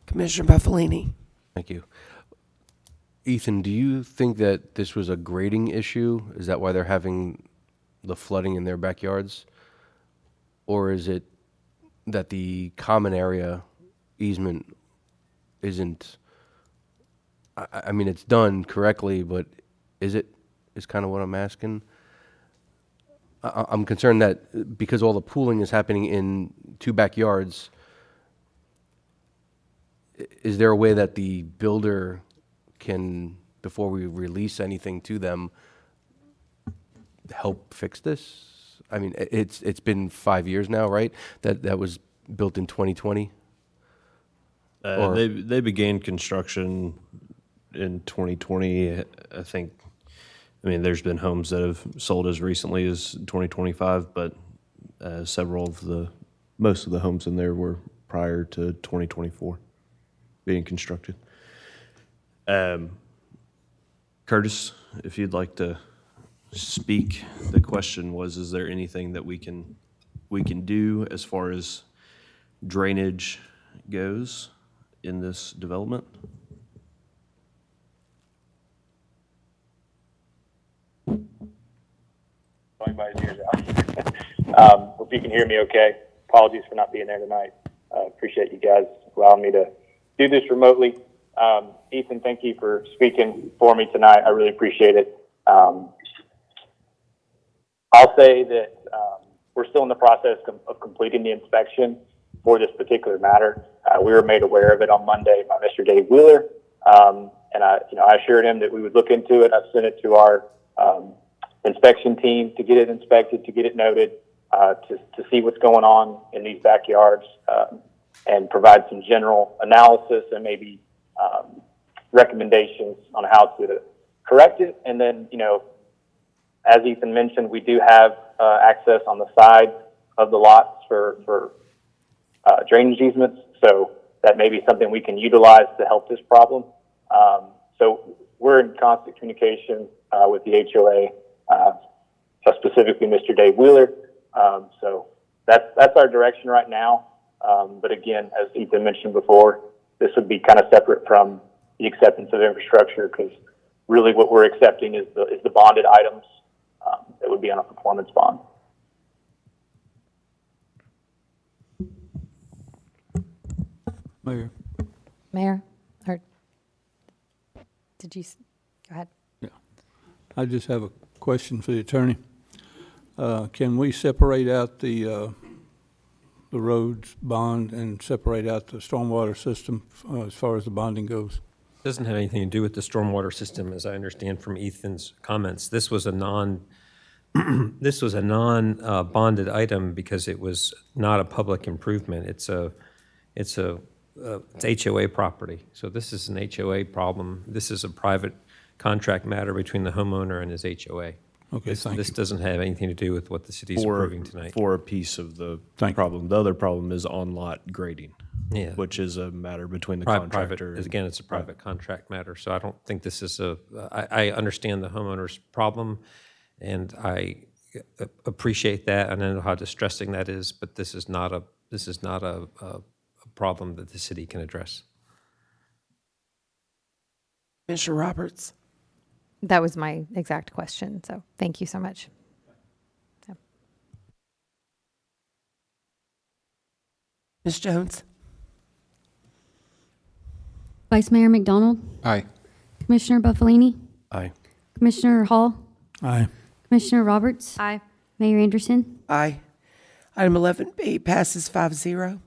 Commissioner Buffalini. Thank you. Ethan, do you think that this was a grading issue? Is that why they're having the flooding in their backyards? Or is it that the common area easement isn't, I mean, it's done correctly, but is kind of what I'm asking? I'm concerned that because all the pooling is happening in two backyards, is there a way that the builder can, before we release anything to them, help fix this? I mean, it's been 5 years now, right? That was built in 2020? They began construction in 2020, I think. I mean, there's been homes that have sold as recently as 2025, but most of the homes in there were prior to 2024 being constructed. Curtis, if you'd like to speak, the question was, is there anything that we can do as far as drainage goes in this development? Anybody's ears out. Hope you can hear me okay. Apologies for not being there tonight. Appreciate you guys allowing me to do this remotely. Ethan, thank you for speaking for me tonight. I really appreciate it. I'll say that we're still in the process of completing the inspection for this particular matter. We were made aware of it on Monday by Mr. Dave Wheeler, and I assured him that we would look into it. I sent it to our inspection team to get it inspected, to get it noted, to see what's going on in these backyards, and provide some general analysis and maybe recommendations on how to correct it. And then, as Ethan mentioned, we do have access on the side of the lots for drainage easements, so that may be something we can utilize to help this problem. So we're in constant communication with the HOA, specifically Mr. Dave Wheeler. So that's our direction right now. But again, as Ethan mentioned before, this would be kind of separate from the acceptance of infrastructure, because really what we're accepting is the bonded items that would be on a performance bond. Mayor, or did you, go ahead. Yeah. I just have a question for the attorney. Can we separate out the roads bond and separate out the stormwater system as far as the bonding goes? Doesn't have anything to do with the stormwater system, as I understand from Ethan's comments. This was a bonded item because it was not a public improvement. It's HOA property. So this is an HOA problem. This is a private contract matter between the homeowner and his HOA. Okay, thank you. This doesn't have anything to do with what the city's approving tonight. For a piece of the problem. The other problem is on-lot grading, Yeah. which is a matter between the Private, contractor. again, it's a private contract matter, so I don't think this is I understand the homeowner's problem, and I appreciate that, and I know how distressing that is, but this is not a problem that the city can address. Mr. Roberts. That was my exact question, so thank you so much. Yeah. Ms. Jones. Vice Mayor McDonald? Aye. Commissioner Buffalini? Aye. Commissioner Hall? Aye. Commissioner Roberts? Aye. Mayor Anderson? Aye. Item 11B passes 5-0.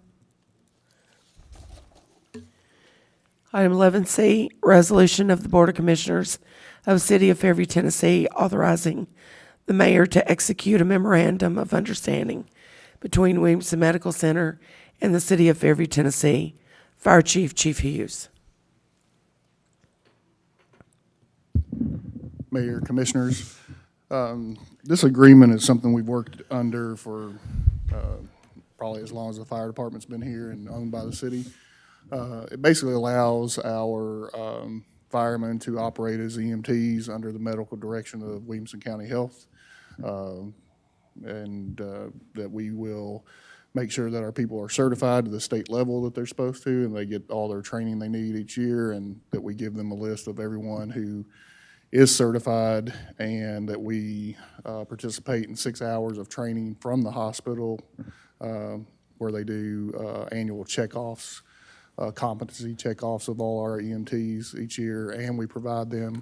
Item 11C, resolution of the Board of Commissioners of the City of Fairview, Tennessee, authorizing the mayor to execute a memorandum of understanding between Williamson Medical Center and the City of Fairview, Tennessee. Fire Chief, Chief Hughes. Mayor, Commissioners, this agreement is something we've worked under for probably as long as the fire department's been here and owned by the city. It basically allows our firemen to operate as EMTs under the medical direction of Williamson County Health, and that we will make sure that our people are certified to the state level that they're supposed to, and they get all their training they need each year, and that we give them a list of everyone who is certified, and that we participate in 6 hours of training from the hospital where they do annual checkoffs, competency checkoffs of all our EMTs each year, and we provide them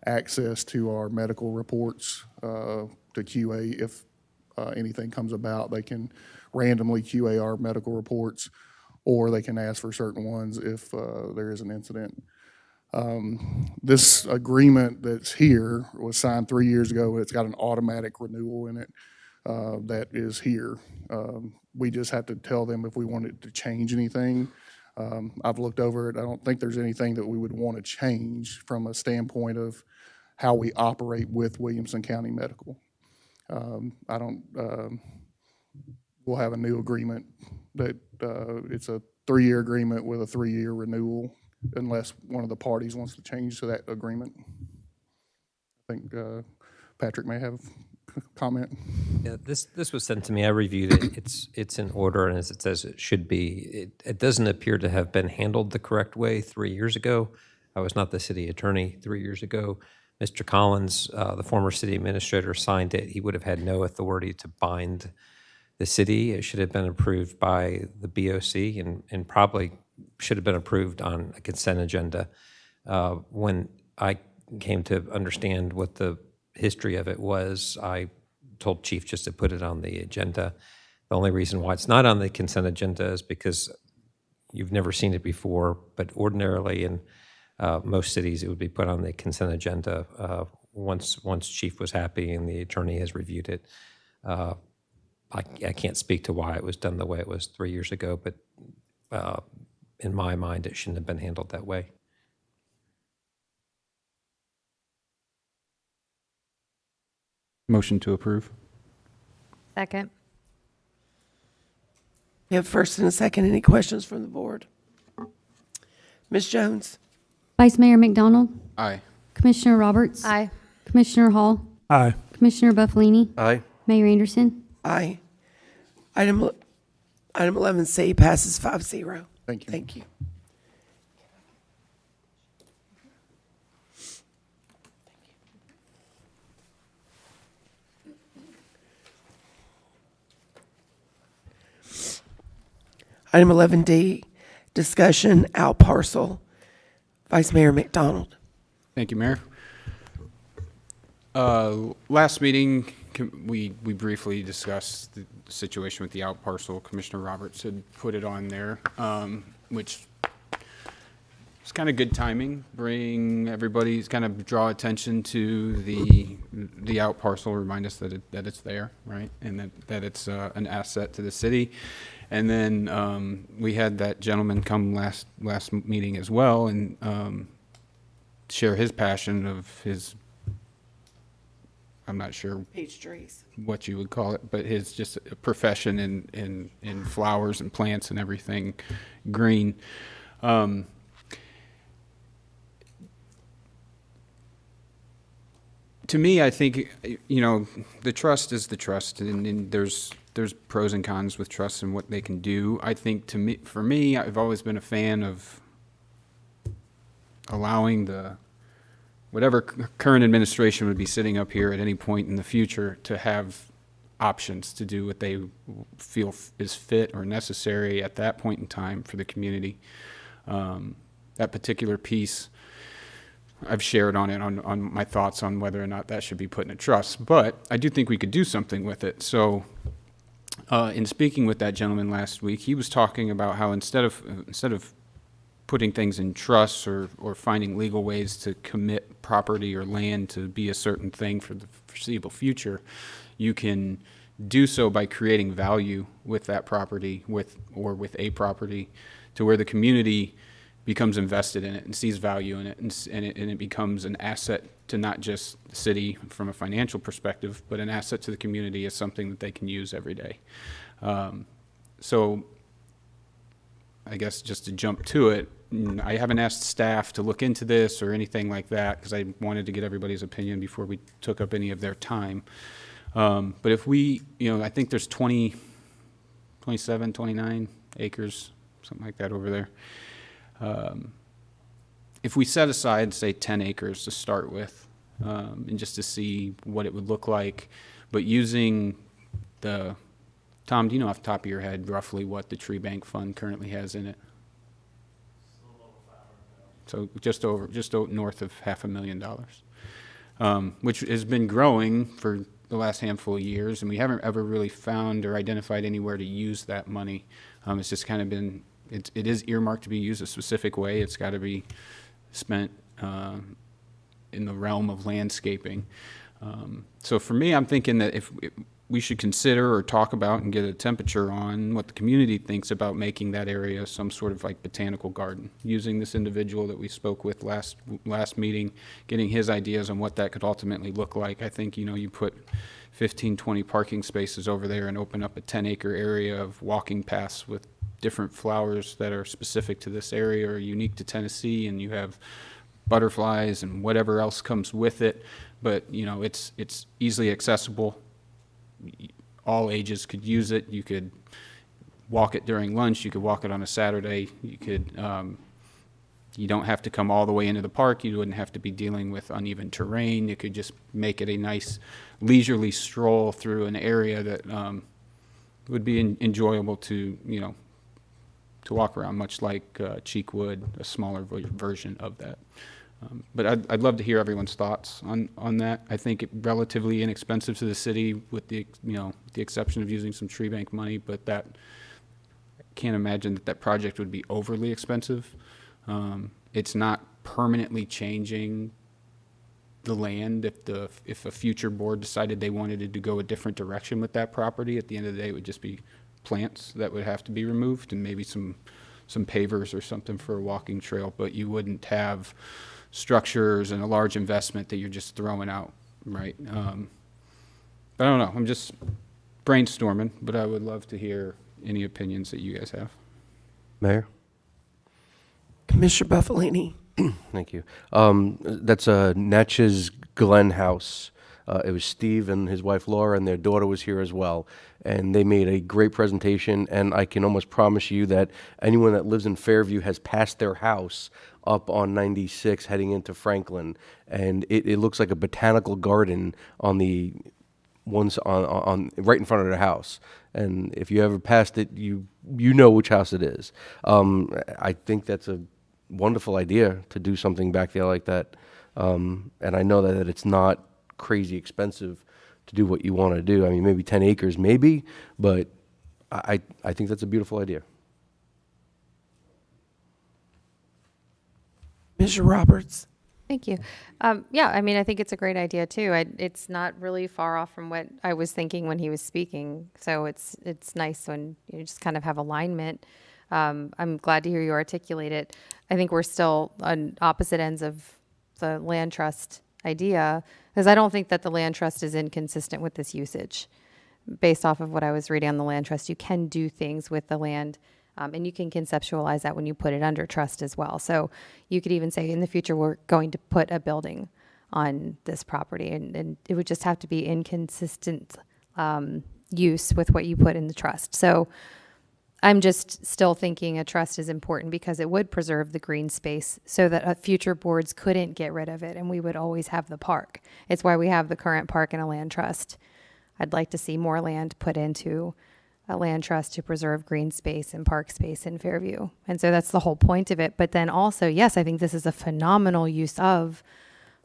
access to our medical reports to QA. If anything comes about, they can randomly QA our medical reports, or they can ask for certain ones if there is an incident. This agreement that's here was signed 3 years ago. It's got an automatic renewal in it that is here. We just have to tell them if we wanted to change anything. I've looked over it. I don't think there's anything that we would want to change from a standpoint of how we operate with Williamson County Medical. We'll have a new agreement that it's a 3-year agreement with a 3-year renewal, unless one of the parties wants to change to that agreement. I think Patrick may have a comment. Yeah, this was sent to me. I reviewed it. It's in order, and as it says it should be. It doesn't appear to have been handled the correct way 3 years ago. I was not the city attorney 3 years ago. Mr. Collins, the former city administrator, signed it. He would have had no authority to bind the city. It should have been approved by the BOC and probably should have been approved on a consent agenda. When I came to understand what the history of it was, I told Chief just to put it on the agenda. The only reason why it's not on the consent agenda is because you've never seen it before, but ordinarily in most cities it would be put on the consent agenda once Chief was happy and the attorney has reviewed it. I can't speak to why it was done the way it was 3 years ago, but in my mind, it shouldn't have been handled that way. Motion to approve. Second. We have first and a second. Any questions from the board? Ms. Jones? Vice Mayor McDonald? Aye. Commissioner Roberts? Aye. Commissioner Hall? Aye. Commissioner Buffalini? Aye. Mayor Anderson? Aye. Item 11C passes 5-0. Thank you. Thank you. Item 11D, discussion out parcel. Vice Mayor McDonald. Thank you, Mayor. Last meeting, we briefly discussed the situation with the out parcel. Commissioner Roberts had put it on there, which is kind of good timing. Bring everybody's kind of draw attention to the out parcel, remind us that it's there, right, and that it's an asset to the city. And then we had that gentleman come last meeting as well and share his passion of his, I'm not sure Peach trees. what you would call it, but his just a profession in flowers and plants and everything green. To me, I think, the trust is the trust, and there's pros and cons with trust and what they can do. I think for me, I've always been a fan of allowing whatever current administration would be sitting up here at any point in the future to have options to do what they feel is fit or necessary at that point in time for the community. That particular piece, I've shared on it, on my thoughts on whether or not that should be put in a trust, but I do think we could do something with it. So in speaking with that gentleman last week, he was talking about how instead of putting things in trusts or finding legal ways to commit property or land to be a certain thing for the foreseeable future, you can do so by creating value with that property with a property to where the community becomes invested in it and sees value in it, and it becomes an asset to not just the city from a financial perspective, but an asset to the community as something that they can use every day. So I guess just to jump to it, I haven't asked staff to look into this or anything like that because I wanted to get everybody's opinion before we took up any of their time. But if we, I think there's 27, 29 acres, something like that over there. If we set aside, say, 10 acres to start with, and just to see what it would look like, but using Tom, do you know off the top of your head roughly what the tree bank fund currently has in it? So just north of $500,000, which has been growing for the last handful of years, and we haven't ever really found or identified anywhere to use that money. It's just kind of been, it is earmarked to be used a specific way. It's got to be spent in the realm of landscaping. So for me, I'm thinking that if we should consider or talk about and get a temperature on what the community thinks about making that area some sort of like botanical garden, using this individual that we spoke with last meeting, getting his ideas on what that could ultimately look like. I think, you put 15, 20 parking spaces over there and open up a 10-acre area of walking paths with different flowers that are specific to this area or unique to Tennessee, and you have butterflies and whatever else comes with it. But, it's easily accessible. All ages could use it. You could walk it during lunch. You could walk it on a Saturday. You could, you don't have to come all the way into the park. You wouldn't have to be dealing with uneven terrain. You could just make it a nice leisurely stroll through an area that would be enjoyable to, to walk around, much like Cheekwood, a smaller version of that. But I'd love to hear everyone's thoughts on that. I think it relatively inexpensive to the city with the exception of using some tree bank money, but I can't imagine that project would be overly expensive. It's not permanently changing the land. If a future board decided they wanted to go a different direction with that property, at the end of the day, it would just be plants that would have to be removed and maybe some pavers or something for a walking trail, but you wouldn't have structures and a large investment that you're just throwing out, right? But I don't know. I'm just brainstorming, but I would love to hear any opinions that you guys have. Mayor? Commissioner Buffalini. Thank you. That's Natchez Glen House. It was Steve and his wife Laura, and their daughter was here as well. And they made a great presentation, and I can almost promise you that anyone that lives in Fairview has passed their house up on 96 heading into Franklin. And it looks like a botanical garden on the ones on right in front of their house. And if you ever passed it, you know which house it is. I think that's a wonderful idea to do something back there like that. And I know that it's not crazy expensive to do what you want to do. I mean, maybe 10 acres, maybe, but I think that's a beautiful idea. Mr. Roberts. Thank you. Yeah, I mean, I think it's a great idea too. It's not really far off from what I was thinking when he was speaking. So it's nice when you just kind of have alignment. I'm glad to hear you articulate it. I think we're still on opposite ends of the land trust idea, because I don't think that the land trust is inconsistent with this usage. Based off of what I was reading on the land trust, you can do things with the land, and you can conceptualize that when you put it under trust as well. So you could even say in the future, we're going to put a building on this property, and it would just have to be inconsistent use with what you put in the trust. So I'm just still thinking a trust is important because it would preserve the green space so that future boards couldn't get rid of it and we would always have the park. It's why we have the current park and a land trust. I'd like to see more land put into a land trust to preserve green space and park space in Fairview. And so that's the whole point of it. But then also, yes, I think this is a phenomenal use of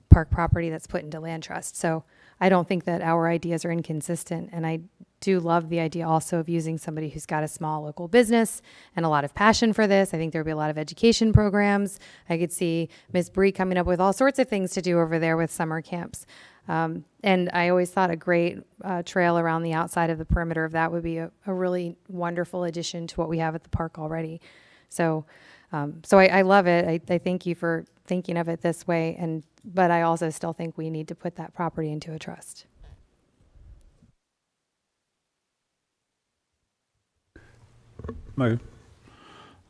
park property that's put into land trust. So I don't think that our ideas are inconsistent, and I do love the idea also of using somebody who's got a small local business and a lot of passion for this. I think there would be a lot of education programs. I could see Ms. Bree coming up with all sorts of things to do over there with summer camps. And I always thought a great trail around the outside of the perimeter of that would be a really wonderful addition to what we have at the park already. So I love it. I thank you for thinking of it this way. But I also still think we need to put that property into a trust. Mayor?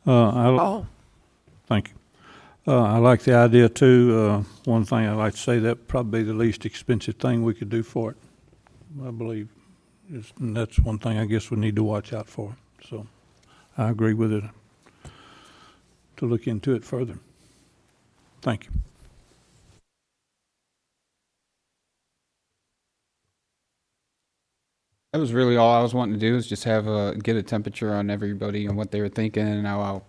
Oh. Thank you. I like the idea too. One thing I'd like to say, that probably the least expensive thing we could do for it, I believe. And that's one thing I guess we need to watch out for. So I agree with it, to look into it further. Thank you. That was really all I was wanting to do, is just get a temperature on everybody and what they were thinking, and now I'll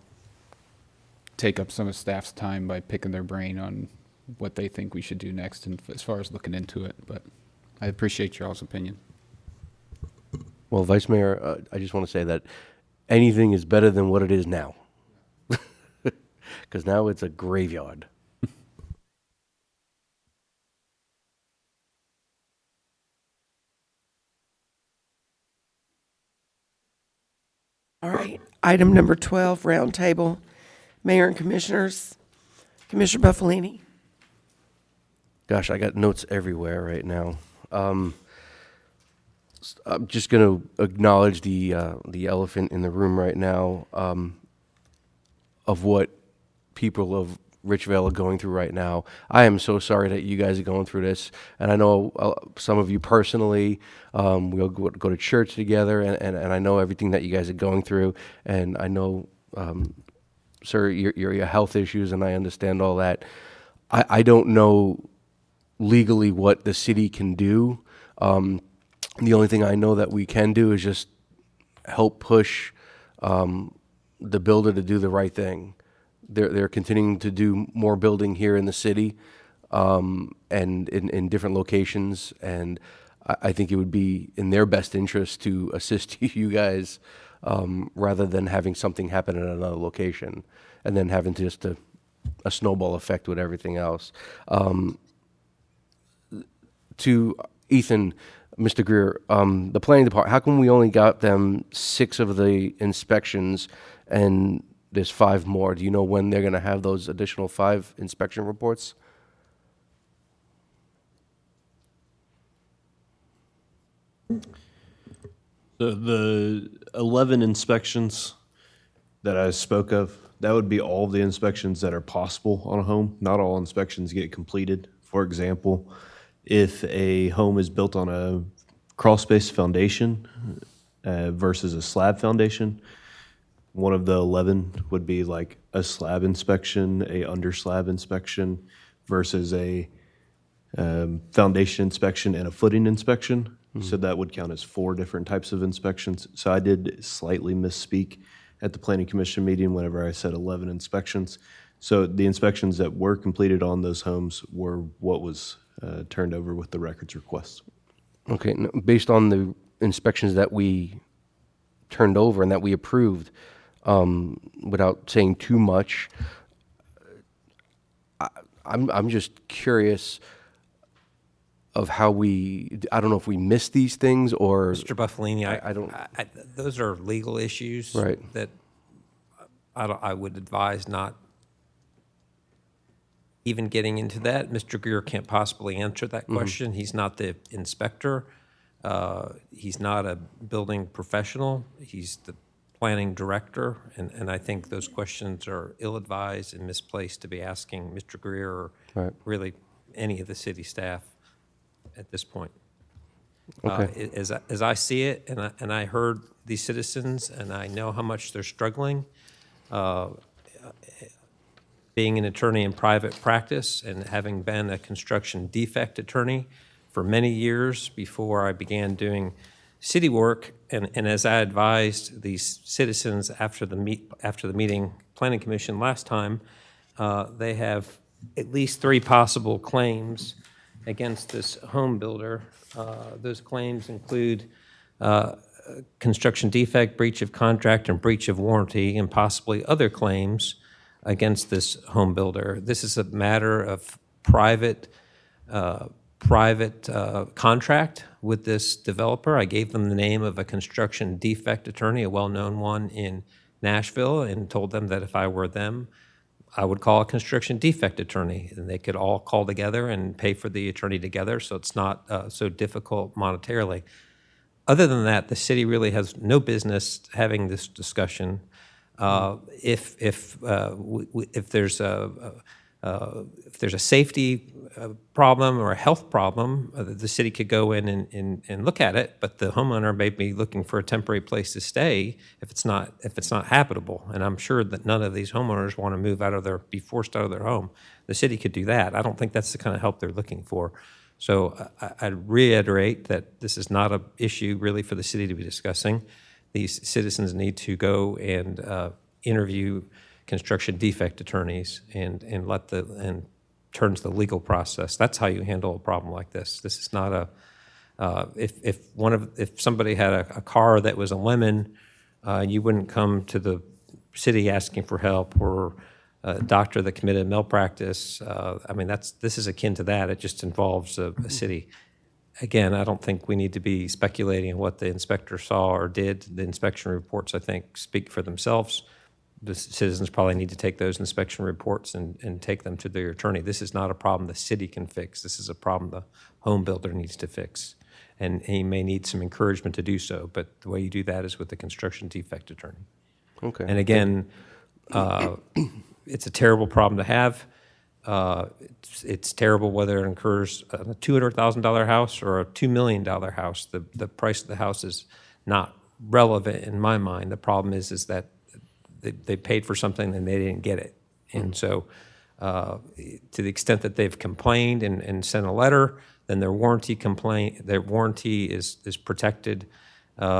take up some of staff's time by picking their brain on what they think we should do next, and as far as looking into it. But I appreciate your all's opinion. Well, Vice Mayor, I just want to say that anything is better than what it is now. Because now it's a graveyard. All right, item number 12, roundtable, Mayor and Commissioners. Commissioner Buffalini. Gosh, I got notes everywhere right now. I'm just going to acknowledge the elephant in the room right now, of what people of Richvale are going through right now. I am so sorry that you guys are going through this, and I know some of you personally. We'll go to church together, and I know everything that you guys are going through, and I know, sir, your health issues, and I understand all that. I don't know legally what the city can do. The only thing I know that we can do is just help push the builder to do the right thing. They're continuing to do more building here in the city, and in different locations, and I think it would be in their best interest to assist you guys, rather than having something happen at another location and then having just a snowball effect with everything else. To Ethan, Mr. Greer, the planning department, how come we only got them 6 of the inspections and there's 5 more? Do you know when they're going to have those additional 5 inspection reports? The 11 inspections that I spoke of, that would be all the inspections that are possible on a home. Not all inspections get completed. For example, if a home is built on a crawl space foundation versus a slab foundation, one of the 11 would be like a slab inspection, a under slab inspection versus a foundation inspection and a footing inspection. So that would count as 4 different types of inspections. So I did slightly misspeak at the Planning Commission meeting whenever I said 11 inspections. So the inspections that were completed on those homes were what was turned over with the records requests. Okay, based on the inspections that we turned over and that we approved, without saying too much, I'm just curious of how I don't know if we missed these things or. Mr. Buffalini, I don't. Those are legal issues. Right. That I would advise not even getting into that. Mr. Greer can't possibly answer that question. He's not the inspector. He's not a building professional. He's the planning director. And I think those questions are ill-advised and misplaced to be asking Mr. Greer or really any of the city staff at this point. Okay. As I see it, and I heard these citizens, and I know how much they're struggling, being an attorney in private practice and having been a construction defect attorney for many years before I began doing city work, and as I advised these citizens after the meeting, Planning Commission last time, they have at least 3 possible claims against this home builder. Those claims include construction defect, breach of contract, and breach of warranty, and possibly other claims against this home builder. This is a matter of private contract with this developer. I gave them the name of a construction defect attorney, a well-known one in Nashville, and told them that if I were them, I would call a construction defect attorney, and they could all call together and pay for the attorney together, so it's not so difficult monetarily. Other than that, the city really has no business having this discussion. If there's a safety problem or a health problem, the city could go in and look at it, but the homeowner may be looking for a temporary place to stay if it's not habitable. And I'm sure that none of these homeowners want to be forced out of their home. The city could do that. I don't think that's the kind of help they're looking for. So I reiterate that this is not an issue really for the city to be discussing. These citizens need to go and interview construction defect attorneys and turn to the legal process. That's how you handle a problem like this. This is not if somebody had a car that was a lemon, you wouldn't come to the city asking for help, or a doctor that committed malpractice. This is akin to that. It just involves a city. Again, I don't think we need to be speculating on what the inspector saw or did. The inspection reports, I think, speak for themselves. The citizens probably need to take those inspection reports and take them to their attorney. This is not a problem the city can fix. This is a problem the home builder needs to fix. And he may need some encouragement to do so, but the way you do that is with the construction defect attorney. Okay. And again, it's a terrible problem to have. It's terrible whether it incurs a $200,000 house or a $2 million house. The price of the house is not relevant in my mind. The problem is that they paid for something and they didn't get it. And so to the extent that they've complained and sent a letter, then their warranty is protected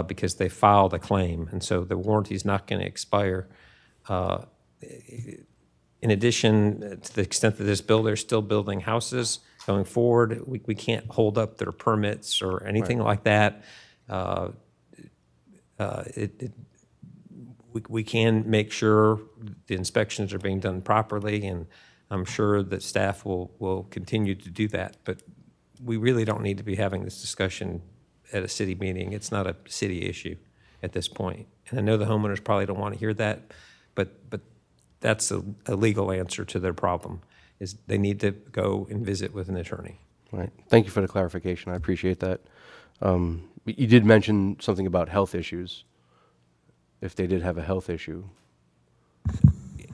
because they filed a claim. And so the warranty is not going to expire. In addition, to the extent that this builder is still building houses going forward, we can't hold up their permits or anything like that. We can make sure the inspections are being done properly, and I'm sure that staff will continue to do that. But we really don't need to be having this discussion at a city meeting. It's not a city issue at this point. And I know the homeowners probably don't want to hear that, but that's a legal answer to their problem, is they need to go and visit with an attorney. Right. Thank you for the clarification. I appreciate that. You did mention something about health issues, if they did have a health issue.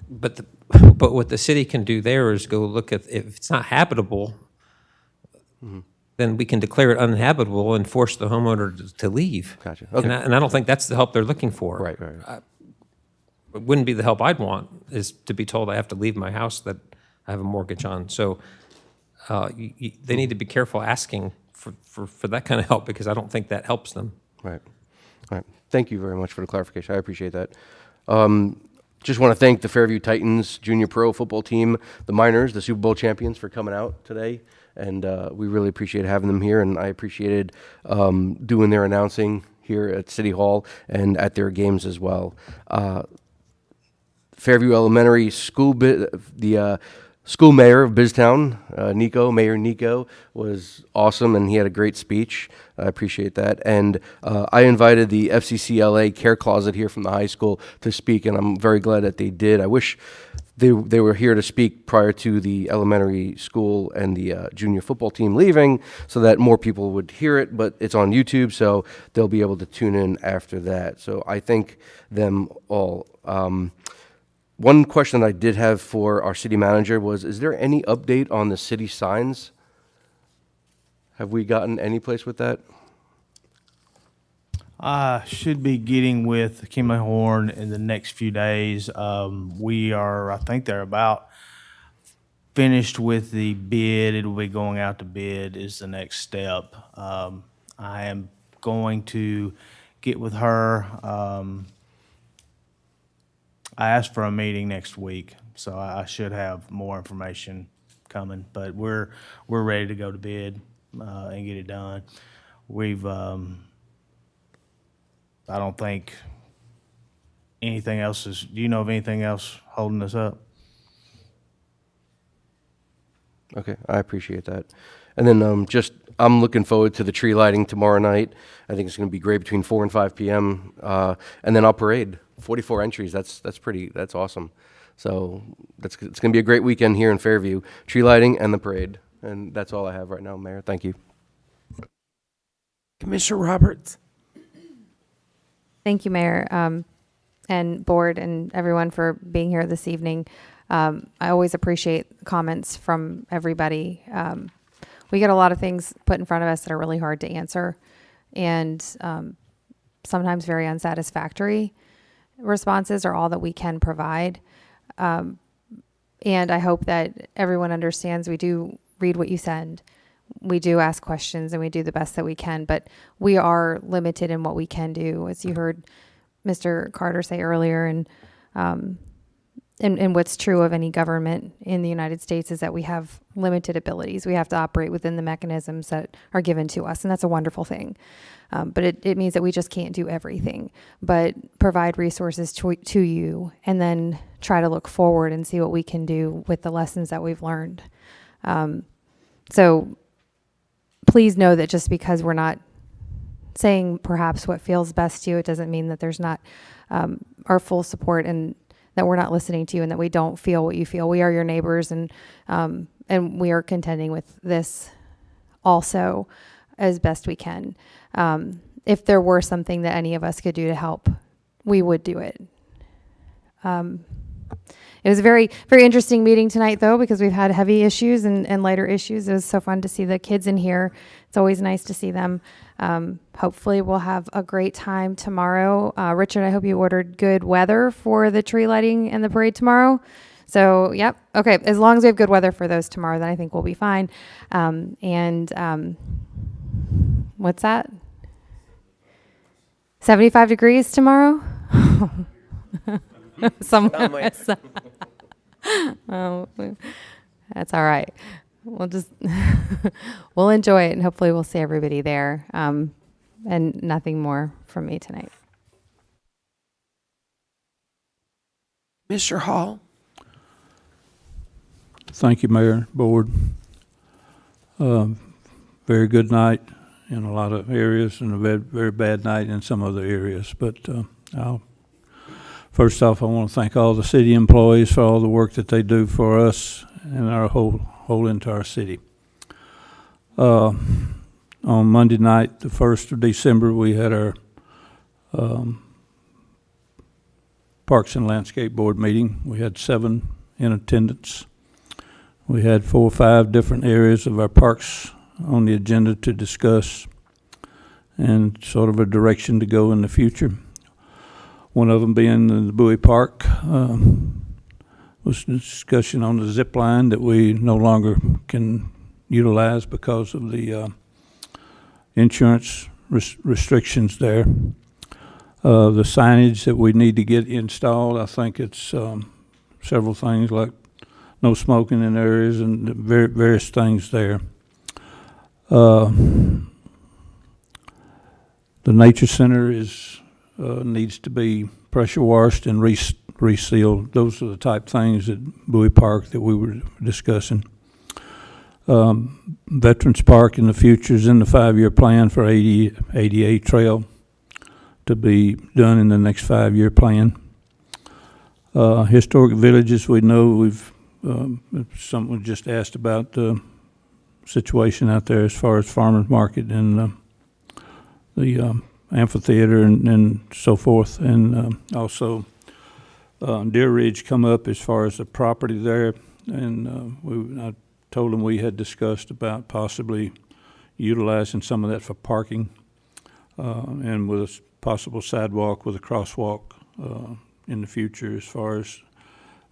But what the city can do there is go look at, if it's not habitable, then we can declare it uninhabitable and force the homeowner to leave. Gotcha. Okay. And I don't think that's the help they're looking for. Right. It wouldn't be the help I'd want, is to be told I have to leave my house that I have a mortgage on. So they need to be careful asking for that kind of help, because I don't think that helps them. Right. All right. Thank you very much for the clarification. I appreciate that. Just want to thank the Fairview Titans Junior Pro football team, the Miners, the Super Bowl champions, for coming out today. And we really appreciate having them here, and I appreciated doing their announcing here at City Hall and at their games as well. Fairview Elementary School, the school mayor of Biztown, Mayor Nico, was awesome, and he had a great speech. I appreciate that. And I invited the FCCLA Care Closet here from the high school to speak, and I'm very glad that they did. I wish they were here to speak prior to the elementary school and the junior football team leaving, so that more people would hear it, but it's on YouTube, so they'll be able to tune in after that. So I thank them all. One question I did have for our city manager was, is there any update on the city signs? Have we gotten any place with that? I should be getting with Kimley Horn in the next few days. I think they're about finished with the bid. It'll be going out to bid is the next step. I am going to get with her. I asked for a meeting next week, so I should have more information coming. But we're ready to go to bid and get it done. We've I don't think anything else is, do you know of anything else holding us up? Okay, I appreciate that. And then I'm looking forward to the tree lighting tomorrow night. I think it's going to be great between 4 and 5 p.m. And then our parade, 44 entries. That's awesome. So it's going to be a great weekend here in Fairview. Tree lighting and the parade. And that's all I have right now, Mayor. Thank you. Commissioner Roberts. Thank you, Mayor, and Board, and everyone for being here this evening. I always appreciate comments from everybody. We get a lot of things put in front of us that are really hard to answer, and sometimes very unsatisfactory responses are all that we can provide. And I hope that everyone understands we do read what you send. We do ask questions and we do the best that we can, but we are limited in what we can do, as you heard Mr. Carter say earlier. And what's true of any government in the United States is that we have limited abilities. We have to operate within the mechanisms that are given to us, and that's a wonderful thing. But it means that we just can't do everything, but provide resources to you, and then try to look forward and see what we can do with the lessons that we've learned. So please know that just because we're not saying perhaps what feels best to you, it doesn't mean that there's not our full support, and that we're not listening to you, and that we don't feel what you feel. We are your neighbors, and we are contending with this also as best we can. If there were something that any of us could do to help, we would do it. It was a very, very interesting meeting tonight, though, because we've had heavy issues and lighter issues. It was so fun to see the kids in here. It's always nice to see them. Hopefully we'll have a great time tomorrow. Richard, I hope you ordered good weather for the tree lighting and the parade tomorrow. So, yep. Okay. As long as we have good weather for those tomorrow, then I think we'll be fine. What's that? 75 degrees tomorrow? Someone oh, that's all right. We'll just we'll enjoy it, and hopefully we'll see everybody there. And nothing more from me tonight. Mr. Hall. Thank you, Mayor, Board. Very good night in a lot of areas, and a very, very bad night in some other areas. But first off, I want to thank all the city employees for all the work that they do for us and our whole entire city. On Monday night, the 1st of December, we had our Parks and Landscape Board meeting. We had 7 in attendance. We had 4 or 5 different areas of our parks on the agenda to discuss, and sort of a direction to go in the future. One of them being the Bowie Park was a discussion on the zip line that we no longer can utilize because of the insurance restrictions there. The signage that we need to get installed, I think it's several things like no smoking in areas and various things there. The Nature Center needs to be pressure washed and resealed. Those are the type things at Bowie Park that we were discussing. Veterans Park in the future is in the 5-year plan for ADA trail to be done in the next 5-year plan. Historic villages, we know we've, someone just asked about the situation out there as far as farmers market and the amphitheater and so forth, and also Deer Ridge come up as far as the property there, and I told them we had discussed about possibly utilizing some of that for parking, and with a possible sidewalk with a crosswalk in the future, as far as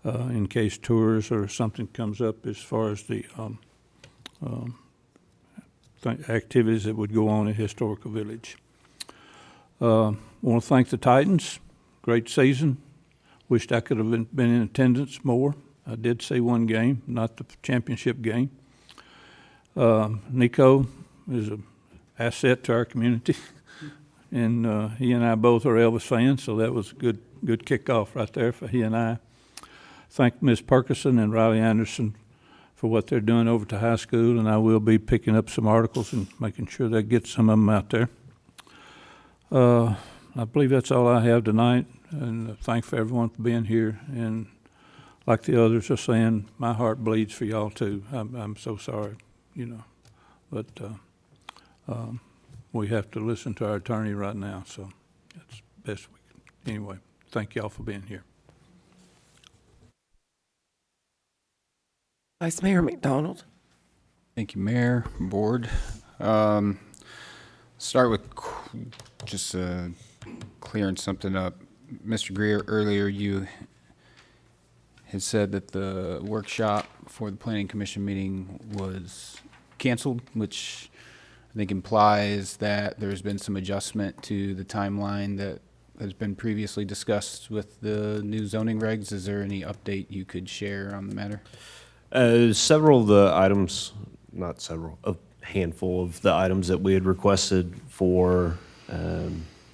in case tours or something comes up as far as the activities that would go on at Historical Village. I want to thank the Titans. Great season. Wished I could have been in attendance more. I did see one game, not the championship game. Nico is an asset to our community. and he and I both are Elvis fans, so that was a good kickoff right there for he and I. Thank Ms. Perkerson and Riley Anderson for what they're doing over to high school, and I will be picking up some articles and making sure they get some of them out there. I believe that's all I have tonight, and thanks for everyone for being here. And like the others are saying, my heart bleeds for y'all too. I'm so sorry, but we have to listen to our attorney right now, so that's best we can. Anyway, thank y'all for being here. Vice Mayor McDonald. Thank you, Mayor, Board. Start with just clearing something up. Mr. Greer, earlier you had said that the workshop for the Planning Commission meeting was canceled, which I think implies that there's been some adjustment to the timeline that has been previously discussed with the new zoning regs. Is there any update you could share on the matter? Several of the items, not several, a handful of the items that we had requested for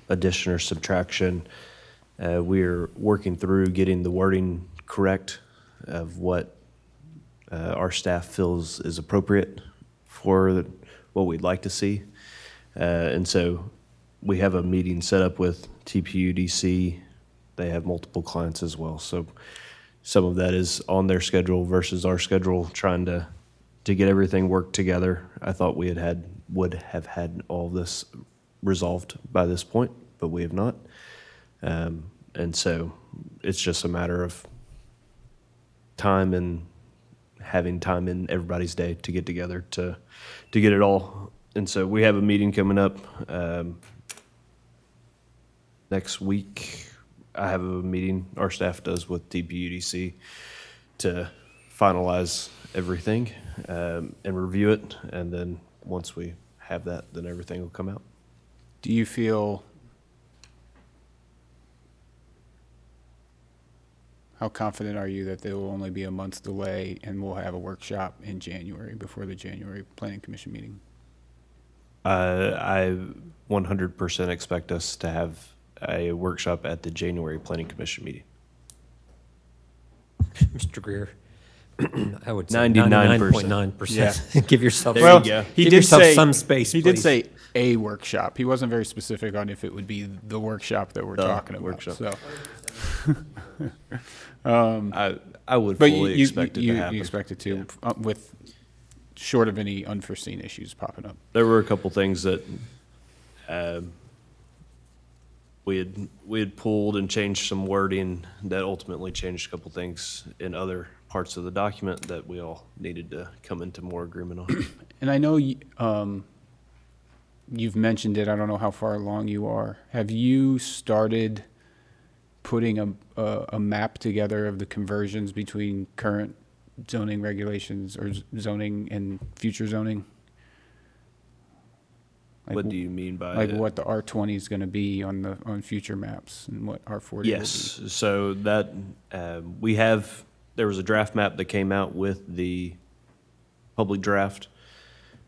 addition or subtraction, we're working through getting the wording correct of what our staff feels is appropriate for what we'd like to see. And so we have a meeting set up with TPUDC. They have multiple clients as well. So some of that is on their schedule versus our schedule, trying to get everything worked together. I thought we would have had all this resolved by this point, but we have not. And so it's just a matter of time and having time in everybody's day to get together to get it all. And so we have a meeting coming up next week. I have a meeting, our staff does, with DPUDC to finalize everything and review it. And then once we have that, then everything will come out. Do you feel, how confident are you that there will only be a month's delay and we'll have a workshop in January before the January Planning Commission meeting? I 100% expect us to have a workshop at the January Planning Commission meeting. Mr. Greer, I would say 99%. 99.9%. Give yourself Well, some, he give did yourself say, some space, He please. did say a workshop. He wasn't very specific on if it would be the workshop that we're talking about. Workshop. So. I would but fully expect it to happen. You expect it to, with short of any unforeseen issues popping up. There were a couple things that we had pulled and changed some wording that ultimately changed a couple things in other parts of the document that we all needed to come into more agreement on. And I know you've mentioned it. I don't know how far along you are. Have you started putting a map together of the conversions between current zoning regulations or zoning and future zoning? Like, What do you mean by like what the R20 is going to be on future maps and what R40 will be? Yes, so that there was a draft map that came out with the public draft.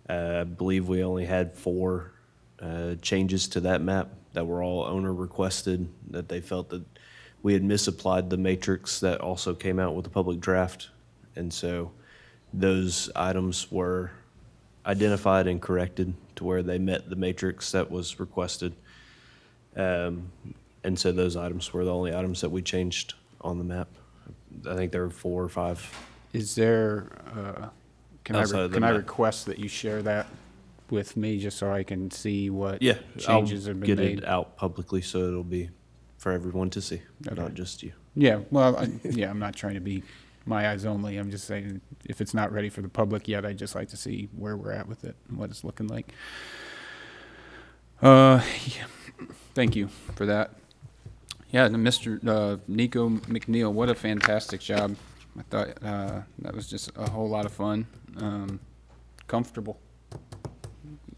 I believe we only had 4 changes to that map that were all owner requested, that they felt that we had misapplied the matrix that also came out with the public draft. And so those items were identified and corrected to where they met the matrix that was requested. And so those items were the only items that we changed on the map. I think there were 4 or 5. Is there, can Outside of the I map. request that you share that with me just so I can see what Yeah, changes have been I'll made? get it out publicly so it'll be for everyone to see, not just you. Yeah, well, I'm not trying to be my eyes only. I'm just saying, if it's not ready for the public yet, I'd just like to see where we're at with it and what it's looking like. Yeah. Thank you for that. Yeah, and Mr. Nico McNeil, what a fantastic job. I thought that was just a whole lot of fun. Comfortable.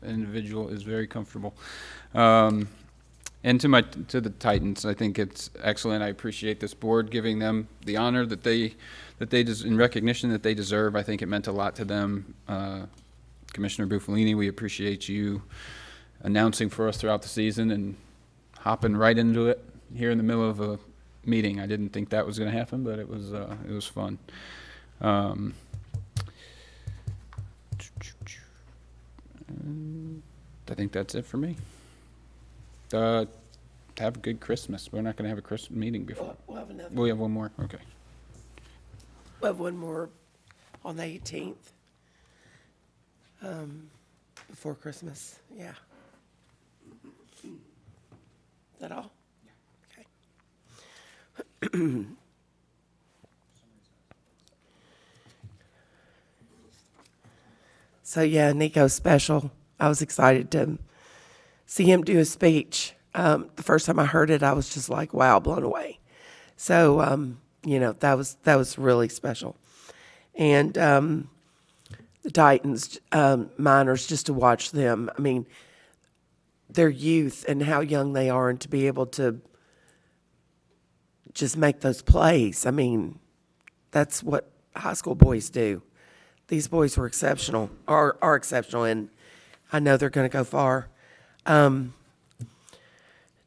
Individual is very comfortable. And to the Titans, I think it's excellent. I appreciate this board giving them the honor that they in recognition that they deserve. I think it meant a lot to them. Commissioner Buffalini, we appreciate you announcing for us throughout the season and hopping right into it here in the middle of a meeting. I didn't think that was going to happen, but it was fun. I think that's it for me. Have a good Christmas. We're not going to have a Christmas meeting before. We'll have another. We have one more? Okay. We'll have one more on the 18th, before Christmas, yeah. Is that all? Okay. So, yeah, Nico's special. I was excited to see him do his speech. The first time I heard it, I was just like, wow, blown away. So, you know, that was really special. And the Titans, Miners, just to watch them, I mean, their youth and how young they are, and to be able to just make those plays. I mean, that's what high school boys do. These boys were exceptional, are exceptional, and I know they're going to go far.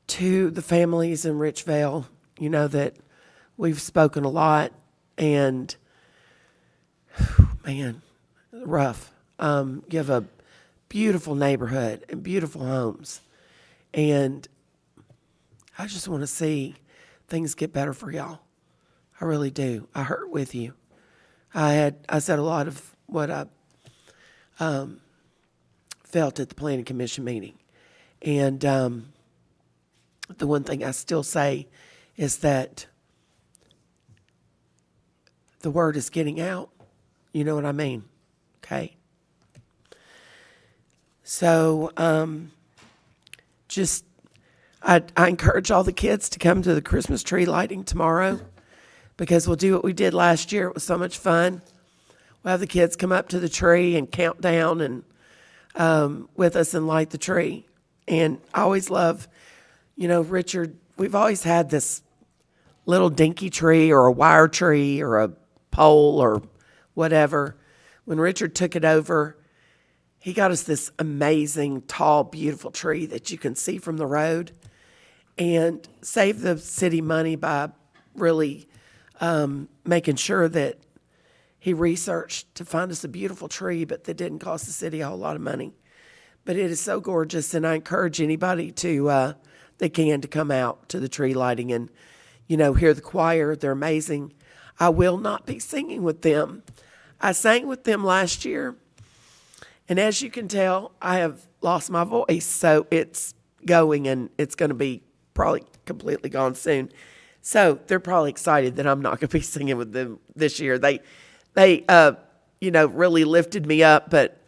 To the families in Richvale, you know that we've spoken a lot, and man, rough. You have a beautiful neighborhood and beautiful homes, and I just want to see things get better for y'all. I really do. I hurt with you. I said a lot of what I felt at the Planning Commission meeting, and the one thing I still say is that the word is getting out. You know what I mean? Okay. So, just, I encourage all the kids to come to the Christmas tree lighting tomorrow, because we'll do what we did last year. It was so much fun. We'll have the kids come up to the tree and count down and with us and light the tree. And I always love, you know, Richard, we've always had this little dinky tree or a wire tree or a pole or whatever. When Richard took it over, he got us this amazing, tall, beautiful tree that you can see from the road, and saved the city money by really making sure that he researched to find us a beautiful tree, but that didn't cost the city a whole lot of money. But it is so gorgeous, and I encourage anybody to that can to come out to the tree lighting and, you know, hear the choir. They're amazing. I will not be singing with them. I sang with them last year, and as you can tell, I have lost my voice, so it's going, and it's going to be probably completely gone soon. So they're probably excited that I'm not going to be singing with them this year. They you know, really lifted me up, but,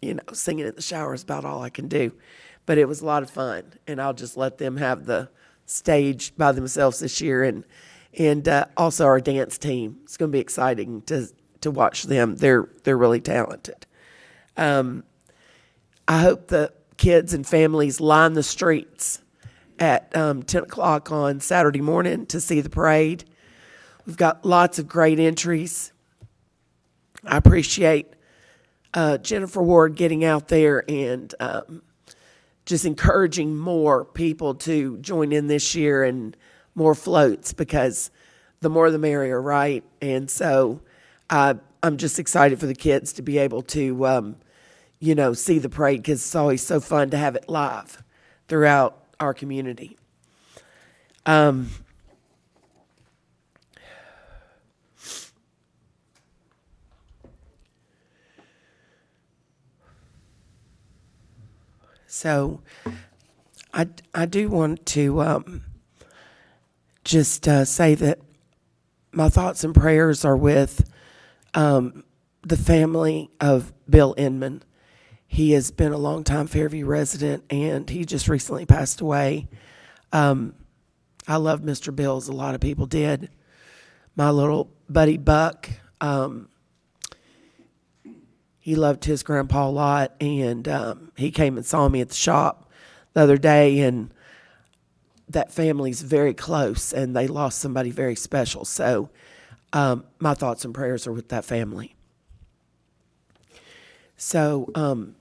you know, singing in the shower is about all I can do. But it was a lot of fun, and I'll just let them have the stage by themselves this year, and also our dance team. It's going to be exciting to watch them. They're really talented. I hope the kids and families line the streets at 10 o'clock on Saturday morning to see the parade. We've got lots of great entries. I appreciate Jennifer Ward getting out there and just encouraging more people to join in this year and more floats, because the more the merrier, right? And so I'm just excited for the kids to be able to, you know, see the parade, because it's always so fun to have it live throughout our community. So I do want to just say that my thoughts and prayers are with the family of Bill Inman. He has been a longtime Fairview resident, and he just recently passed away. I love Mr. Bill, as a lot of people did. My little buddy Buck, he loved his grandpa a lot, and he came and saw me at the shop the other day, and that family's very close, and they lost somebody very special. So my thoughts and prayers are with that family. So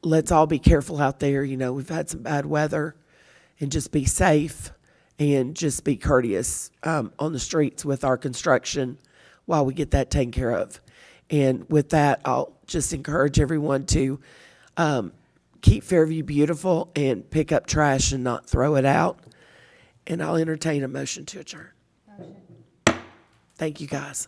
let's all be careful out there. You know, we've had some bad weather, and just be safe and just be courteous on the streets with our construction while we get that taken care of. And with that, I'll just encourage everyone to keep Fairview beautiful and pick up trash and not throw it out. And I'll entertain a motion to adjourn. Thank you, guys.